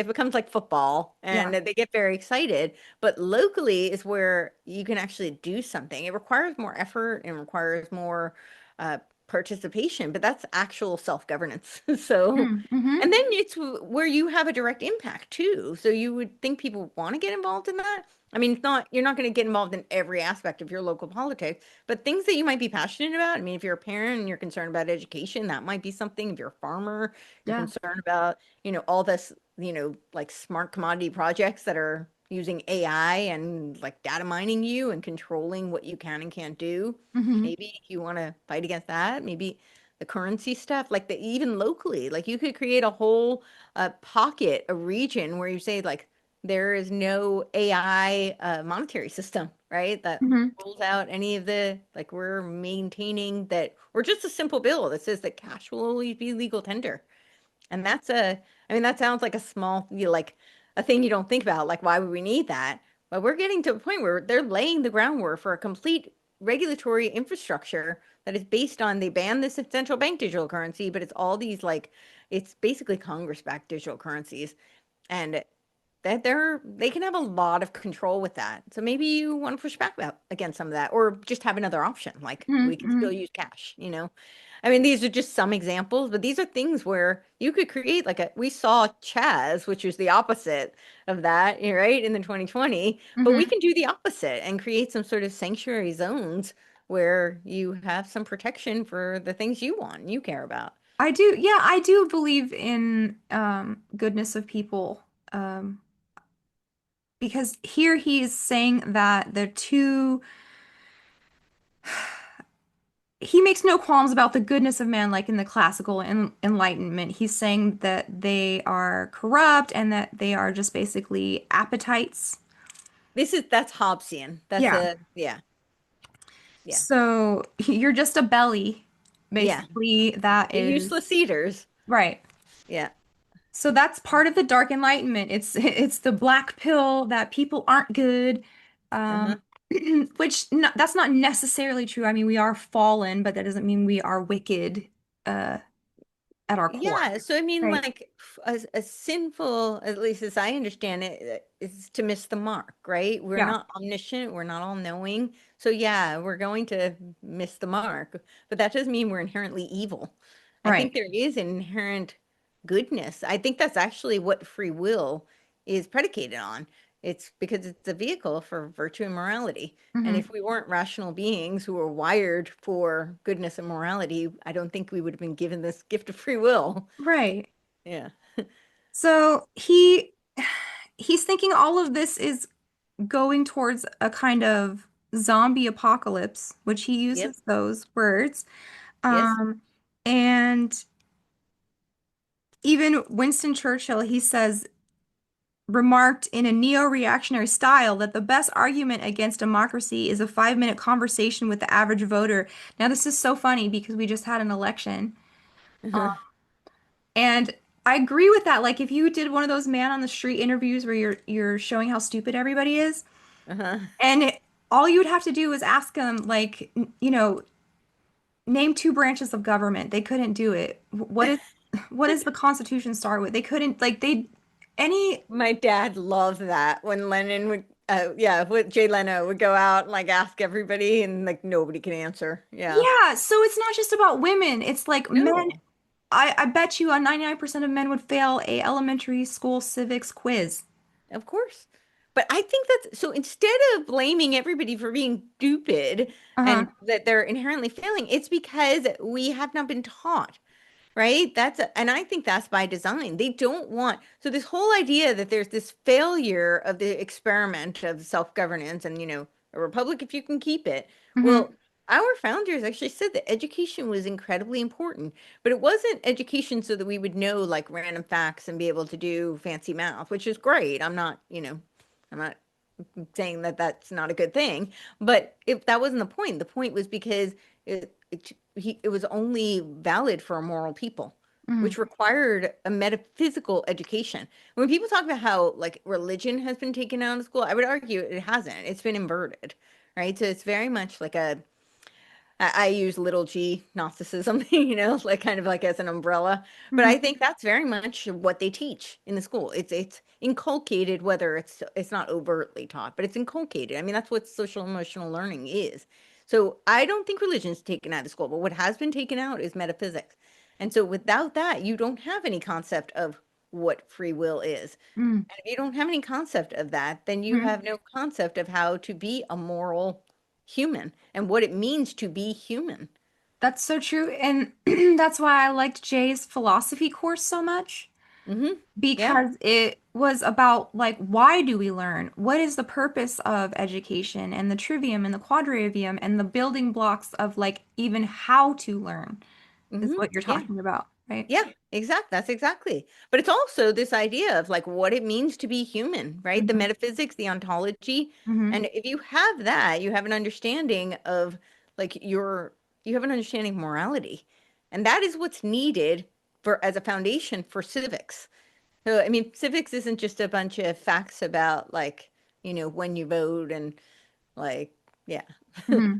[SPEAKER 2] becomes like football
[SPEAKER 1] Yeah.
[SPEAKER 2] and they get very excited. But locally is where you can actually do something. It requires more effort and requires more uh, participation, but that's actual self-governance. So,
[SPEAKER 1] Mm-hmm.
[SPEAKER 2] and then it's where you have a direct impact too. So you would think people want to get involved in that. I mean, it's not, you're not going to get involved in every aspect of your local politics, but things that you might be passionate about. I mean, if you're a parent and you're concerned about education, that might be something. If you're a farmer, you're
[SPEAKER 1] Yeah.
[SPEAKER 2] concerned about, all this, like smart commodity projects that are using AI and like data mining you and controlling what you can and can't do.
[SPEAKER 1] Mm-hmm.
[SPEAKER 2] Maybe you want to fight against that. Maybe the currency stuff, like even locally, like you could create a whole pocket, a region where you say like there is no AI monetary system, right? That
[SPEAKER 1] Mm-hmm.
[SPEAKER 2] rules out any of the like we're maintaining that, or just a simple bill that says that cash will always be legal tender. And I mean, that sounds like a small, like a thing you don't think about. Like, why would we need that? But we're getting to a point where they're laying the groundwork for a complete regulatory infrastructure that is based on they ban this central bank digital currency, but it's all these like, it's basically Congress-backed digital currencies. And that they can have a lot of control with that. So maybe you want to push back against some of that, or just have another option. Like we can
[SPEAKER 1] Mm-hmm.
[SPEAKER 2] still use cash. I mean, these are just some examples, but these are things where you could create like we saw Chaz, which is the opposite of that, right, in the 2020, but we
[SPEAKER 1] Mm-hmm.
[SPEAKER 2] can do the opposite and create some sort of sanctuary zones where you have some protection for the things you want and you care about.
[SPEAKER 1] I do, yeah, I do believe in goodness of people. Because here he's saying that the two he makes no qualms about the goodness of man like in the classical enlightenment. He's saying that they are corrupt and that they are just basically appetites.
[SPEAKER 2] That's Hobbesian. That's
[SPEAKER 1] Yeah.
[SPEAKER 2] a yeah, yeah,
[SPEAKER 1] So you're just a belly,
[SPEAKER 2] yeah.
[SPEAKER 1] basically, that
[SPEAKER 2] The
[SPEAKER 1] is
[SPEAKER 2] useless eaters.
[SPEAKER 1] right.
[SPEAKER 2] Yeah.
[SPEAKER 1] So that's part of the Dark Enlightenment. It's the black pill that people aren't good, um,
[SPEAKER 2] Uh-huh.
[SPEAKER 1] which no, that's not necessarily true. I mean, we are fallen, but that doesn't mean we are wicked uh, at our core,
[SPEAKER 2] Yeah, so I mean,
[SPEAKER 1] right?
[SPEAKER 2] like a sinful, at least as I understand it, is to miss the mark, right? We're
[SPEAKER 1] Yeah,
[SPEAKER 2] not omniscient, we're not all knowing. So yeah, we're going to miss the mark, but that doesn't mean we're inherently evil. I think
[SPEAKER 1] right.
[SPEAKER 2] there is an inherent goodness. I think that's actually what free will is predicated on. It's because it's a vehicle for virtue and morality. And
[SPEAKER 1] Hmm.
[SPEAKER 2] if we weren't rational beings who were wired for goodness and morality, I don't think we would have been given this gift of free will.
[SPEAKER 1] Right.
[SPEAKER 2] Yeah.
[SPEAKER 1] So he's thinking all of this is going towards a kind of zombie apocalypse, which he
[SPEAKER 2] Yep.
[SPEAKER 1] uses those words.
[SPEAKER 2] Yes.
[SPEAKER 1] Um, and even Winston Churchill, he says, remarked in a neo-reactionary style that the best argument against democracy is a 5-minute conversation with the average voter. Now, this is so funny because we just had an election.
[SPEAKER 2] Uh-huh.
[SPEAKER 1] And I agree with that. Like if you did one of those man on the street interviews where you're showing how stupid everybody is,
[SPEAKER 2] Uh-huh.
[SPEAKER 1] and all you would have to do is ask them like, name two branches of government. They couldn't do it. What does the Constitution start with? They couldn't like they any
[SPEAKER 2] My dad loved that when Lennon would yeah, with Jay Leno would go out and like ask everybody and like nobody can answer. Yeah.
[SPEAKER 1] Yeah, so it's not just about women. It's like men.
[SPEAKER 2] No.
[SPEAKER 1] I bet you 99% of men would fail a elementary school civics quiz.
[SPEAKER 2] Of course. But I think that's so instead of blaming everybody for being stupid
[SPEAKER 1] Uh-huh.
[SPEAKER 2] and that they're inherently failing, it's because we have not been taught, right? And I think that's by design. They don't want, so this whole idea that there's this failure of the experiment of self-governance and, a republic if you can keep it.
[SPEAKER 1] Hmm.
[SPEAKER 2] Well, our founders actually said that education was incredibly important, but it wasn't education so that we would know like random facts and be able to do fancy math, which is great. I'm not saying that that's not a good thing, but if that wasn't the point. The point was because it was only valid for moral people,
[SPEAKER 1] Mhm.
[SPEAKER 2] which required a metaphysical education. When people talk about how like religion has been taken out of school, I would argue it hasn't. It's been inverted, right? So it's very much like I use little g Gnosticism, like kind of like as an umbrella. But
[SPEAKER 1] Mhm.
[SPEAKER 2] I think that's very much what they teach in the school. It's inculcated, whether it's not overtly taught, but it's inculcated. I mean, that's what social emotional learning is. So I don't think religion's taken out of school, but what has been taken out is metaphysics. And so without that, you don't have any concept of what free will is.
[SPEAKER 1] Mhm.
[SPEAKER 2] And if you don't have any concept of that, then you
[SPEAKER 1] Mhm.
[SPEAKER 2] have no concept of how to be a moral human and what it means to be human.
[SPEAKER 1] That's so true. And that's why I liked Jay's philosophy course so much
[SPEAKER 2] Hmm. Yeah.
[SPEAKER 1] because it was about like, why do we learn? What is the purpose of education and the trivium and the quadrivium and the building blocks of like even how to learn is
[SPEAKER 2] Hmm.
[SPEAKER 1] what you're
[SPEAKER 2] Yeah.
[SPEAKER 1] talking about, right?
[SPEAKER 2] Yeah, exactly. That's exactly. But it's also this idea of like what it means to be human, right? The
[SPEAKER 1] Hmm.
[SPEAKER 2] metaphysics, the ontology.
[SPEAKER 1] Hmm.
[SPEAKER 2] And if you have that, you have an understanding of like you have an understanding of morality. And that is what's needed for as a foundation for civics. So, I mean, civics isn't just a bunch of facts about like, when you vote and like, yeah.
[SPEAKER 1] Hmm.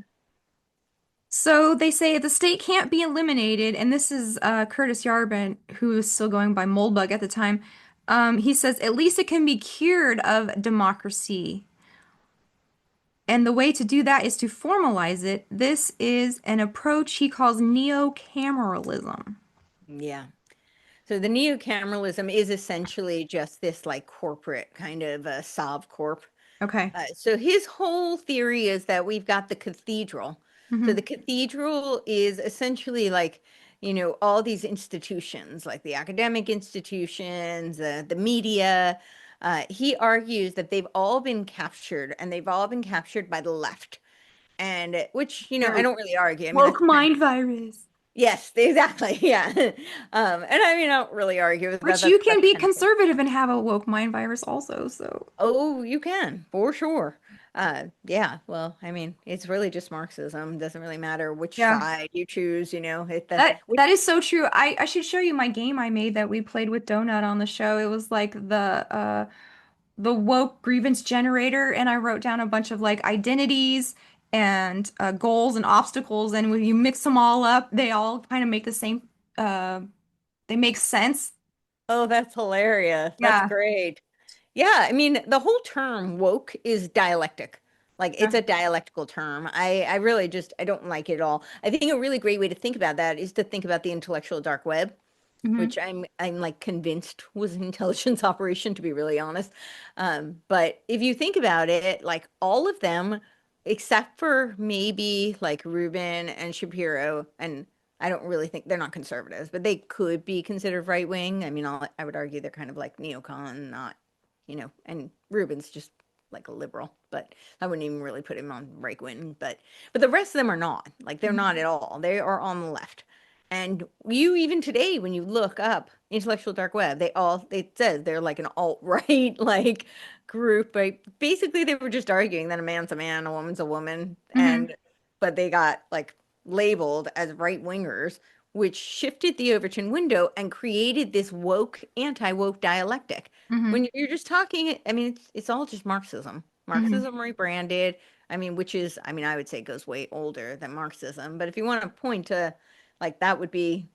[SPEAKER 1] So they say the state can't be eliminated, and this is Curtis Yarvin, who was still going by Moldbug at the time. He says at least it can be cured of democracy. And the way to do that is to formalize it. This is an approach he calls neo-cameralism.
[SPEAKER 2] Yeah. So the neocameralism is essentially just this like corporate kind of Sovcorp.
[SPEAKER 1] Okay.
[SPEAKER 2] So his whole theory is that we've got the cathedral. So
[SPEAKER 1] Hmm.
[SPEAKER 2] the cathedral is essentially like, all these institutions, like the academic institutions, the media. He argues that they've all been captured and they've all been captured by the left. And which, I
[SPEAKER 1] Your
[SPEAKER 2] don't really argue. I mean,
[SPEAKER 1] woke
[SPEAKER 2] that's kind of,
[SPEAKER 1] mind virus.
[SPEAKER 2] yes, exactly. Yeah. And I mean, I don't really argue with that.
[SPEAKER 1] Which you can
[SPEAKER 2] That's
[SPEAKER 1] be
[SPEAKER 2] kind of,
[SPEAKER 1] conservative and have a woke mind virus also. So
[SPEAKER 2] oh, you can for sure. Yeah, well, I mean, it's really just Marxism. Doesn't really matter which
[SPEAKER 1] yeah.
[SPEAKER 2] side you choose,
[SPEAKER 1] That is so true. I should show you my game I made that we played with Donut on the show. It was like the woke grievance generator, and I wrote down a bunch of like identities and goals and obstacles, and when you mix them all up, they all kind of make the same. Uh, they make sense.
[SPEAKER 2] oh, that's hilarious. That's
[SPEAKER 1] Yeah.
[SPEAKER 2] great. Yeah, I mean, the whole term woke is dialectic. Like
[SPEAKER 1] Yeah.
[SPEAKER 2] it's a dialectical term. I really just I don't like it at all. I think a really great way to think about that is to think about the intellectual dark web,
[SPEAKER 1] Hmm.
[SPEAKER 2] which I'm like convinced was an intelligence operation, to be really honest. But if you think about it, like all of them, except for maybe like Rubin and Shapiro, and I don't really think they're not conservatives, but they could be considered right wing. I mean, I would argue they're kind of like neocon, not, and Rubin's just like a liberal, but I wouldn't even really put him on right wing. But the rest of them are not. Like they're not at all. They are on the left. And you even today, when you look up intellectual dark web, it says they're like an alt-right like group. But basically they were just arguing that a man's a man, a woman's a woman,
[SPEAKER 1] Hmm.
[SPEAKER 2] but they got like labeled as right-wingers, which shifted the Overton window and created this woke, anti-woke dialectic.
[SPEAKER 1] Hmm.
[SPEAKER 2] When you're just talking, I mean, it's all just Marxism.
[SPEAKER 1] Hmm.
[SPEAKER 2] Marxism rebranded. I mean, which is, I mean, I would say goes way older than Marxism. But if you want to point to like that would be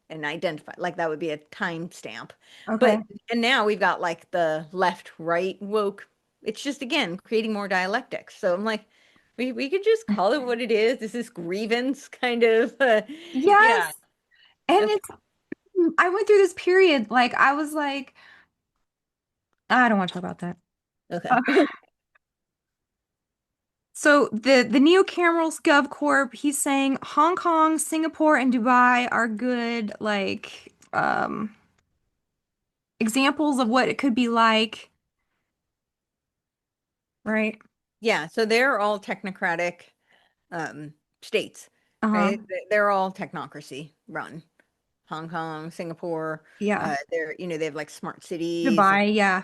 [SPEAKER 2] an identify, like that would be a timestamp.
[SPEAKER 1] Okay.
[SPEAKER 2] But and now we've got like the left right woke. It's just again creating more dialectics. So I'm like, we could just call it what it is. This is grievance kind of. Yeah,
[SPEAKER 1] Yes. And
[SPEAKER 2] that's
[SPEAKER 1] I went through this period, like I was like, I don't want to talk about that.
[SPEAKER 2] okay.
[SPEAKER 1] So the neo-camerals GovCorp, he's saying Hong Kong, Singapore, and Dubai are good like examples of what it could be like, right?
[SPEAKER 2] Yeah, so they're all technocratic states,
[SPEAKER 1] Uh-huh.
[SPEAKER 2] right? They're all technocracy run. Hong Kong, Singapore,
[SPEAKER 1] Yeah.
[SPEAKER 2] they have like smart cities.
[SPEAKER 1] Dubai, yeah.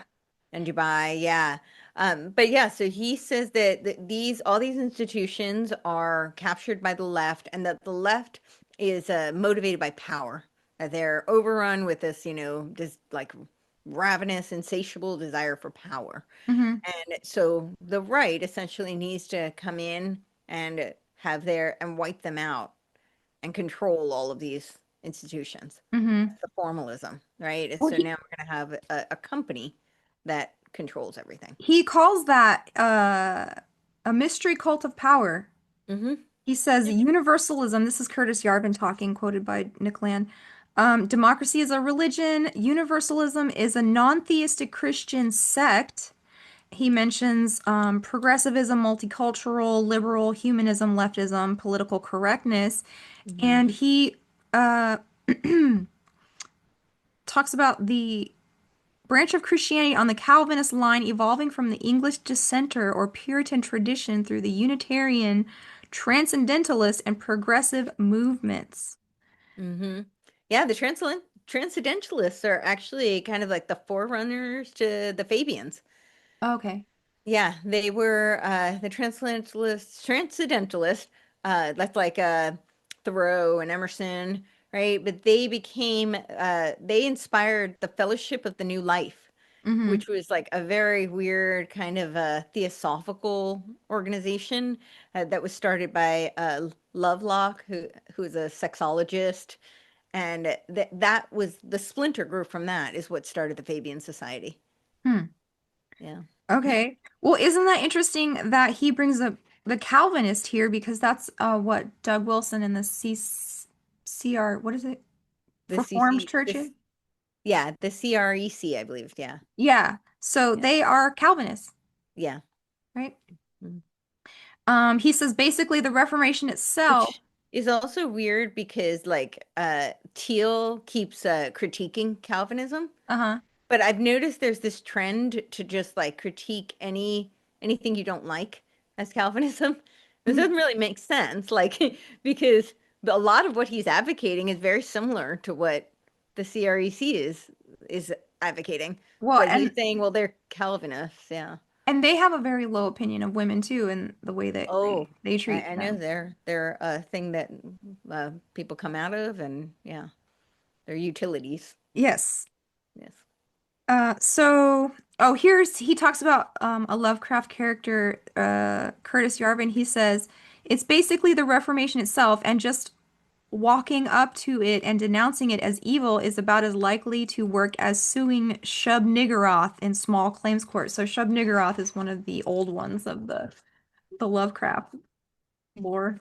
[SPEAKER 2] And Dubai, yeah. But yeah, so he says that, these all these institutions are captured by the left, and that the left is motivated by power. That they're overrun with this, just like ravenous, insatiable desire for power.
[SPEAKER 1] Hmm.
[SPEAKER 2] And so the right essentially needs to come in and have their and wipe them out and control all of these institutions.
[SPEAKER 1] Hmm.
[SPEAKER 2] That's the formalism, right? And
[SPEAKER 1] Well,
[SPEAKER 2] so now we're going to have a company that controls everything.
[SPEAKER 1] he calls that a mystery cult of power.
[SPEAKER 2] Hmm.
[SPEAKER 1] He says universalism, this is Curtis Yarvin talking, quoted by Nick Land. Democracy is a religion. Universalism is a non-theistic Christian sect. He mentions progressivism, multicultural, liberal, humanism, leftism, political correctness.
[SPEAKER 2] Hmm.
[SPEAKER 1] And he uh, talks about the branch of Christianity on the Calvinist line evolving from the English dissenter or Puritan tradition through the Unitarian, Transcendentalist, and progressive movements.
[SPEAKER 2] Hmm. Yeah, the transcendentalists are actually kind of like the forerunners to the Fabians.
[SPEAKER 1] Okay.
[SPEAKER 2] Yeah, they were the transcendentalist. That's like Thoreau and Emerson, right? But they inspired the Fellowship of the New Life,
[SPEAKER 1] Mm-hmm.
[SPEAKER 2] which was like a very weird kind of theosophical organization that was started by Lovelock, who is a sexologist, and that was the splinter grew from that is what started the Fabian Society.
[SPEAKER 1] Hmm.
[SPEAKER 2] Yeah.
[SPEAKER 1] Okay. Well, isn't that interesting that he brings up the Calvinist here because that's what Doug Wilson and the CR, what is it?
[SPEAKER 2] The
[SPEAKER 1] Reformed
[SPEAKER 2] CC,
[SPEAKER 1] churches?
[SPEAKER 2] this, yeah, the CREC, I believe. Yeah,
[SPEAKER 1] Yeah. So
[SPEAKER 2] yeah,
[SPEAKER 1] they are Calvinists,
[SPEAKER 2] yeah.
[SPEAKER 1] right?
[SPEAKER 2] Mhm.
[SPEAKER 1] He says basically the Reformation itself.
[SPEAKER 2] Which is also weird because like Teal keeps critiquing Calvinism,
[SPEAKER 1] Uh-huh.
[SPEAKER 2] but I've noticed there's this trend to just like critique anything you don't like as Calvinism. This doesn't really make sense, like because a lot of what he's advocating is very similar to what the CREC is advocating.
[SPEAKER 1] Well,
[SPEAKER 2] But he's saying, well, they're Calvinists, yeah.
[SPEAKER 1] and they have a very low opinion of women too, and the way that
[SPEAKER 2] Oh,
[SPEAKER 1] they
[SPEAKER 2] I,
[SPEAKER 1] treat
[SPEAKER 2] I know
[SPEAKER 1] them.
[SPEAKER 2] they're a thing that people come out of, and yeah, they're utilities.
[SPEAKER 1] Yes.
[SPEAKER 2] Yes.
[SPEAKER 1] Here's he talks about a Lovecraft character, Curtis Yarvin. He says it's basically the Reformation itself, and just walking up to it and denouncing it as evil is about as likely to work as suing Shub-Niggurath in small claims court. So Shub-Niggurath is one of the old ones of the Lovecraft lore.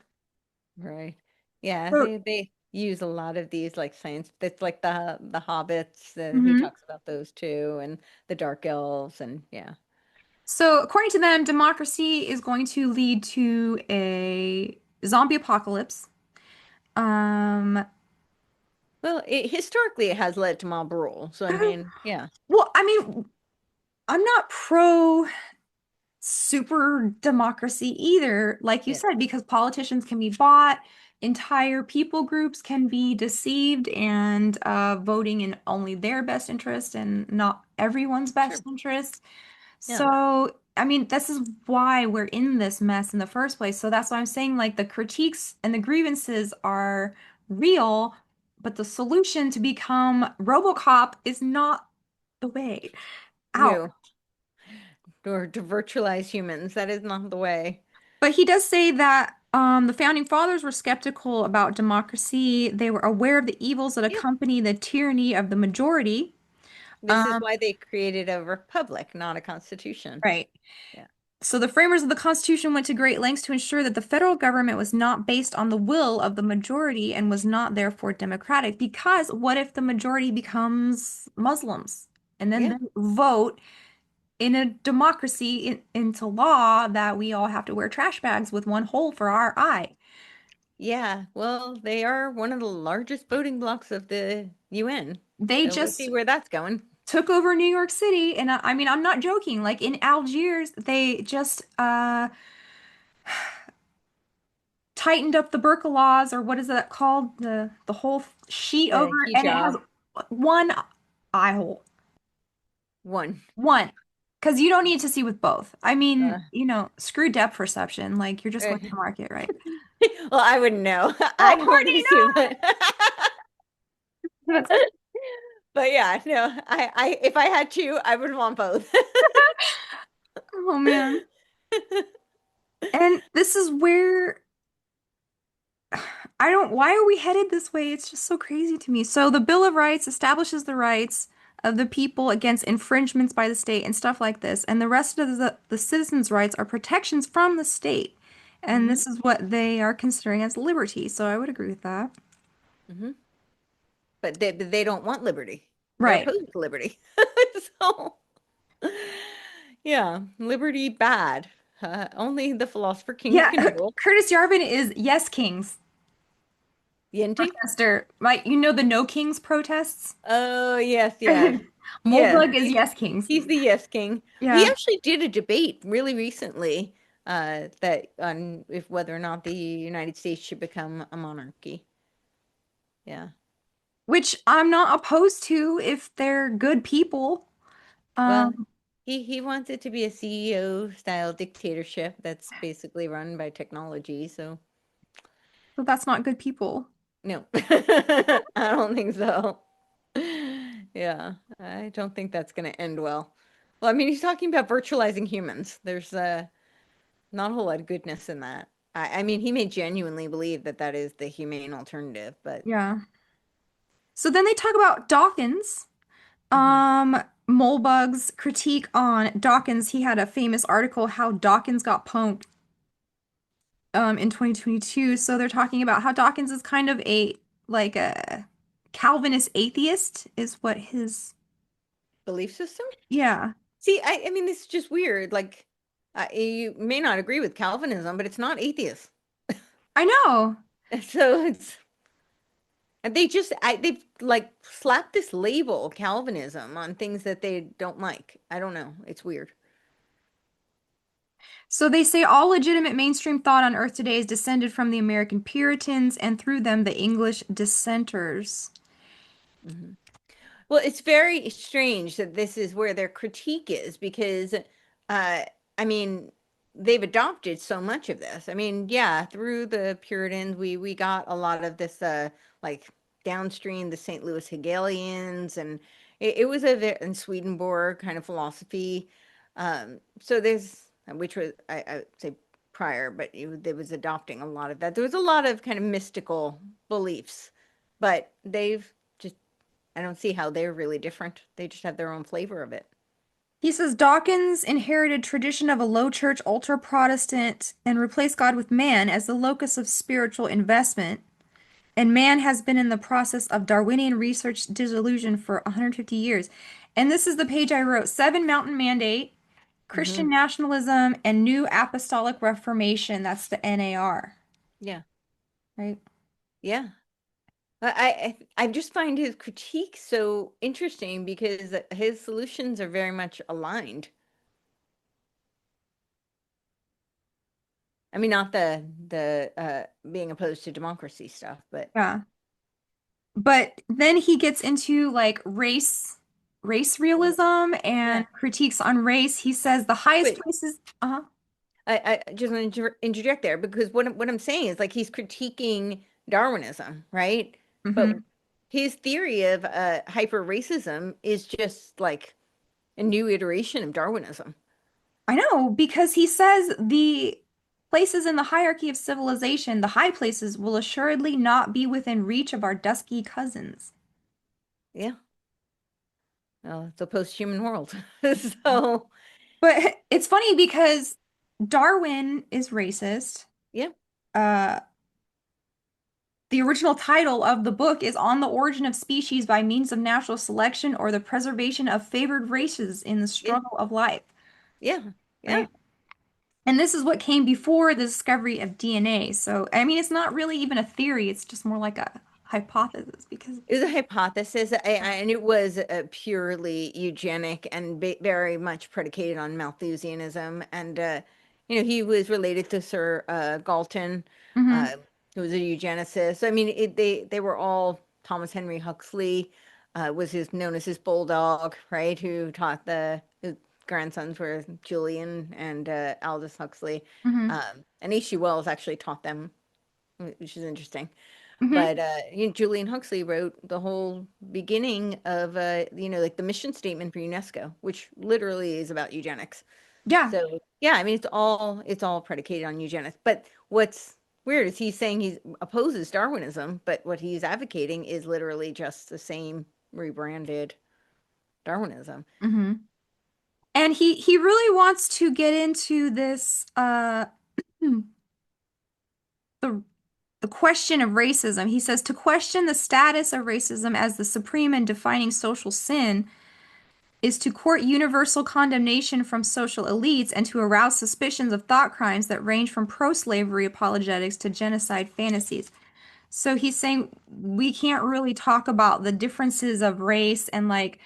[SPEAKER 2] Right. Yeah,
[SPEAKER 1] So,
[SPEAKER 2] they use a lot of these like science. That's like the hobbits. He
[SPEAKER 1] mhm.
[SPEAKER 2] talks about those too, and the dark elves, and yeah.
[SPEAKER 1] So according to them, democracy is going to lead to a zombie apocalypse. Um,
[SPEAKER 2] Well, historically, it has led to mob rule. So I mean, yeah,
[SPEAKER 1] well, I mean, I'm not pro super democracy either, like you
[SPEAKER 2] yeah,
[SPEAKER 1] said, because politicians can be bought, entire people groups can be deceived and voting in only their best interest and not everyone's
[SPEAKER 2] sure,
[SPEAKER 1] best interest.
[SPEAKER 2] yeah,
[SPEAKER 1] So, I mean, this is why we're in this mess in the first place. So that's why I'm saying like the critiques and the grievances are real, but the solution to become RoboCop is not the way out.
[SPEAKER 2] no, or to virtualize humans. That is not the way.
[SPEAKER 1] But he does say that the founding fathers were skeptical about democracy. They were aware of the evils that
[SPEAKER 2] Yeah,
[SPEAKER 1] accompany the tyranny of the majority.
[SPEAKER 2] this is
[SPEAKER 1] Um,
[SPEAKER 2] why they created a republic, not a constitution.
[SPEAKER 1] right.
[SPEAKER 2] Yeah,
[SPEAKER 1] So the framers of the Constitution went to great lengths to ensure that the federal government was not based on the will of the majority and was not therefore democratic. Because what if the majority becomes Muslims and then
[SPEAKER 2] yeah,
[SPEAKER 1] they vote in a democracy into law that we all have to wear trash bags with one hole for our eye?
[SPEAKER 2] yeah. Well, they are one of the largest voting blocks of the UN.
[SPEAKER 1] They
[SPEAKER 2] So we'll
[SPEAKER 1] just
[SPEAKER 2] see where that's going.
[SPEAKER 1] took over New York City, and I mean, I'm not joking. Like in Algiers, they just tightened up the burqa laws, or what is that called? The whole sheet over, and it has
[SPEAKER 2] Hijab
[SPEAKER 1] one eye hole.
[SPEAKER 2] one.
[SPEAKER 1] One. Because you don't need to see with both. I mean,
[SPEAKER 2] Uh,
[SPEAKER 1] screw depth perception. Like you're just going to
[SPEAKER 2] well,
[SPEAKER 1] the market, right?
[SPEAKER 2] I wouldn't know. I
[SPEAKER 1] Oh,
[SPEAKER 2] don't want
[SPEAKER 1] Courtney,
[SPEAKER 2] to see it.
[SPEAKER 1] no! That's,
[SPEAKER 2] But yeah, no, if I had to, I would want both.
[SPEAKER 1] oh man. And this is where why are we headed this way? It's just so crazy to me. So the Bill of Rights establishes the rights of the people against infringements by the state and stuff like this. And the rest of the citizens' rights are protections from the state. And
[SPEAKER 2] Hmm.
[SPEAKER 1] this is what they are considering as liberty. So I would agree with that.
[SPEAKER 2] Hmm. But they don't want liberty. They're
[SPEAKER 1] Right.
[SPEAKER 2] opposed to liberty. So, yeah, liberty bad. Only the philosopher kings
[SPEAKER 1] Yeah.
[SPEAKER 2] can rule.
[SPEAKER 1] Curtis Yarvin is Yes Kings
[SPEAKER 2] Yenti?
[SPEAKER 1] protester. Like, the No Kings protests?
[SPEAKER 2] Oh, yes, yes. Yes,
[SPEAKER 1] Moldbug is Yes Kings.
[SPEAKER 2] he's the yes king. We
[SPEAKER 1] Yeah.
[SPEAKER 2] actually did a debate really recently that on if whether or not the United States should become a monarchy. Yeah.
[SPEAKER 1] Which I'm not opposed to if they're good people.
[SPEAKER 2] Well,
[SPEAKER 1] Um,
[SPEAKER 2] he wants it to be a CEO style dictatorship that's basically run by technology, so
[SPEAKER 1] but that's not good people.
[SPEAKER 2] no. I don't think so. Yeah, I don't think that's going to end well. Well, I mean, he's talking about virtualizing humans. There's not a whole lot of goodness in that. I mean, he may genuinely believe that that is the humane alternative, but
[SPEAKER 1] Yeah. So then they talk about Dawkins.
[SPEAKER 2] mhm.
[SPEAKER 1] Molbug's critique on Dawkins. He had a famous article how Dawkins got punked in 2022. So they're talking about how Dawkins is kind of a Calvinist atheist is what his
[SPEAKER 2] Belief system?
[SPEAKER 1] yeah.
[SPEAKER 2] See, I mean, this is just weird. Like, you may not agree with Calvinism, but it's not atheist.
[SPEAKER 1] I know.
[SPEAKER 2] So it's and they've like slapped this label Calvinism on things that they don't like. I don't know. It's weird.
[SPEAKER 1] So they say all legitimate mainstream thought on Earth today is descended from the American Puritans and through them the English dissenters.
[SPEAKER 2] Mhm. Well, it's very strange that this is where their critique is because, I mean, they've adopted so much of this. I mean, yeah, through the Puritans, we got a lot of this, like downstream, the St. Louis Hegelians, and it was and Swedenborg kind of philosophy. So which was I would say prior, but there was adopting a lot of that. There was a lot of kind of mystical beliefs, but they've just I don't see how they're really different. They just have their own flavor of it.
[SPEAKER 1] He says Dawkins inherited tradition of a low church ultra Protestant and replaced God with man as the locus of spiritual investment. And man has been in the process of Darwinian research disillusion for 150 years. And this is the page I wrote, Seven Mountain Mandate,
[SPEAKER 2] Hmm.
[SPEAKER 1] Christian Nationalism, and New Apostolic Reformation. That's the NAR,
[SPEAKER 2] Yeah,
[SPEAKER 1] right?
[SPEAKER 2] yeah. I just find his critique so interesting because his solutions are very much aligned. I mean, not the being opposed to democracy stuff, but
[SPEAKER 1] Yeah. But then he gets into like race realism
[SPEAKER 2] yeah.
[SPEAKER 1] and critiques on race. He says the highest
[SPEAKER 2] But
[SPEAKER 1] places,
[SPEAKER 2] I just want to interject there because what I'm saying is like he's critiquing Darwinism, right? But
[SPEAKER 1] mhm.
[SPEAKER 2] his theory of hyper racism is just like a new iteration of Darwinism.
[SPEAKER 1] I know, because he says the places in the hierarchy of civilization, the high places, will assuredly not be within reach of our dusky cousins.
[SPEAKER 2] Yeah. It's a post-human world. So,
[SPEAKER 1] But it's funny because Darwin is racist.
[SPEAKER 2] yeah,
[SPEAKER 1] Uh, the original title of the book is On the Origin of Species by Means of Natural Selection or the Preservation of Favored Races in the
[SPEAKER 2] yeah,
[SPEAKER 1] Struggle of Life,
[SPEAKER 2] yeah, yeah.
[SPEAKER 1] right? And this is what came before the discovery of DNA. So, I mean, it's not really even a theory, it's just more like a hypothesis because,
[SPEAKER 2] It was a hypothesis, and it was purely eugenic and very much predicated on Malthusianism. And he was related to Sir Galton,
[SPEAKER 1] hmm
[SPEAKER 2] uh, who was a eugenicist. I mean, they were all Thomas Henry Huxley was his known as his bulldog, right? Who grandsons were Julian and Aldous Huxley.
[SPEAKER 1] Hmm.
[SPEAKER 2] And H.G. Wells actually taught them, which is interesting.
[SPEAKER 1] Hmm.
[SPEAKER 2] But Julian Huxley wrote the whole beginning of like the mission statement for UNESCO, which literally is about eugenics.
[SPEAKER 1] Yeah.
[SPEAKER 2] So yeah, I mean it's all predicated on eugenics. But what's weird is he's saying he opposes Darwinism, but what he's advocating is literally just the same rebranded Darwinism.
[SPEAKER 1] Hmm. And he really wants to get into this the the question of racism. He says to question the status of racism as the supreme and defining social sin is to court universal condemnation from social elites and to arouse suspicions of thought crimes that range from pro-slavery apologetics to genocide fantasies. So he's saying we can't really talk about the differences of race and like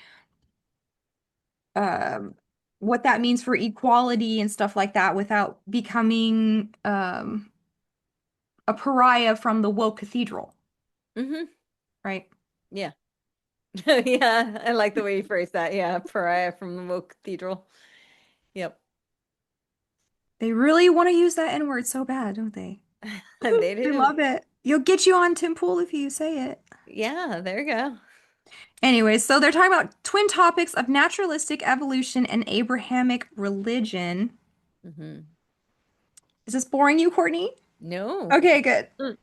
[SPEAKER 1] um, what that means for equality and stuff like that without becoming a pariah from the woke cathedral,
[SPEAKER 2] Hmm.
[SPEAKER 1] right?
[SPEAKER 2] Yeah. Yeah, I like the way you phrased that. Yeah, pariah from the woke cathedral. Yep.
[SPEAKER 1] They really want to use that N word so bad, don't they?
[SPEAKER 2] They
[SPEAKER 1] I
[SPEAKER 2] do.
[SPEAKER 1] love it. You'll get you on Tim Pool if you say it.
[SPEAKER 2] Yeah, there you go.
[SPEAKER 1] Anyway, so they're talking about twin topics of naturalistic evolution and Abrahamic religion.
[SPEAKER 2] Hmm.
[SPEAKER 1] Is this boring you, Courtney?
[SPEAKER 2] No.
[SPEAKER 1] Okay, good.
[SPEAKER 2] Mm.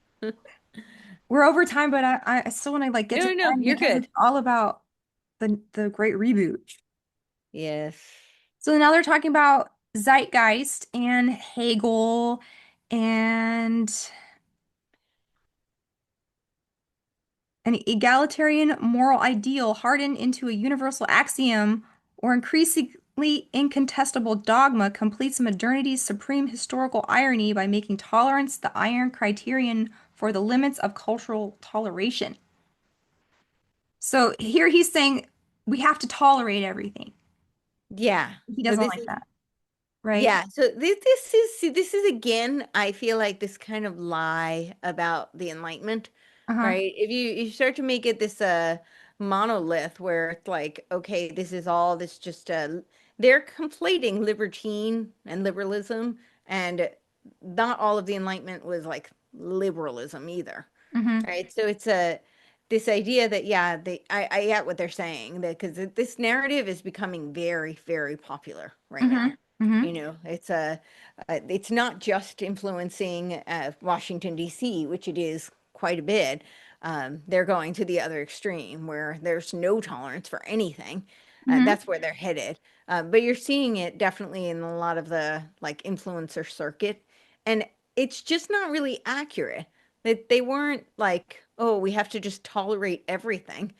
[SPEAKER 1] We're over time, but I still want to like get to
[SPEAKER 2] No,
[SPEAKER 1] the
[SPEAKER 2] no,
[SPEAKER 1] end
[SPEAKER 2] you're
[SPEAKER 1] because
[SPEAKER 2] good.
[SPEAKER 1] it's all about the great reboot.
[SPEAKER 2] Yes.
[SPEAKER 1] So now they're talking about Zeitgeist and Hegel and an egalitarian moral ideal hardened into a universal axiom or increasingly incontestable dogma completes modernity's supreme historical irony by making tolerance the iron criterion for the limits of cultural toleration. So here he's saying we have to tolerate everything.
[SPEAKER 2] Yeah.
[SPEAKER 1] He
[SPEAKER 2] So
[SPEAKER 1] doesn't
[SPEAKER 2] this
[SPEAKER 1] like
[SPEAKER 2] is
[SPEAKER 1] that, right?
[SPEAKER 2] Yeah, so this is see, this is again, I feel like this kind of lie about the Enlightenment,
[SPEAKER 1] Uh-huh.
[SPEAKER 2] right? If you start to make it this monolith where it's like, okay, this is all this just they're conflating libertine and liberalism, and not all of the Enlightenment was like liberalism either,
[SPEAKER 1] Mm-hmm.
[SPEAKER 2] right? So it's a this idea that yeah, I get what they're saying that because this narrative is becoming very, very popular right now.
[SPEAKER 1] Mm-hmm. Mm-hmm.
[SPEAKER 2] It's not just influencing Washington, D.C., which it is quite a bit. They're going to the other extreme where there's no tolerance for anything.
[SPEAKER 1] Mm-hmm.
[SPEAKER 2] That's where they're headed. But you're seeing it definitely in a lot of the like influencer circuit. And it's just not really accurate. That they weren't like, oh, we have to just tolerate everything.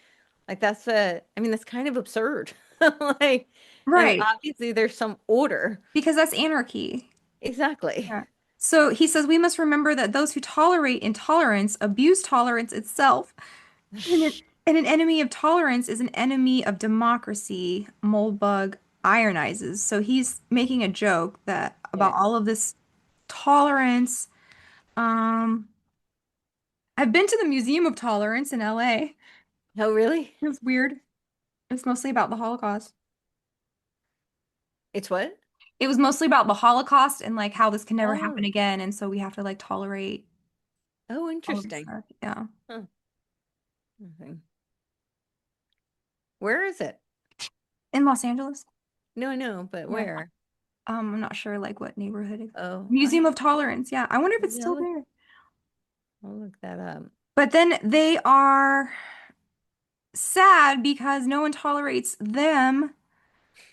[SPEAKER 2] Like I mean, that's kind of absurd. Like,
[SPEAKER 1] Right.
[SPEAKER 2] obviously there's some order.
[SPEAKER 1] Because that's anarchy.
[SPEAKER 2] Exactly.
[SPEAKER 1] Yeah. So he says we must remember that those who tolerate intolerance abuse tolerance itself. And an enemy of tolerance is an enemy of democracy, Moldbug ironizes. So he's making a joke that about
[SPEAKER 2] Yeah.
[SPEAKER 1] all of this tolerance. Um, I've been to the Museum of Tolerance in LA.
[SPEAKER 2] Oh, really?
[SPEAKER 1] It was weird. It's mostly about the Holocaust.
[SPEAKER 2] It's what?
[SPEAKER 1] It was mostly about the Holocaust and like how this can never happen
[SPEAKER 2] Oh,
[SPEAKER 1] again, and so we have to like tolerate
[SPEAKER 2] oh,
[SPEAKER 1] all of this
[SPEAKER 2] interesting.
[SPEAKER 1] stuff. Yeah.
[SPEAKER 2] Huh. Okay. Where is it?
[SPEAKER 1] In Los Angeles.
[SPEAKER 2] No, I know, but
[SPEAKER 1] Yeah.
[SPEAKER 2] where?
[SPEAKER 1] I'm not sure like what neighborhood.
[SPEAKER 2] Oh,
[SPEAKER 1] Museum of Tolerance. Yeah. I wonder if it's
[SPEAKER 2] maybe
[SPEAKER 1] still there.
[SPEAKER 2] I'll look that up.
[SPEAKER 1] But then they are sad because no one tolerates them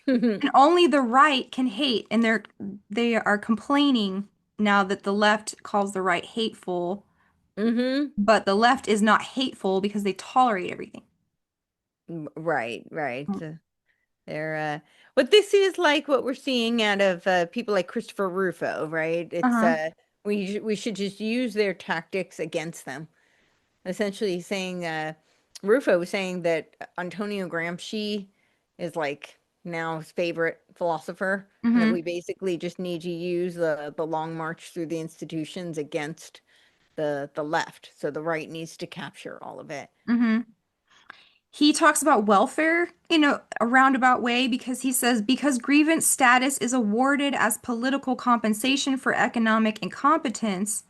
[SPEAKER 1] and only the right can hate. And they are complaining now that the left calls the right hateful,
[SPEAKER 2] Mm-hmm.
[SPEAKER 1] but the left is not hateful because they tolerate everything.
[SPEAKER 2] Right, right.
[SPEAKER 1] Mm.
[SPEAKER 2] They're but this is like what we're seeing out of people like Christopher Rufo, right? It's
[SPEAKER 1] Uh-huh.
[SPEAKER 2] we should just use their tactics against them. Essentially saying Rufo was saying that Antonio Gramsci is like now his favorite philosopher, and that
[SPEAKER 1] Mm-hmm.
[SPEAKER 2] we basically just need to use the long march through the institutions against the left. So the right needs to capture all of it.
[SPEAKER 1] Mm-hmm. He talks about welfare in a roundabout way because he says, because grievance status is awarded as political compensation for economic incompetence,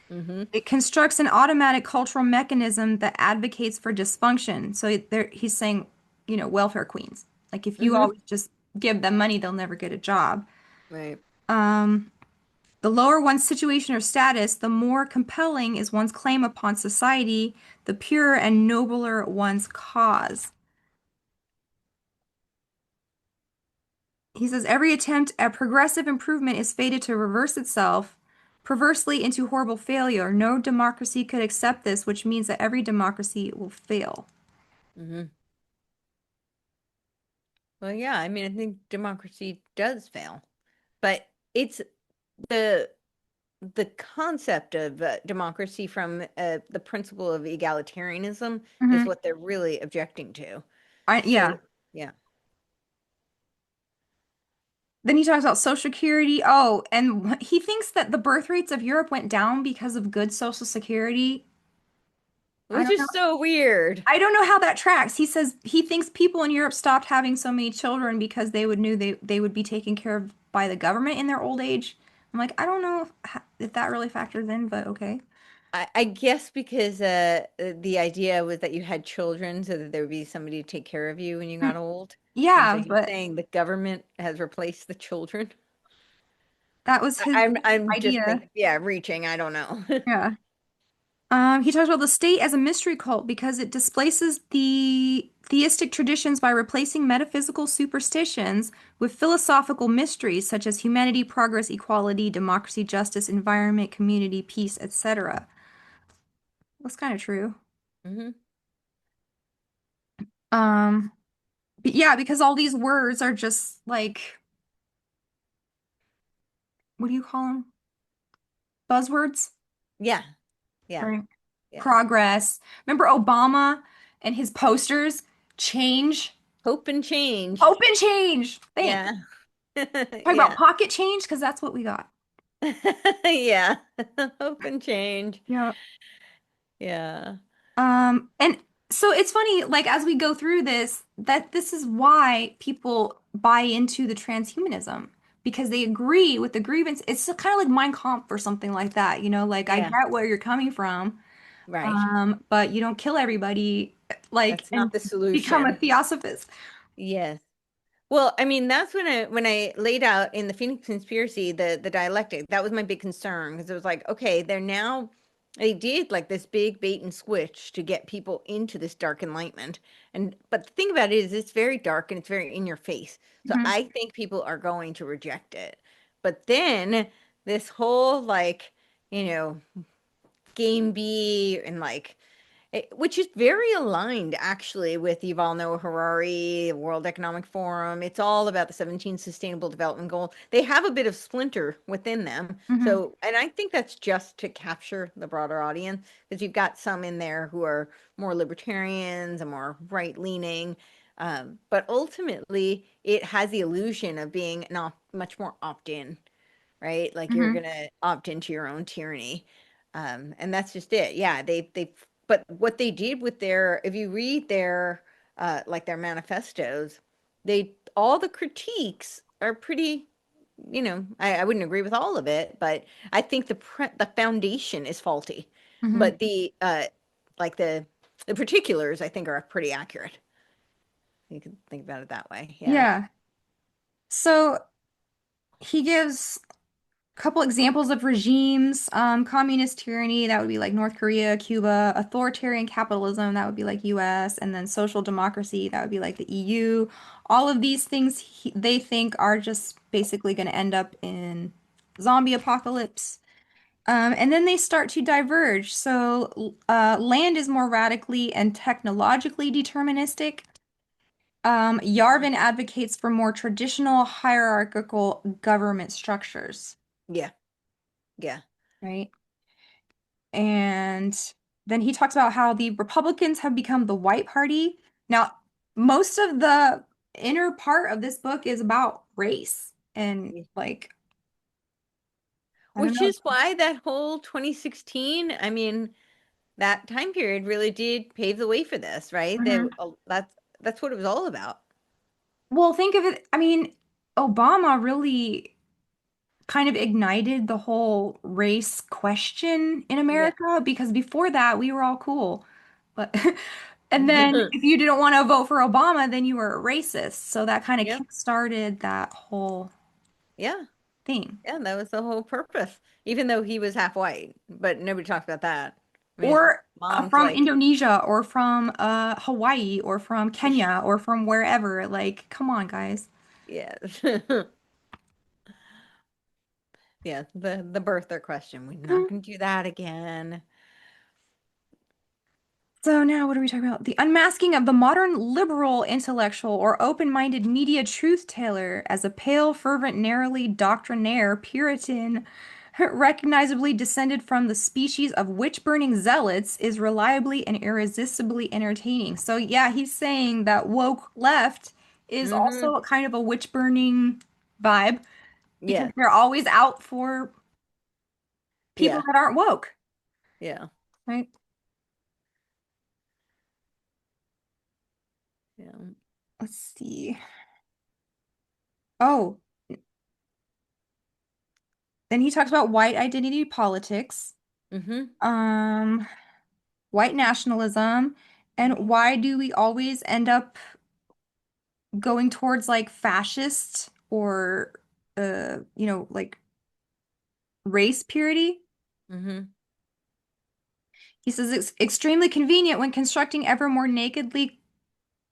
[SPEAKER 2] Hmm.
[SPEAKER 1] it constructs an automatic cultural mechanism that advocates for dysfunction. So he's saying, welfare queens. Like if you
[SPEAKER 2] Hmm.
[SPEAKER 1] always just give them money, they'll never get a job.
[SPEAKER 2] Right.
[SPEAKER 1] Um, the lower one's situation or status, the more compelling is one's claim upon society, the purer and nobler one's cause. He says every attempt at progressive improvement is fated to reverse itself perversely into horrible failure. No democracy could accept this, which means that every democracy will fail.
[SPEAKER 2] Hmm. Well, yeah, I mean, I think democracy does fail, but it's the the concept of democracy from the principle of egalitarianism is
[SPEAKER 1] Hmm.
[SPEAKER 2] what they're really objecting to.
[SPEAKER 1] Yeah.
[SPEAKER 2] So, yeah.
[SPEAKER 1] Then he talks about Social Security. Oh, and he thinks that the birth rates of Europe went down because of good Social Security. I
[SPEAKER 2] Which
[SPEAKER 1] don't know.
[SPEAKER 2] is so weird.
[SPEAKER 1] I don't know how that tracks. He says he thinks people in Europe stopped having so many children because they would be taken care of by the government in their old age. I'm like, I don't know if that really factors in, but okay.
[SPEAKER 2] I guess because the idea was that you had children so that there would be somebody to take care of you when you
[SPEAKER 1] Mm,
[SPEAKER 2] got old. And so
[SPEAKER 1] yeah,
[SPEAKER 2] he's
[SPEAKER 1] but
[SPEAKER 2] saying the government has replaced the children.
[SPEAKER 1] that was his
[SPEAKER 2] I'm just
[SPEAKER 1] idea.
[SPEAKER 2] thinking, yeah, reaching, I don't know.
[SPEAKER 1] Yeah. He talks about the state as a mystery cult because it displaces the theistic traditions by replacing metaphysical superstitions with philosophical mysteries such as humanity, progress, equality, democracy, justice, environment, community, peace, etc. That's kind of true.
[SPEAKER 2] Hmm.
[SPEAKER 1] Um, but yeah, because all these words are just like, what do you call them? Buzzwords,
[SPEAKER 2] Yeah, yeah,
[SPEAKER 1] right?
[SPEAKER 2] yeah.
[SPEAKER 1] Progress. Remember Obama and his posters? Change.
[SPEAKER 2] Hope and change.
[SPEAKER 1] Hope and change. Thanks.
[SPEAKER 2] Yeah.
[SPEAKER 1] Talk about
[SPEAKER 2] Yeah.
[SPEAKER 1] pocket change because that's what we got.
[SPEAKER 2] Yeah. Hope and change.
[SPEAKER 1] Yeah.
[SPEAKER 2] Yeah.
[SPEAKER 1] And so it's funny, like as we go through this, that this is why people buy into the transhumanism because they agree with the grievance. It's kind of like Mein Kampf or something like that, like I
[SPEAKER 2] Yeah.
[SPEAKER 1] get where you're coming from,
[SPEAKER 2] Right.
[SPEAKER 1] but you don't kill everybody, like,
[SPEAKER 2] That's
[SPEAKER 1] and
[SPEAKER 2] not the
[SPEAKER 1] become a
[SPEAKER 2] solution.
[SPEAKER 1] theosophist.
[SPEAKER 2] Yes. Well, I mean, that's when I laid out in the Phoenix Conspiracy the dialectic. That was my big concern because it was like, okay, they did like this big bait and switch to get people into this dark enlightenment. And but the thing about it is it's very dark and it's very in your face. So
[SPEAKER 1] Hmm.
[SPEAKER 2] I think people are going to reject it. But then this whole like, you know, game B and like which is very aligned actually with Yuval Noah Harari, World Economic Forum. It's all about the 17 Sustainable Development Goals. They have a bit of splinter within them.
[SPEAKER 1] Hmm.
[SPEAKER 2] So, and I think that's just to capture the broader audience because you've got some in there who are more libertarians and more right-leaning. But ultimately, it has the illusion of being not much more opt-in, right? Like you're
[SPEAKER 1] Hmm.
[SPEAKER 2] gonna opt into your own tyranny. And that's just it. Yeah, but what they did with their, if you read their like their manifestos, they all the critiques are pretty, I wouldn't agree with all of it, but I think the foundation is faulty.
[SPEAKER 1] Hmm.
[SPEAKER 2] But like the particulars I think are pretty accurate. You can think about it that way. Yeah.
[SPEAKER 1] Yeah. So he gives couple examples of regimes, communist tyranny, that would be like North Korea, Cuba, authoritarian capitalism, that would be like US, and then social democracy, that would be like the EU. All of these things they think are just basically going to end up in zombie apocalypse. And then they start to diverge. So, land is more radically and technologically deterministic. Yarvin advocates for more traditional hierarchical government structures,
[SPEAKER 2] Yeah. Yeah.
[SPEAKER 1] right? And then he talks about how the Republicans have become the white party. Now, most of the inner part of this book is about race and
[SPEAKER 2] Yeah.
[SPEAKER 1] like, I don't
[SPEAKER 2] Which
[SPEAKER 1] know.
[SPEAKER 2] is why that whole 2016, I mean, that time period really did pave the way for this, right?
[SPEAKER 1] Mhm.
[SPEAKER 2] That's what it was all about.
[SPEAKER 1] Well, think of it, I mean, Obama really kind of ignited the whole race question in
[SPEAKER 2] Yeah.
[SPEAKER 1] America because before that we were all cool. But and then if you didn't want to vote for Obama, then you were a racist. So that kind of
[SPEAKER 2] Yep.
[SPEAKER 1] kick-started that whole
[SPEAKER 2] Yeah.
[SPEAKER 1] thing.
[SPEAKER 2] Yeah, that was the whole purpose. Even though he was half white, but nobody talked about that. I mean, his
[SPEAKER 1] Or
[SPEAKER 2] mom's
[SPEAKER 1] from
[SPEAKER 2] like,
[SPEAKER 1] Indonesia or from Hawaii or from Kenya or from wherever. Like, come on, guys.
[SPEAKER 2] yeah. Yeah, the birther question. We're not going to do that again.
[SPEAKER 1] So now what are we talking about? The unmasking of the modern liberal intellectual or open-minded media truth teller as a pale, fervent, narrowly doctrinaire Puritan, recognizably descended from the species of witch-burning zealots, is reliably and irresistibly entertaining. So yeah, he's saying that woke left is
[SPEAKER 2] Mm-hmm.
[SPEAKER 1] also a kind of a witch-burning vibe because
[SPEAKER 2] Yeah.
[SPEAKER 1] they're always out for people
[SPEAKER 2] Yeah.
[SPEAKER 1] that aren't woke,
[SPEAKER 2] Yeah.
[SPEAKER 1] right?
[SPEAKER 2] Yeah.
[SPEAKER 1] Let's see. Oh, then he talks about white identity politics,
[SPEAKER 2] Mm-hmm.
[SPEAKER 1] um, white nationalism, and why do we always end up going towards like fascist or like race purity?
[SPEAKER 2] Mm-hmm.
[SPEAKER 1] He says it's extremely convenient when constructing ever more nakedly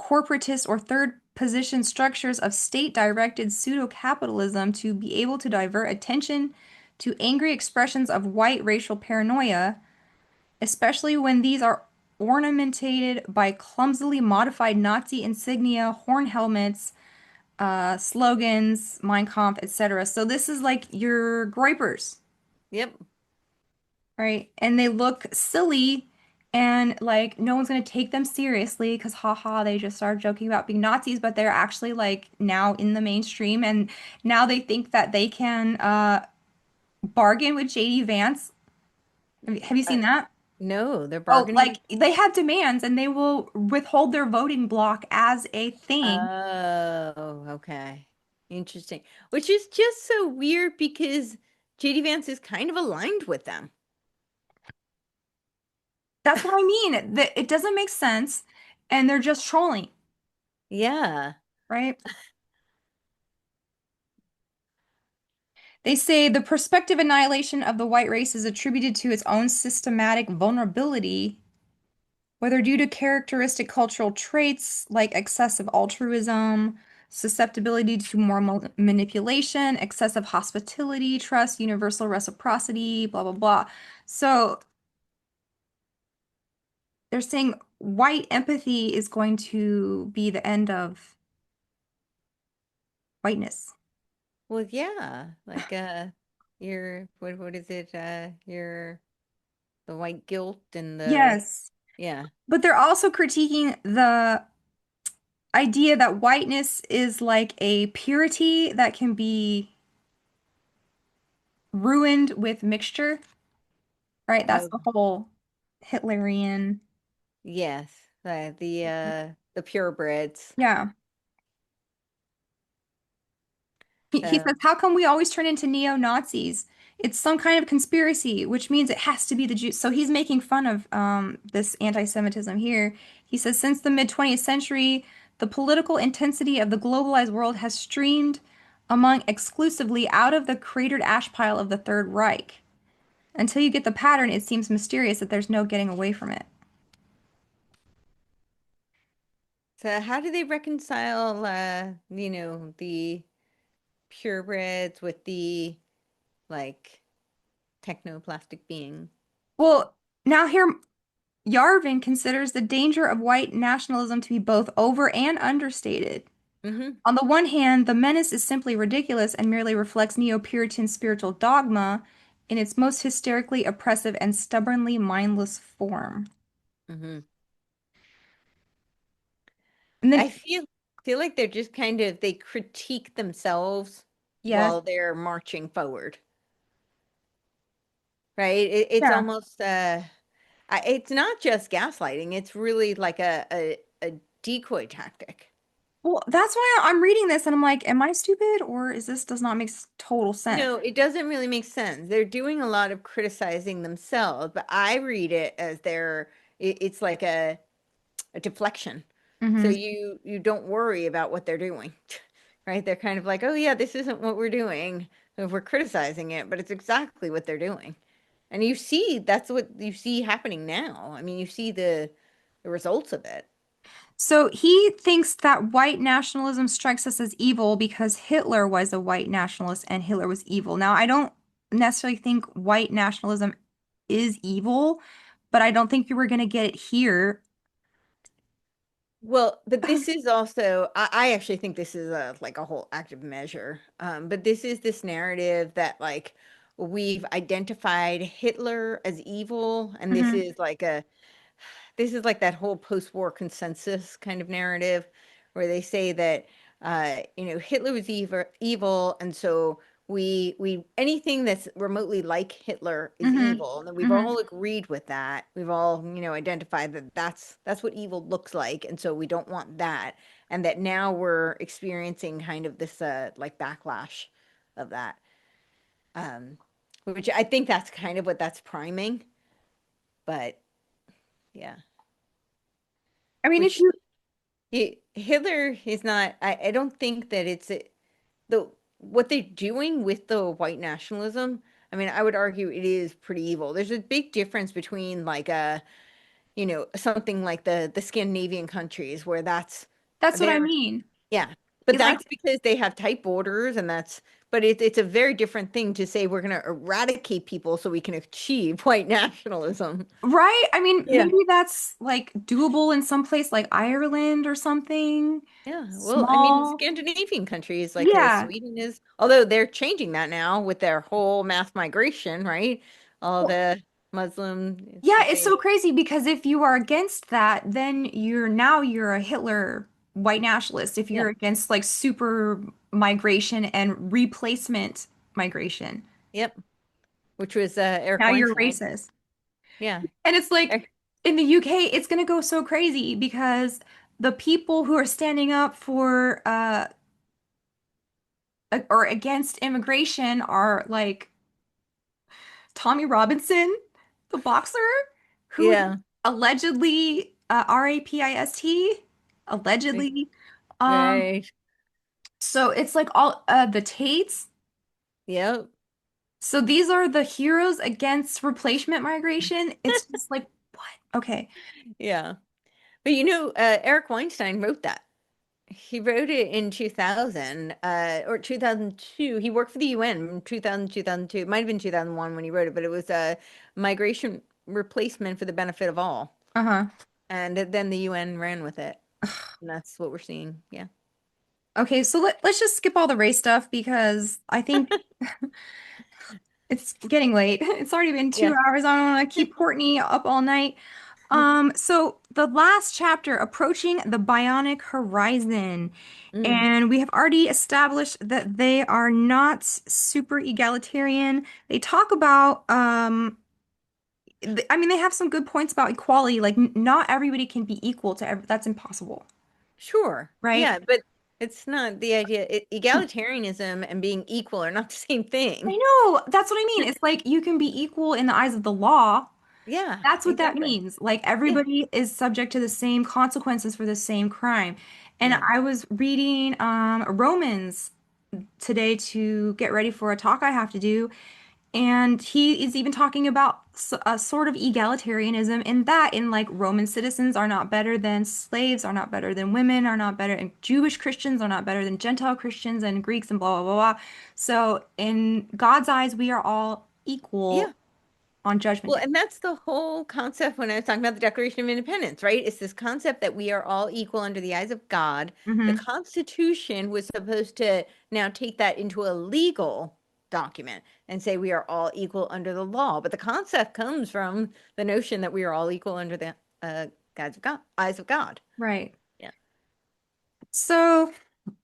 [SPEAKER 1] corporatist or third position structures of state-directed pseudo-capitalism to be able to divert attention to angry expressions of white racial paranoia, especially when these are ornamented by clumsily modified Nazi insignia, horn helmets, slogans, Mein Kampf, etc. So this is like your groypers,
[SPEAKER 2] Yep.
[SPEAKER 1] right? And they look silly and like no one's gonna take them seriously because haha, they just started joking about being Nazis, but they're actually like now in the mainstream and now they think that they can bargain with JD Vance. Have you
[SPEAKER 2] Uh,
[SPEAKER 1] seen that?
[SPEAKER 2] no, they're
[SPEAKER 1] Oh,
[SPEAKER 2] bargaining with.
[SPEAKER 1] like they have demands and they will withhold their voting block as a thing.
[SPEAKER 2] Oh, okay. Interesting. Which is just so weird because JD Vance is kind of aligned with them.
[SPEAKER 1] That's what I mean. That it doesn't make sense and they're just trolling,
[SPEAKER 2] Yeah.
[SPEAKER 1] right? They say the prospective annihilation of the white race is attributed to its own systematic vulnerability, whether due to characteristic cultural traits like excessive altruism, susceptibility to moral manipulation, excessive hospitality, trust, universal reciprocity, blah, blah, blah. So they're saying white empathy is going to be the end of whiteness.
[SPEAKER 2] Well, yeah. Like you're what is it? You're the white guilt and the
[SPEAKER 1] Yes.
[SPEAKER 2] yeah.
[SPEAKER 1] But they're also critiquing the idea that whiteness is like a purity that can be ruined with mixture, right? That's
[SPEAKER 2] Oh,
[SPEAKER 1] the whole Hitlerian.
[SPEAKER 2] yes. The purebreds.
[SPEAKER 1] Yeah. He
[SPEAKER 2] Uh
[SPEAKER 1] says, how come we always turn into neo-Nazis? It's some kind of conspiracy, which means it has to be the Jews. So he's making fun of this anti-Semitism here. He says, since the mid-20th century, the political intensity of the globalized world has streamed among exclusively out of the cratered ash pile of the Third Reich. Until you get the pattern, it seems mysterious that there's no getting away from it.
[SPEAKER 2] so how do they reconcile the purebreds with the like technoplastic being?
[SPEAKER 1] Well, now here, Yarvin considers the danger of white nationalism to be both over and understated.
[SPEAKER 2] Mm-hmm.
[SPEAKER 1] On the one hand, the menace is simply ridiculous and merely reflects Neo-Puritan spiritual dogma in its most hysterically oppressive and stubbornly mindless form.
[SPEAKER 2] Mm-hmm.
[SPEAKER 1] And then,
[SPEAKER 2] I feel like they're just kind of they critique themselves
[SPEAKER 1] yes,
[SPEAKER 2] while they're marching forward, right? It's
[SPEAKER 1] yeah,
[SPEAKER 2] almost it's not just gaslighting. It's really like a decoy tactic.
[SPEAKER 1] Well, that's why I'm reading this and I'm like, am I stupid or is this does not make total sense?
[SPEAKER 2] No, it doesn't really make sense. They're doing a lot of criticizing themselves, but I read it as it's like a deflection. So
[SPEAKER 1] Hmm.
[SPEAKER 2] you don't worry about what they're doing, right? They're kind of like, oh yeah, this isn't what we're doing. We're criticizing it, but it's exactly what they're doing. And you see, that's what you see happening now. I mean, you see the results of it.
[SPEAKER 1] So he thinks that white nationalism strikes us as evil because Hitler was a white nationalist and Hitler was evil. Now, I don't necessarily think white nationalism is evil, but I don't think you were going to get it here.
[SPEAKER 2] Well, but this is also, I actually think this is a like a whole active measure. But this is this narrative that like we've identified Hitler as evil, and
[SPEAKER 1] Hmm.
[SPEAKER 2] this is like that whole post-war consensus kind of narrative where they say that Hitler was evil, and so we anything that's remotely like Hitler is
[SPEAKER 1] Hmm.
[SPEAKER 2] evil, and then we've
[SPEAKER 1] Hmm.
[SPEAKER 2] all agreed with that. We've all identified that that's what evil looks like, and so we don't want that, and that now we're experiencing kind of this like backlash of that, um, which I think that's kind of what that's priming, but yeah,
[SPEAKER 1] I mean, if
[SPEAKER 2] which
[SPEAKER 1] you,
[SPEAKER 2] Hitler is not, I don't think that the what they're doing with the white nationalism. I mean, I would argue it is pretty evil. There's a big difference between like something like the Scandinavian countries where
[SPEAKER 1] that's what I
[SPEAKER 2] they're,
[SPEAKER 1] mean.
[SPEAKER 2] yeah, but
[SPEAKER 1] It's like,
[SPEAKER 2] that's because they have tight borders, and but it's a very different thing to say we're going to eradicate people so we can achieve white nationalism.
[SPEAKER 1] right? I mean,
[SPEAKER 2] Yeah.
[SPEAKER 1] maybe that's like doable in some place like Ireland or something
[SPEAKER 2] Yeah, well, I mean,
[SPEAKER 1] small.
[SPEAKER 2] Scandinavian countries like
[SPEAKER 1] Yeah.
[SPEAKER 2] Sweden is, although they're changing that now with their whole mass migration, right? All
[SPEAKER 1] Well,
[SPEAKER 2] the Muslim, it's
[SPEAKER 1] yeah,
[SPEAKER 2] the
[SPEAKER 1] it's
[SPEAKER 2] same.
[SPEAKER 1] so crazy because if you are against that, then you're a Hitler white nationalist. If
[SPEAKER 2] Yeah,
[SPEAKER 1] you're against like super migration and replacement migration,
[SPEAKER 2] yep. Which was Eric
[SPEAKER 1] now you're
[SPEAKER 2] Weinstein.
[SPEAKER 1] racist.
[SPEAKER 2] Yeah.
[SPEAKER 1] And it's like
[SPEAKER 2] Eric-
[SPEAKER 1] in the UK, it's gonna go so crazy because the people who are standing up for or against immigration are like Tommy Robinson, the boxer, who
[SPEAKER 2] Yeah.
[SPEAKER 1] allegedly rapist, allegedly. Um,
[SPEAKER 2] Right.
[SPEAKER 1] so it's like all the Tates.
[SPEAKER 2] Yep.
[SPEAKER 1] So these are the heroes against replacement migration. It's just like, what? Okay.
[SPEAKER 2] Yeah. But Eric Weinstein wrote that. He wrote it in 2000, or 2002. He worked for the UN in 2000, 2002. It might have been 2001 when he wrote it, but it was a migration replacement for the benefit of all.
[SPEAKER 1] Uh-huh.
[SPEAKER 2] And then the UN ran with it. And that's what we're seeing. Yeah.
[SPEAKER 1] Okay, so let's just skip all the race stuff because I think it's getting late. It's already been
[SPEAKER 2] Yeah.
[SPEAKER 1] 2 hours. I don't want to keep Courtney up all night. So the last chapter, approaching the Bionic Horizon,
[SPEAKER 2] Mm.
[SPEAKER 1] and we have already established that they are not super egalitarian. They talk about, I mean, they have some good points about equality. Like, not everybody can be equal to that's impossible,
[SPEAKER 2] Sure.
[SPEAKER 1] right?
[SPEAKER 2] Yeah, but it's not the idea. Egalitarianism and being equal are not the same
[SPEAKER 1] I
[SPEAKER 2] thing.
[SPEAKER 1] know, that's what I mean. It's like you can be equal in the eyes of the law.
[SPEAKER 2] Yeah,
[SPEAKER 1] That's what that
[SPEAKER 2] exactly.
[SPEAKER 1] means. Like
[SPEAKER 2] Yeah.
[SPEAKER 1] everybody is subject to the same consequences for the same crime. And
[SPEAKER 2] Yeah.
[SPEAKER 1] I was reading Romans today to get ready for a talk I have to do, and he is even talking about a sort of egalitarianism in that in like Roman citizens are not better than slaves, are not better than women, are not better, and Jewish Christians are not better than Gentile Christians and Greeks and blah blah blah blah. So in God's eyes, we are all equal
[SPEAKER 2] Yeah.
[SPEAKER 1] on Judgment
[SPEAKER 2] Well,
[SPEAKER 1] Day.
[SPEAKER 2] and that's the whole concept when I was talking about the Declaration of Independence, right? It's this concept that we are all equal under the eyes of God. The
[SPEAKER 1] Hmm.
[SPEAKER 2] Constitution was supposed to now take that into a legal document and say we are all equal under the law. But the concept comes from the notion that we are all equal under the eyes of God.
[SPEAKER 1] Right.
[SPEAKER 2] Yeah.
[SPEAKER 1] So what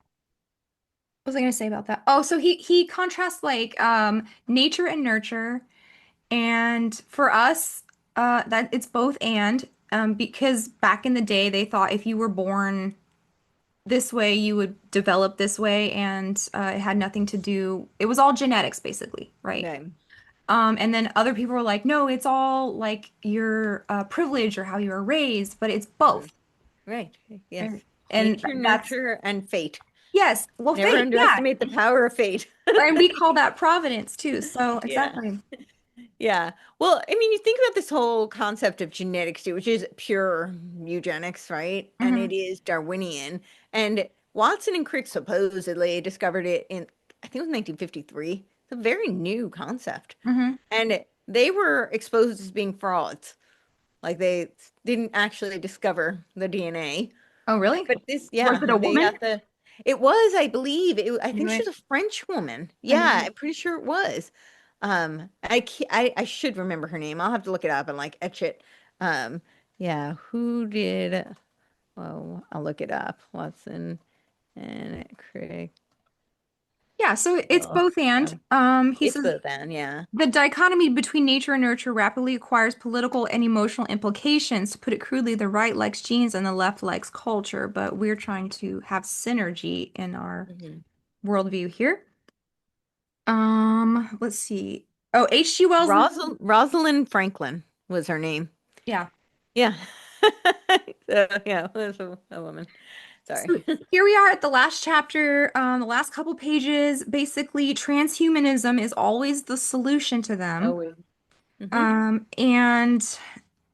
[SPEAKER 1] was I going to say about that? Oh, so he contrasts like nature and nurture. And for us, That it's both and because back in the day they thought if you were born this way you would develop this way and it had nothing to do it was all genetics basically, right?
[SPEAKER 2] Right.
[SPEAKER 1] And then other people were like, no, it's all like your privilege or how you were raised, but it's both.
[SPEAKER 2] Mhm. Right.
[SPEAKER 1] And,
[SPEAKER 2] Yes.
[SPEAKER 1] and
[SPEAKER 2] Nature,
[SPEAKER 1] that's
[SPEAKER 2] nurture, and fate.
[SPEAKER 1] yes, well,
[SPEAKER 2] Never
[SPEAKER 1] fate, yeah.
[SPEAKER 2] underestimate the power of fate.
[SPEAKER 1] And we call that providence too. So
[SPEAKER 2] Yeah.
[SPEAKER 1] exactly.
[SPEAKER 2] Yeah. Well, I mean, you think about this whole concept of genetics too, which is pure eugenics, right? And
[SPEAKER 1] Hmm.
[SPEAKER 2] it is Darwinian. And Watson and Crick supposedly discovered it in, I think it was 1953. It's a very new concept.
[SPEAKER 1] Hmm.
[SPEAKER 2] And they were exposed as being frauds. Like they didn't actually discover the DNA.
[SPEAKER 1] Oh, really?
[SPEAKER 2] But this,
[SPEAKER 1] Was
[SPEAKER 2] yeah,
[SPEAKER 1] it a
[SPEAKER 2] they
[SPEAKER 1] woman?
[SPEAKER 2] got it was, I believe, I
[SPEAKER 1] I
[SPEAKER 2] think
[SPEAKER 1] knew
[SPEAKER 2] she
[SPEAKER 1] it.
[SPEAKER 2] was a French woman.
[SPEAKER 1] I knew
[SPEAKER 2] Yeah,
[SPEAKER 1] it.
[SPEAKER 2] I'm pretty sure it was. I should remember her name. I'll have to look it up and like etch it. Um, yeah, who did, well, I'll look it up. Watson and Crick.
[SPEAKER 1] Yeah, so it's
[SPEAKER 2] Oh,
[SPEAKER 1] both and.
[SPEAKER 2] yeah.
[SPEAKER 1] He
[SPEAKER 2] It's
[SPEAKER 1] says
[SPEAKER 2] both then, yeah.
[SPEAKER 1] the dichotomy between nature and nurture rapidly acquires political and emotional implications. To put it crudely, the right likes genes and the left likes culture, but we're trying to have synergy in our
[SPEAKER 2] Mhm.
[SPEAKER 1] worldview here. Let's see. Oh, H.G. Wells.
[SPEAKER 2] Rosalind Franklin was her name.
[SPEAKER 1] Yeah.
[SPEAKER 2] Yeah. So, yeah, it was a woman. Sorry.
[SPEAKER 1] So here we are at the last chapter, the last couple pages. Basically, transhumanism is always the solution to them.
[SPEAKER 2] Oh, mm-hmm.
[SPEAKER 1] And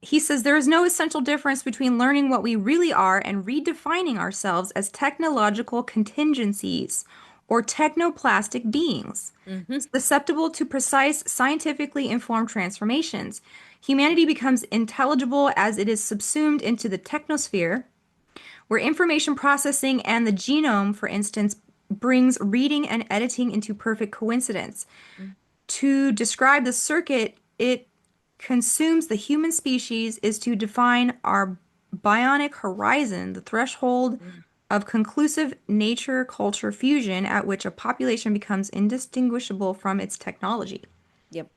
[SPEAKER 1] he says there is no essential difference between learning what we really are and redefining ourselves as technological contingencies or technoplastic beings,
[SPEAKER 2] Mm-hmm.
[SPEAKER 1] susceptible to precise, scientifically informed transformations. Humanity becomes intelligible as it is subsumed into the technosphere, where information processing and the genome, for instance, brings reading and editing into perfect coincidence. To describe the circuit it consumes the human species is to define our bionic horizon, the threshold
[SPEAKER 2] Mm-hmm.
[SPEAKER 1] of conclusive nature culture fusion at which a population becomes indistinguishable from its technology.
[SPEAKER 2] Yep.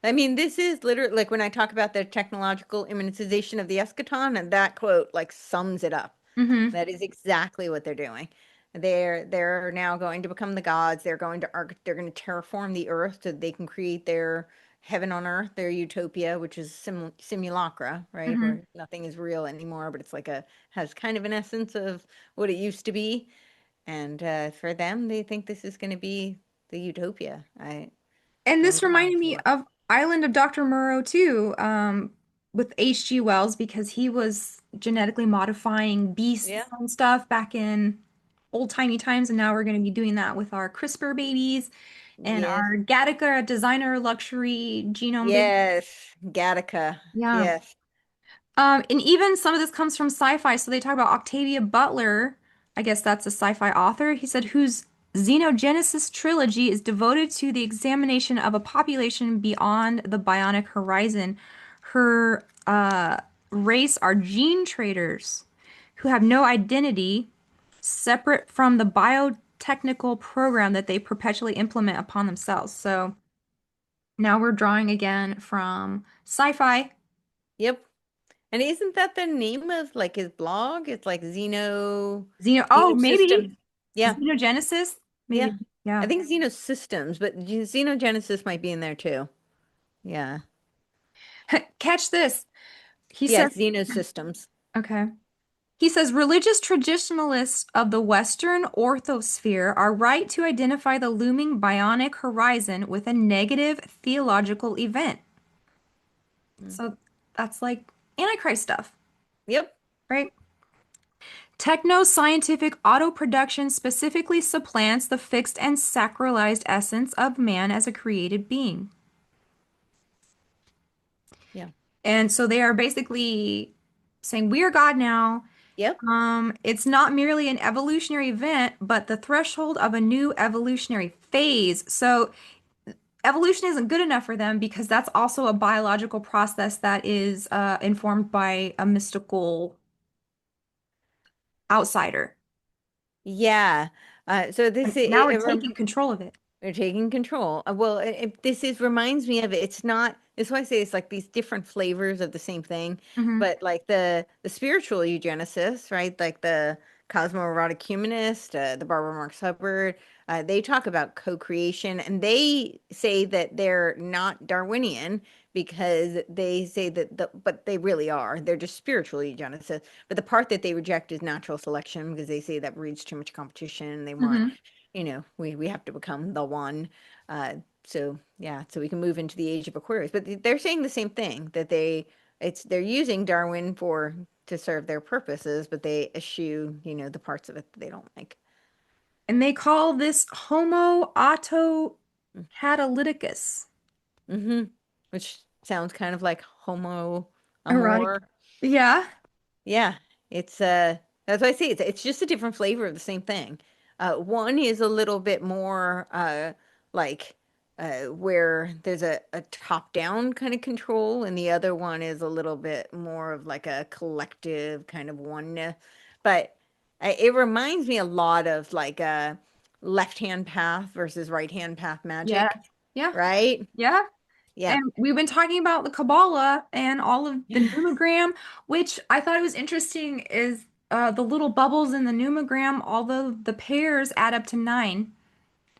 [SPEAKER 2] I mean, this is literally like when I talk about the technological immunization of the eschaton, and that quote like sums it up.
[SPEAKER 1] Hmm.
[SPEAKER 2] That is exactly what they're doing. They're now going to become the gods. They're going to terraform the earth so they can create their heaven on earth, their utopia, which is simulacra, right?
[SPEAKER 1] Hmm.
[SPEAKER 2] Where nothing is real anymore, but it's like has kind of an essence of what it used to be. And for them, they think this is going to be the utopia. I
[SPEAKER 1] And
[SPEAKER 2] I'm
[SPEAKER 1] this
[SPEAKER 2] down
[SPEAKER 1] reminded me
[SPEAKER 2] for it.
[SPEAKER 1] of Island of Dr. Moreau too, with H.G. Wells because he was genetically modifying beasts
[SPEAKER 2] Yeah.
[SPEAKER 1] and stuff back in old-timey times, and now we're going to be doing that with our CRISPR babies and
[SPEAKER 2] Yes.
[SPEAKER 1] our Gattaca designer luxury genome baby.
[SPEAKER 2] Yes. Gattaca.
[SPEAKER 1] Yeah.
[SPEAKER 2] Yes.
[SPEAKER 1] And even some of this comes from sci-fi. So they talk about Octavia Butler. I guess that's a sci-fi author. He said, whose Xenogenesis trilogy is devoted to the examination of a population beyond the bionic horizon. Her race are gene traders who have no identity separate from the biotechnical program that they perpetually implement upon themselves. So now we're drawing again from sci-fi.
[SPEAKER 2] Yep. And isn't that the name of like his blog? It's like
[SPEAKER 1] Oh, maybe.
[SPEAKER 2] Xenosystem. Yeah.
[SPEAKER 1] Xenogenesis?
[SPEAKER 2] Yeah.
[SPEAKER 1] Maybe.
[SPEAKER 2] I
[SPEAKER 1] Yeah.
[SPEAKER 2] think Xenosystems, but Xenogenesis might be in there too. Yeah.
[SPEAKER 1] Catch this. He says,
[SPEAKER 2] Yes, Xenosystems.
[SPEAKER 1] okay. He says religious traditionalists of the Western orthosphere are right to identify the looming bionic horizon with a negative theological event.
[SPEAKER 2] Mm.
[SPEAKER 1] So that's like Antichrist stuff,
[SPEAKER 2] Yep.
[SPEAKER 1] right? Techno-scientific auto-production specifically supplants the fixed and sacralized essence of man as a created being.
[SPEAKER 2] Yeah.
[SPEAKER 1] And so they are basically saying, we are God now.
[SPEAKER 2] Yep.
[SPEAKER 1] It's not merely an evolutionary event, but the threshold of a new evolutionary phase. So evolution isn't good enough for them because that's also a biological process that is informed by a mystical outsider.
[SPEAKER 2] Yeah. So
[SPEAKER 1] And now we're taking control of it.
[SPEAKER 2] they're taking control. Well, this is reminds me of it. It's not It's why I say it's like these different flavors of the same thing.
[SPEAKER 1] Hmm.
[SPEAKER 2] But like the spiritual eugenicists, right? Like the cosmoerotic humanist, the Barbara Marx Hubbard, they talk about co-creation, and they say that they're not Darwinian because they say that but they really are. They're just spiritual eugenicists. But the part that they reject is natural selection because they say that breeds too much competition. They want,
[SPEAKER 1] Hmm.
[SPEAKER 2] we have to become the one. Uh, so yeah, so we can move into the age of Aquarius. But they're saying the same thing that they're using Darwin for to serve their purposes, but they eschew, the parts of it that they don't like.
[SPEAKER 1] And they call this Homo autocatalyticus.
[SPEAKER 2] Mm-hmm. Which sounds kind of like homo
[SPEAKER 1] Erotic.
[SPEAKER 2] amor.
[SPEAKER 1] Yeah.
[SPEAKER 2] Yeah, it's that's why I say it's just a different flavor of the same thing. One is a little bit more like where there's a top-down kind of control, and the other one is a little bit more of like a collective kind of oneness. But it reminds me a lot of like a left-hand path versus right-hand path
[SPEAKER 1] Yeah.
[SPEAKER 2] magic,
[SPEAKER 1] Yeah.
[SPEAKER 2] right?
[SPEAKER 1] Yeah.
[SPEAKER 2] Yeah.
[SPEAKER 1] And we've been talking about the Kabbalah and all of the pneumogram, which I thought it was interesting is the little bubbles in the pneumogram, although the pairs add up to nine,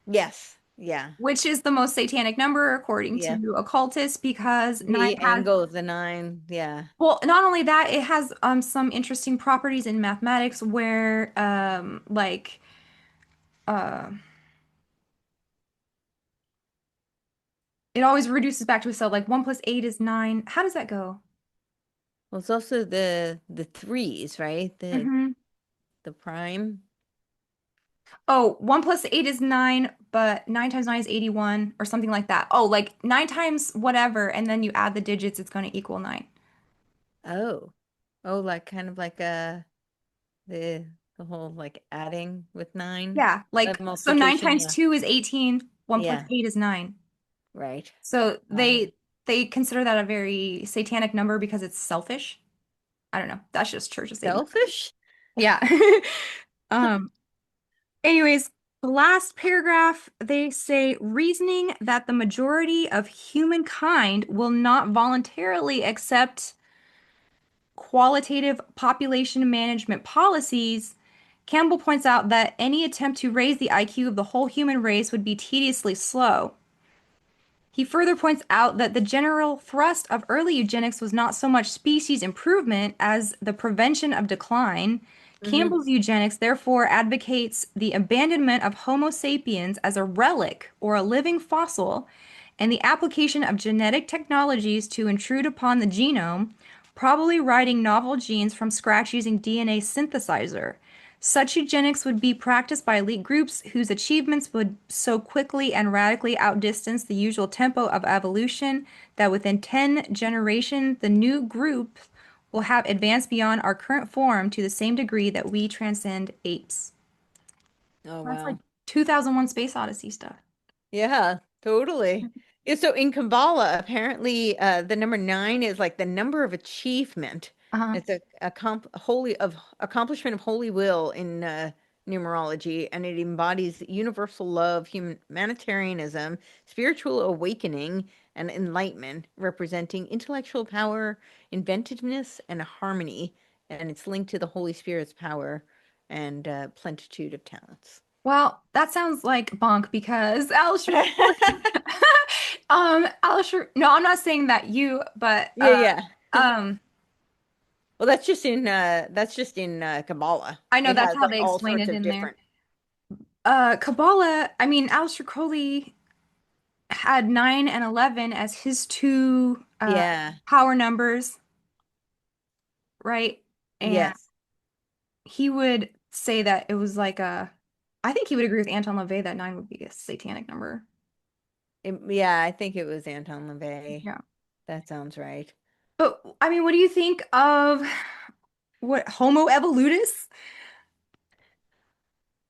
[SPEAKER 2] Yes. Yeah.
[SPEAKER 1] which is the most satanic number according
[SPEAKER 2] Yeah.
[SPEAKER 1] to occultists because nine
[SPEAKER 2] The
[SPEAKER 1] has,
[SPEAKER 2] angle of the nine. Yeah.
[SPEAKER 1] well, not only that, it has some interesting properties in mathematics where like uh it always reduces back to a cell, like 1 plus 8 is 9. How does that go?
[SPEAKER 2] Well, it's also the threes, right?
[SPEAKER 1] Hmm.
[SPEAKER 2] The prime.
[SPEAKER 1] Oh, 1 plus 8 is 9, but 9 times 9 is 81 or something like that. Oh, like 9 times whatever, and then you add the digits, it's going to equal 9.
[SPEAKER 2] Oh. Oh, like kind of like the the whole like adding with nine.
[SPEAKER 1] Yeah, like so 9
[SPEAKER 2] Multiplication,
[SPEAKER 1] times
[SPEAKER 2] yeah.
[SPEAKER 1] 2 is 18, 1 plus
[SPEAKER 2] Yeah,
[SPEAKER 1] 8 is 9.
[SPEAKER 2] right.
[SPEAKER 1] So
[SPEAKER 2] Uh,
[SPEAKER 1] they consider that a very satanic number because it's selfish. I don't know. That's just Church of Satan.
[SPEAKER 2] Selfish?
[SPEAKER 1] Yeah. Um, anyways, the last paragraph, they say reasoning that the majority of humankind will not voluntarily accept qualitative population management policies. Campbell points out that any attempt to raise the IQ of the whole human race would be tediously slow. He further points out that the general thrust of early eugenics was not so much species improvement as the prevention of decline.
[SPEAKER 2] Mm-hmm.
[SPEAKER 1] Campbell's eugenics therefore advocates the abandonment of Homo sapiens as a relic or a living fossil and the application of genetic technologies to intrude upon the genome, probably writing novel genes from scratch using DNA synthesizer. Such eugenics would be practiced by elite groups whose achievements would so quickly and radically outdistance the usual tempo of evolution that within 10 generations, the new group will have advanced beyond our current form to the same degree that we transcend apes.
[SPEAKER 2] Oh,
[SPEAKER 1] That's like
[SPEAKER 2] wow.
[SPEAKER 1] 2001 Space Odyssey stuff.
[SPEAKER 2] Yeah, totally. Yeah, so in Kabbalah, apparently, the number nine is like the number of achievement.
[SPEAKER 1] Uh-huh.
[SPEAKER 2] It's a holy of accomplishment of holy will in numerology, and it embodies universal love, humanitarianism, spiritual awakening, and enlightenment, representing intellectual power, inventiveness, and harmony. And it's linked to the Holy Spirit's power and plentitude of talents.
[SPEAKER 1] Well, that sounds like bonk because Alistair Alistair, no, I'm not saying that you, but
[SPEAKER 2] Yeah, yeah.
[SPEAKER 1] um
[SPEAKER 2] Well, that's just in Kabbalah.
[SPEAKER 1] I know
[SPEAKER 2] It
[SPEAKER 1] that's
[SPEAKER 2] has
[SPEAKER 1] how
[SPEAKER 2] like
[SPEAKER 1] they
[SPEAKER 2] all
[SPEAKER 1] explain
[SPEAKER 2] sorts
[SPEAKER 1] it
[SPEAKER 2] of
[SPEAKER 1] in there.
[SPEAKER 2] different.
[SPEAKER 1] Kabbalah, I mean, Aleister Crowley had 9 and 11 as his two
[SPEAKER 2] Yeah.
[SPEAKER 1] power numbers, right? And
[SPEAKER 2] Yes.
[SPEAKER 1] he would say that it was like I think he would agree with Anton LaVey that 9 would be a satanic number.
[SPEAKER 2] Yeah, I think it was Anton LaVey.
[SPEAKER 1] Yeah.
[SPEAKER 2] That sounds right.
[SPEAKER 1] But I mean, what do you think of what Homo evolutus?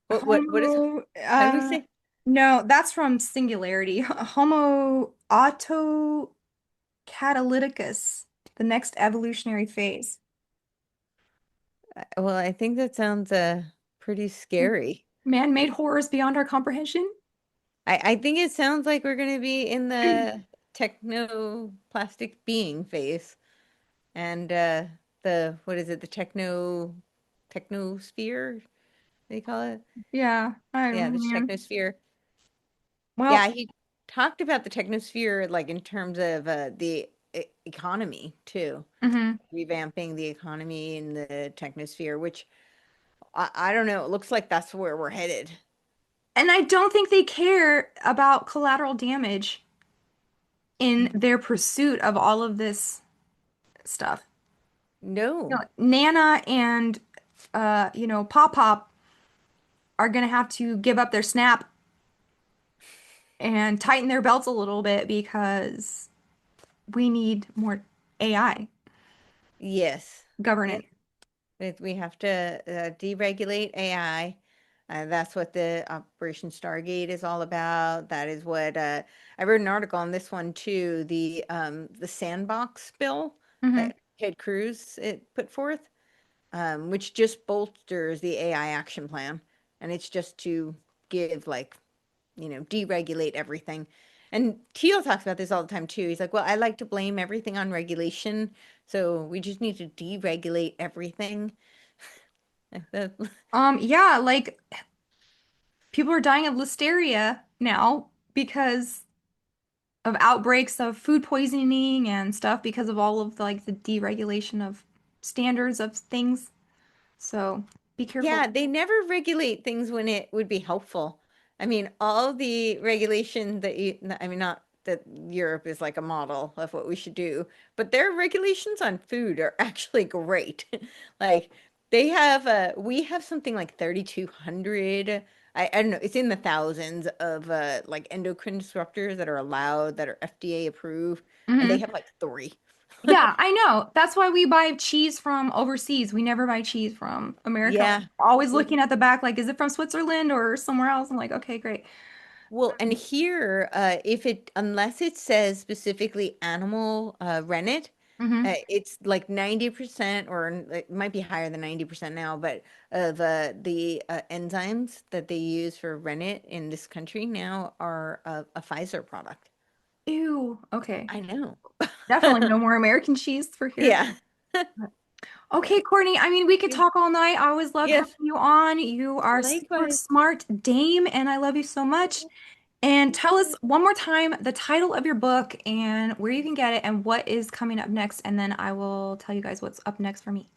[SPEAKER 2] What is
[SPEAKER 1] Homo,
[SPEAKER 2] how do we say?
[SPEAKER 1] no, that's from Singularity. Homo autocatalyticus, the next evolutionary phase.
[SPEAKER 2] Well, I think that sounds pretty scary.
[SPEAKER 1] Man-made horrors beyond our comprehension.
[SPEAKER 2] I think it sounds like we're going to be in the technoplastic being phase and the what is it? The technosphere, they call it?
[SPEAKER 1] Yeah, I
[SPEAKER 2] Yeah, the
[SPEAKER 1] man.
[SPEAKER 2] technosphere.
[SPEAKER 1] Well,
[SPEAKER 2] Yeah, he talked about the technosphere like in terms of the economy too,
[SPEAKER 1] mhm.
[SPEAKER 2] revamping the economy in the technosphere, which I don't know. It looks like that's where we're headed.
[SPEAKER 1] And I don't think they care about collateral damage in their pursuit of all of this stuff.
[SPEAKER 2] No.
[SPEAKER 1] Nana and Pop Pop are gonna have to give up their snap and tighten their belts a little bit because we need more AI
[SPEAKER 2] Yes.
[SPEAKER 1] governance.
[SPEAKER 2] We have to deregulate AI. That's what the Operation Stargate is all about. That is what I wrote an article on this one too. The sandbox bill
[SPEAKER 1] Hmm.
[SPEAKER 2] that Ted Cruz put forth, which just bolsters the AI action plan, and it's just to give like deregulate everything. And Teal talks about this all the time too. He's like, well, I like to blame everything on regulation. So we just need to deregulate everything.
[SPEAKER 1] Yeah, like people are dying of listeria now because of outbreaks of food poisoning and stuff because of all of like the deregulation of standards of things. So be careful.
[SPEAKER 2] Yeah, they never regulate things when it would be helpful. I mean, all the regulation that I mean, not that Europe is like a model of what we should do, but their regulations on food are actually great. Like we have something like 3,200, I don't know, it's in the thousands of like endocrine disruptors that are allowed, that are FDA approved, and they
[SPEAKER 1] Hmm.
[SPEAKER 2] have like three.
[SPEAKER 1] Yeah, I know. That's why we buy cheese from overseas. We never buy cheese from America.
[SPEAKER 2] Yeah.
[SPEAKER 1] Always
[SPEAKER 2] Well,
[SPEAKER 1] looking at the back, like, is it from Switzerland or somewhere else? I'm like, okay, great.
[SPEAKER 2] Well, and here, if it unless it says specifically animal rennet,
[SPEAKER 1] Hmm.
[SPEAKER 2] it's like 90% or it might be higher than 90% now, but of the enzymes that they use for rennet in this country now are a Pfizer product.
[SPEAKER 1] Ew. Okay.
[SPEAKER 2] I know.
[SPEAKER 1] Definitely no more American cheese for here.
[SPEAKER 2] Yeah.
[SPEAKER 1] Okay, Courtney. I mean, we could
[SPEAKER 2] Yeah.
[SPEAKER 1] talk all night. I always love having
[SPEAKER 2] Yes.
[SPEAKER 1] you on. You are a super
[SPEAKER 2] Likewise.
[SPEAKER 1] smart dame, and I love you so much. And tell us one more time the title of your book and where you can get it and what is coming up next, and then I will tell you guys what's up next for me.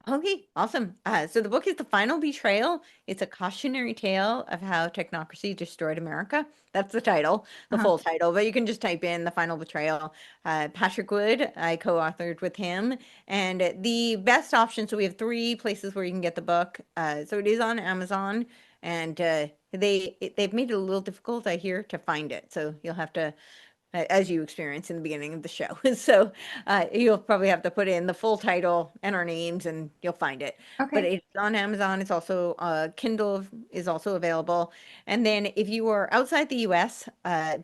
[SPEAKER 2] Okay, awesome. So the book is The Final Betrayal. It's a cautionary tale of how technocracy destroyed America. That's the title, the
[SPEAKER 1] Uh-huh.
[SPEAKER 2] full title, but you can just type in The Final Betrayal. Patrick Wood, I co-authored with him. And the best option, so we have three places where you can get the book. So it is on Amazon, and they've made it a little difficult, I hear, to find it. So you'll have to as you experienced in the beginning of the show. So you'll probably have to put in the full title and our names and you'll find it. But
[SPEAKER 1] Okay.
[SPEAKER 2] it's on Amazon. It's also Kindle is also available. And then if you are outside the US,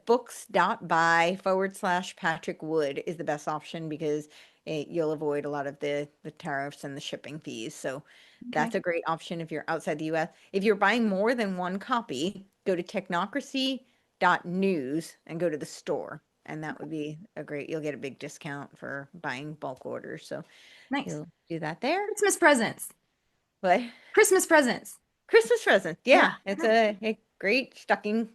[SPEAKER 2] books.by/Patrick Wood is the best option because you'll avoid a lot of the tariffs and the shipping fees. So
[SPEAKER 1] Okay.
[SPEAKER 2] that's a great option if you're outside the US. If you're buying more than one copy, go to technocracy.news and go to the store. And that would be you'll get a big discount for buying bulk orders. So
[SPEAKER 1] Nice.
[SPEAKER 2] you'll do that there.
[SPEAKER 1] Christmas presents.
[SPEAKER 2] But
[SPEAKER 1] Christmas presents.
[SPEAKER 2] Christmas present.
[SPEAKER 1] Yeah.
[SPEAKER 2] Yeah, it's a great stocking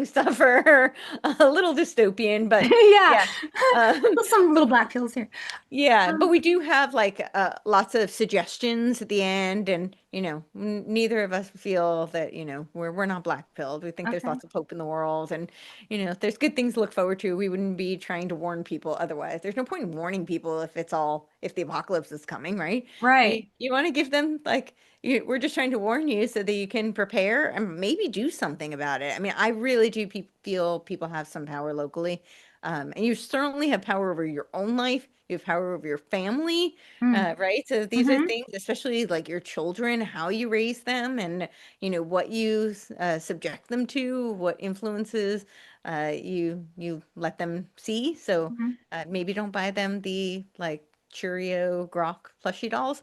[SPEAKER 2] stuffer. A little dystopian, but
[SPEAKER 1] Yeah.
[SPEAKER 2] yeah. Um,
[SPEAKER 1] Some little black pills here.
[SPEAKER 2] Yeah, but
[SPEAKER 1] Um,
[SPEAKER 2] we do have like lots of suggestions at the end, and neither of us feel that we're not black pilled. We think there's
[SPEAKER 1] okay.
[SPEAKER 2] lots of hope in the world, and if there's good things to look forward to, we wouldn't be trying to warn people otherwise. There's no point in warning people if the apocalypse is coming, right?
[SPEAKER 1] Right.
[SPEAKER 2] You want to give them like we're just trying to warn you so that you can prepare and maybe do something about it. I mean, I really do feel people have some power locally. And you certainly have power over your own life. You have power over your family,
[SPEAKER 1] Mm.
[SPEAKER 2] right? So these are
[SPEAKER 1] Hmm.
[SPEAKER 2] things, especially like your children, how you raise them, and what you subject them to, what influences you let them see. So
[SPEAKER 1] Hmm.
[SPEAKER 2] maybe don't buy them the like Cheerio Grok plushie dolls.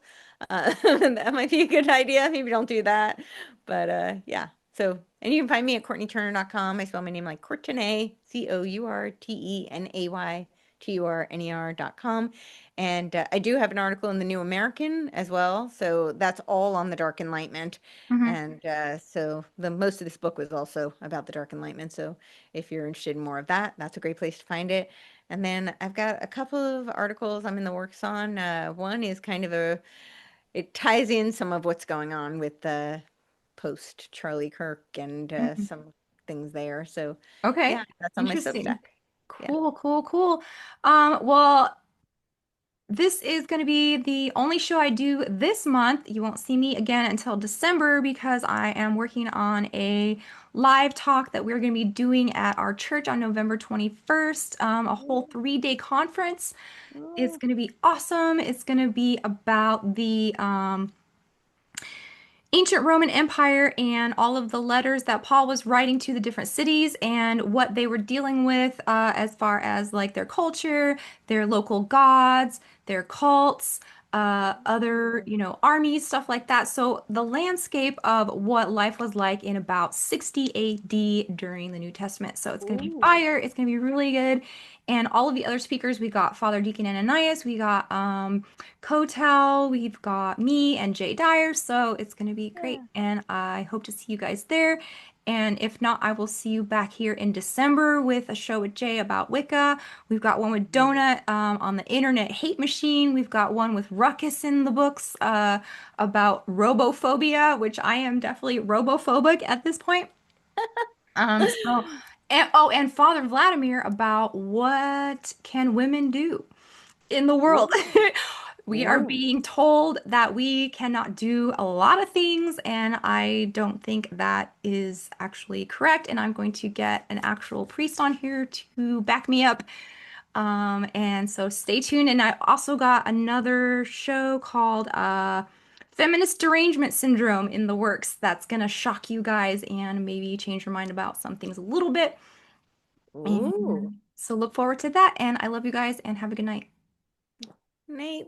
[SPEAKER 2] That might be a good idea. Maybe don't do that. But yeah. So, and you can find me at CourtenayTurner.com. I spell my name like Courtenay, CourtenayTurner.com. And I do have an article in the New American as well. So that's all on the Dark Enlightenment.
[SPEAKER 1] Hmm.
[SPEAKER 2] And so the most of this book was also about the Dark Enlightenment. So if you're interested in more of that, that's a great place to find it. And then I've got a couple of articles I'm in the works on. One is kind of it ties in some of what's going on with the post Charlie Kirk and
[SPEAKER 1] Hmm.
[SPEAKER 2] some things there. So
[SPEAKER 1] Okay.
[SPEAKER 2] yeah, that's on my
[SPEAKER 1] Interesting.
[SPEAKER 2] Substack. Yeah.
[SPEAKER 1] Cool, cool, cool. Well, this is going to be the only show I do this month. You won't see me again until December because I am working on a live talk that we're going to be doing at our church on November 21st. A whole 3-day conference. It's
[SPEAKER 2] Oh,
[SPEAKER 1] going to be awesome. It's going to be about the ancient Roman Empire and all of the letters that Paul was writing to the different cities and what they were dealing with as far as like their culture, their local gods, their cults, other, armies, stuff like that. So the landscape of what life was like in about 60 AD during the New Testament. So it's going to be
[SPEAKER 2] oh,
[SPEAKER 1] fire. It's going to be really good. And all of the other speakers, we got Father Deacon Ananias, we got Kotel, we've got me and Jay Dyer, so it's going to be great.
[SPEAKER 2] yeah.
[SPEAKER 1] And I hope to see you guys there. And if not, I will see you back here in December with a show with Jay about Wicca. We've got one with Donut on the internet hate machine. We've got one with Ruckus in the books about robophobia, which I am definitely robophobic at this point. So, and oh, and Father Vladimir about what can women do in the world.
[SPEAKER 2] Oh,
[SPEAKER 1] We are
[SPEAKER 2] oh,
[SPEAKER 1] being told that we cannot do a lot of things, and I don't think that is actually correct. And I'm going to get an actual priest on here to back me up. And so stay tuned. And I also got another show called Feminist Derangement Syndrome in the works that's gonna shock you guys and maybe change your mind about some things a little bit.
[SPEAKER 2] oh.
[SPEAKER 1] And so look forward to that. And I love you guys and have a good night.
[SPEAKER 2] Nate.